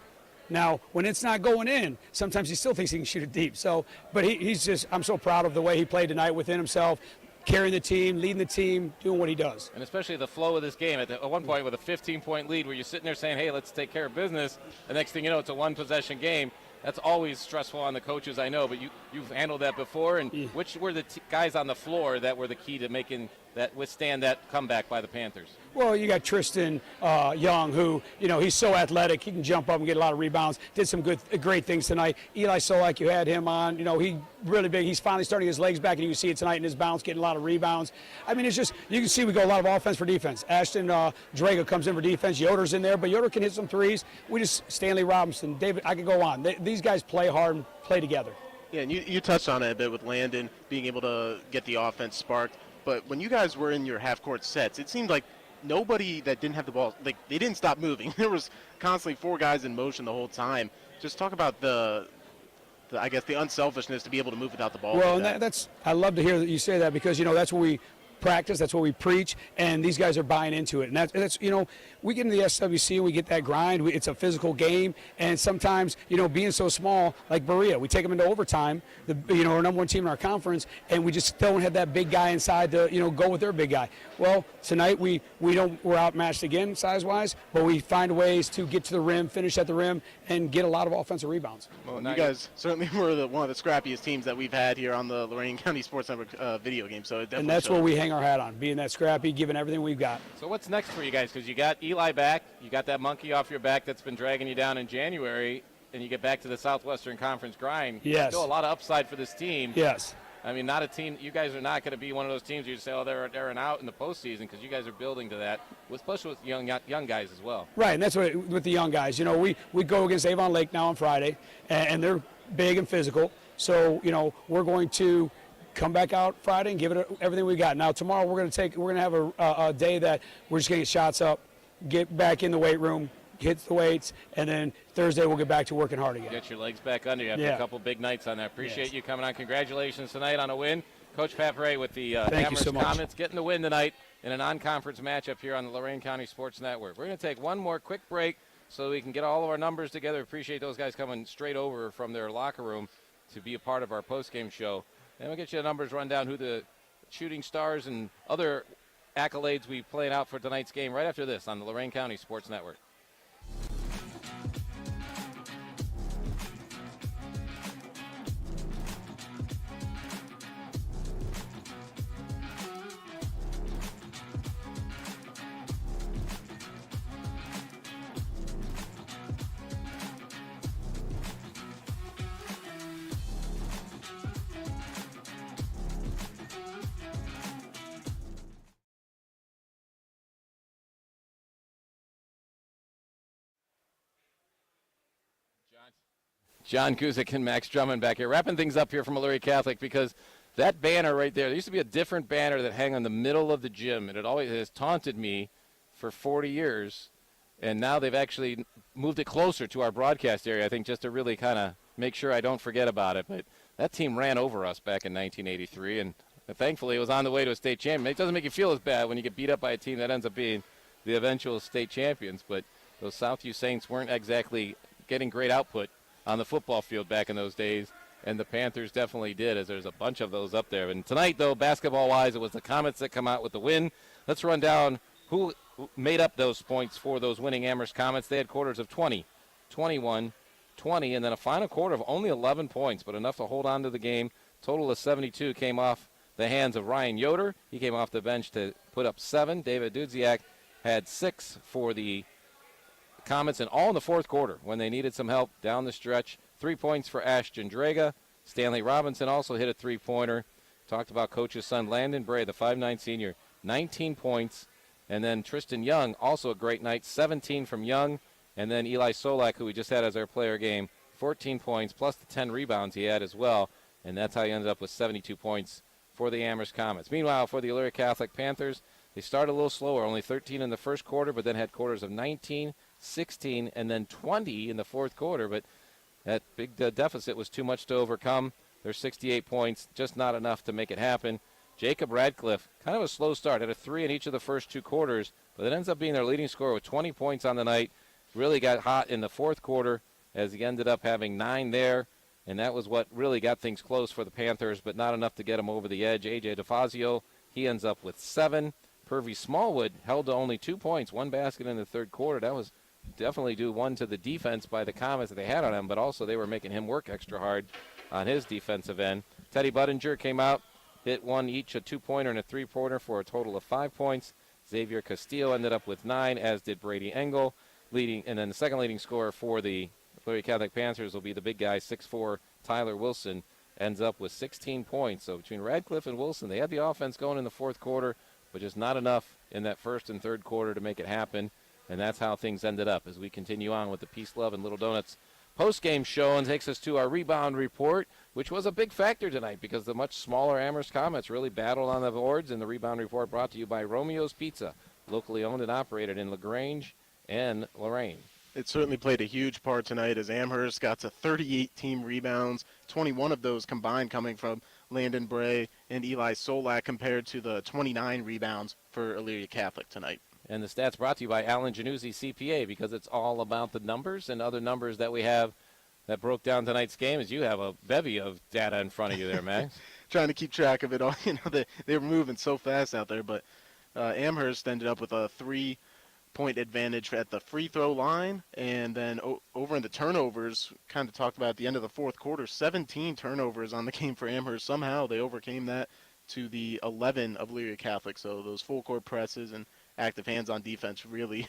Now, when it's not going in, sometimes he still thinks he can shoot it deep. So, but he's just, I'm so proud of the way he played tonight within himself, carrying the team, leading the team, doing what he does. And especially the flow of this game. At one point with a 15-point lead where you're sitting there saying, hey, let's take care of business. The next thing you know, it's a one-possession game. That's always stressful on the coaches, I know, but you've handled that before. And which were the guys on the floor that were the key to making that withstand that comeback by the Panthers? Well, you got Tristan Young, who, he's so athletic. He can jump up and get a lot of rebounds. Did some great things tonight. Eli Solak, you had him on. He really big. He's finally starting his legs back, and you can see it tonight in his bounce, getting a lot of rebounds. I mean, it's just, you can see we go a lot of offense for defense. Ashton Drago comes in for defense. Yoder's in there, but Yoder can hit some threes. Stanley Robinson, David, I could go on. These guys play hard and play together. Yeah, and you touched on it a bit with Landon being able to get the offense sparked. But when you guys were in your half-court sets, it seemed like nobody that didn't have the ball, they didn't stop moving. There was constantly 4 guys in motion the whole time. Just talk about the unselfishness to be able to move without the ball. Well, like and that's I love to hear that you say that, because that's what we practice, that's what we preach, and these guys are buying into it. And that's we get in the SWC and we get that grind. It's a physical game, and sometimes being so small, like Berea, we take them into overtime. Our number 1 team in our conference, and we just don't have that big guy inside to go with their big guy. Well, tonight we're outmatched again size-wise, but we find ways to get to the rim, finish at the rim, and get a lot of offensive rebounds. Well, you guys certainly were one of the scrappiest teams that we've had here on the Lorain County Sports Network video game. So it definitely and that's showed. what we hang our hat on, being that scrappy, giving everything we've got. So what's next for you guys? Because you got Eli back, you got that monkey off your back that's been dragging you down in January, and you get back to the Southwestern Conference grind. Yes. Still a lot of upside for this team. Yes. I mean, not a team. You guys are not going to be one of those teams you say, oh, they're an out in the postseason, because you guys are building to that, especially with young guys as well. Right, and that's what with the young guys. We go against Avon Lake now on Friday, and they're big and physical. So we're going to come back out Friday and give it everything we got. Now tomorrow we're going to have a day that we're just going to get shots up, get back in the weight room, hit the weights, and then Thursday we'll get back to working hard again. Get your legs back under you after a couple big nights on that. Appreciate you coming on. Congratulations tonight on a win. Coach Papere with the Amherst Comets getting the win tonight in a non-conference matchup here on the Lorain County Sports Network. We're going to take one more quick break so we can get all of our numbers together. Appreciate those guys coming straight over from their locker room to be a part of our post-game show. Then we'll get you the numbers, run down who the shooting stars and other accolades we played out for tonight's game right after this on the Lorain County Sports Network. John Guzik and Max Drummond back here, wrapping things up here from Elyria Catholic, because that banner right there used to be a different banner that hung on the middle of the gym, and it always has taunted me for 40 years, and now they've actually moved it closer to our broadcast area, I think, just to really kind of make sure I don't forget about it. But that team ran over us back in 1983, and thankfully it was on the way to a state champion. It doesn't make you feel as bad when you get beat up by a team that ends up being the eventual state champions, but those Southview Saints weren't exactly getting great output on the football field back in those days, and the Panthers definitely did, as there's a bunch of those up there. And tonight, though, basketball-wise, it was the Comets that come out with the win. Let's run down who made up those points for those winning Amherst Comets. They had quarters of 20, 21, 20, and then a final quarter of only 11 points, but enough to hold on to the game. Total of 72 came off the hands of Ryan Yoder. He came off the bench to put up 7. David Dudziak had 6 for the Comets, and all in the fourth quarter when they needed some help down the stretch. 3 points for Ashton Draga. Stanley Robinson also hit a three-pointer. Talked about coach's son, Landon Bray, the 5'9 senior, 19 points. And then Tristan Young, also a great night, 17 from Young. And then Eli Solak, who we just had as our player game, 14 points, plus the 10 rebounds he had as well. And that's how he ended up with 72 points for the Amherst Comets. Meanwhile, for the Elyria Catholic Panthers, they started a little slower, only 13 in the first quarter, but then had quarters of 19, 16, and then 20 in the fourth quarter. But that big deficit was too much to overcome. There's 68 points, just not enough to make it happen. Jacob Radcliffe, kind of a slow start, had a 3 in each of the first 2 quarters, but it ends up being their leading scorer with 20 points on the night. Really got hot in the fourth quarter as he ended up having 9 there, and that was what really got things close for the Panthers, but not enough to get him over the edge. A.J. DeFazio, he ends up with 7. Purvey Smallwood held to only 2 points, 1 basket in the third quarter. That was definitely due, one, to the defense by the Comets that they had on him, but also they were making him work extra hard on his defensive end. Teddy Budinger came out, hit 1 each, a 2-pointer and a 3-pointer for a total of 5 points. Xavier Castillo ended up with 9, as did Brady Engel. And then the second leading scorer for the Elyria Catholic Panthers will be the big guy, 6'4", Tyler Wilson, ends up with 16 points. So between Radcliffe and Wilson, they had the offense going in the fourth quarter, but just not enough in that first and third quarter to make it happen. And that's how things ended up as we continue on with the Peace, Love, and Little Donuts post-game show, and takes us to our rebound report, which was a big factor tonight because the much smaller Amherst Comets really battled on the boards. And the rebound report brought to you by Romeo's Pizza, locally owned and operated in LaGrange and Lorraine. It certainly played a huge part tonight as Amherst got to 38 team rebounds, 21 of those combined coming from Landon Bray and Eli Solak compared to the 29 rebounds for Elyria Catholic tonight. And the stats brought to you by Alan Januzzi CPA, because it's all about the numbers and other numbers that we have that broke down tonight's game, as you have a bevy of data in front of you there, Max. Trying to keep track of it all. You know, they were moving so fast out there, but Amherst ended up with a 3-point advantage at the free throw line, and then over in the turnovers, kind of talked about at the end of the fourth quarter, 17 turnovers on the game for Amherst. Somehow they overcame that to the 11 of Elyria Catholic. So those full court presses and active hands on defense, really,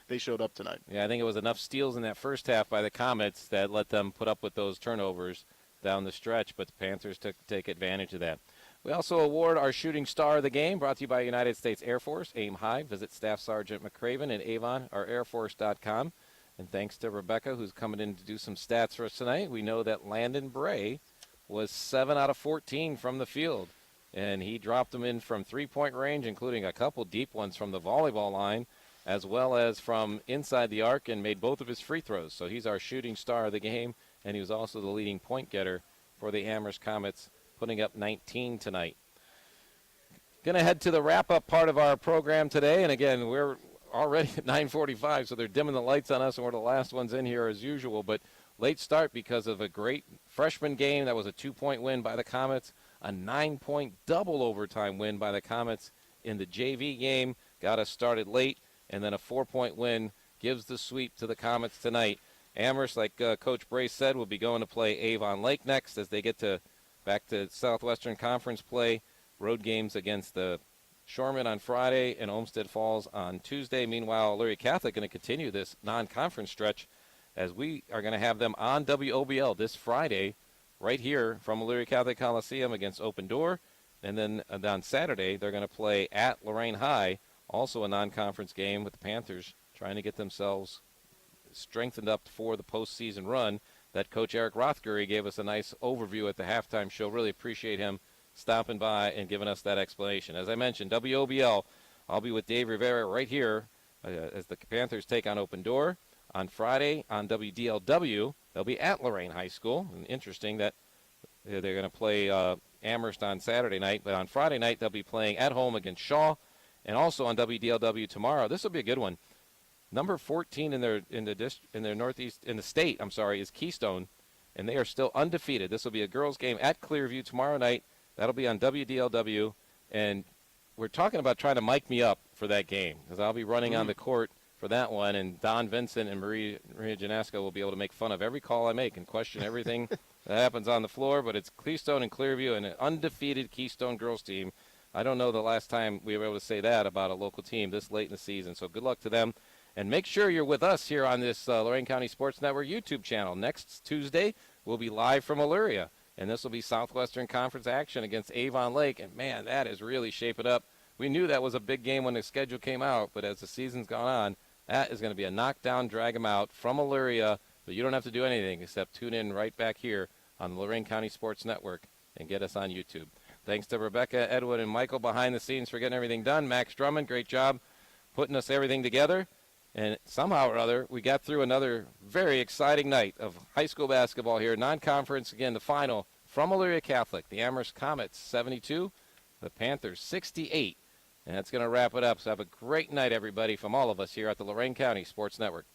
they showed up tonight. Yeah, I think it was enough steals in that first half by the Comets that let them put up with those turnovers down the stretch, but the Panthers take advantage of that. We also award our shooting star of the game, brought to you by United States Air Force. Aim high. Visit Staff Sergeant McCraven in Avon, or airforce.com. And thanks to Rebecca, who's coming in to do some stats for us tonight. We know that Landon Bray was 7 out of 14 from the field, and he dropped them in from three-point range, including a couple deep ones from the volleyball line, as well as from inside the arc, and made both of his free throws. So he's our shooting star of the game, and he was also the leading point getter for the Amherst Comets, putting up 19 tonight. Going to head to the wrap-up part of our program today, and again, we're already at 9:45, so they're dimming the lights on us, and we're the last ones in here as usual, but late start because of a great freshman game. That was a 2-point win by the Comets, a 9-point double overtime win by the Comets in the JV game, got us started late, and then a 4-point win gives the sweep to the Comets tonight. Amherst, like Coach Brace said, will be going to play Avon Lake next as they get back to Southwestern Conference play. Road games against the Shoreman on Friday and Olmsted Falls on Tuesday. Meanwhile, Elyria Catholic going to continue this non-conference stretch as we are going to have them on WOBL this Friday right here from Elyria Catholic Coliseum against Open Door. And then on Saturday, they're going to play at Lorraine High, also a non-conference game with the Panthers trying to get themselves strengthened up for the postseason run that Coach Eric Rothgary gave us a nice overview at the halftime show. Really appreciate him stopping by and giving us that explanation. As I mentioned, WOBL, I'll be with Dave Rivera right here as the Panthers take on Open Door. On Friday on WDLW, they'll be at Lorraine High School. And interesting that they're going to play Amherst on Saturday night, but on Friday night they'll be playing at home against Shaw, and also on WDLW tomorrow. This will be a good one. Number 14 in the state is Keystone, and they are still undefeated. This will be a girls' game at Clearview tomorrow night. That'll be on WDLW, and we're talking about trying to mic me up for that game because I'll be running on the court for that one. And Don Vincent and Maria Janasco will be able to make fun of every call I make and question everything that happens on the floor. But it's Keystone and Clearview and an undefeated Keystone girls team. I don't know the last time we were able to say that about a local team this late in the season. So good luck to them. And make sure you're with us here on this Lorain County Sports Network YouTube channel. Next Tuesday, we'll be live from Elyria. And this will be Southwestern Conference action against Avon Lake. And, man, that is really shaping up. We knew that was a big game when the schedule came out, but as the season's gone on, that is going to be a knockdown, drag 'em out from Elyria. But you don't have to do anything except tune in right back here on the Lorain County Sports Network and get us on YouTube. Thanks to Rebecca, Edwin, and Michael behind the scenes for getting everything done. Max Drummond, great job putting us everything together. And somehow or other, we got through another very exciting night of high school basketball here. Non-conference, again, the final from Elyria Catholic. The Amherst Comets 72, the Panthers 68. And that's going to wrap it up. So have a great night, everybody, from all of us here at the Lorain County Sports Network.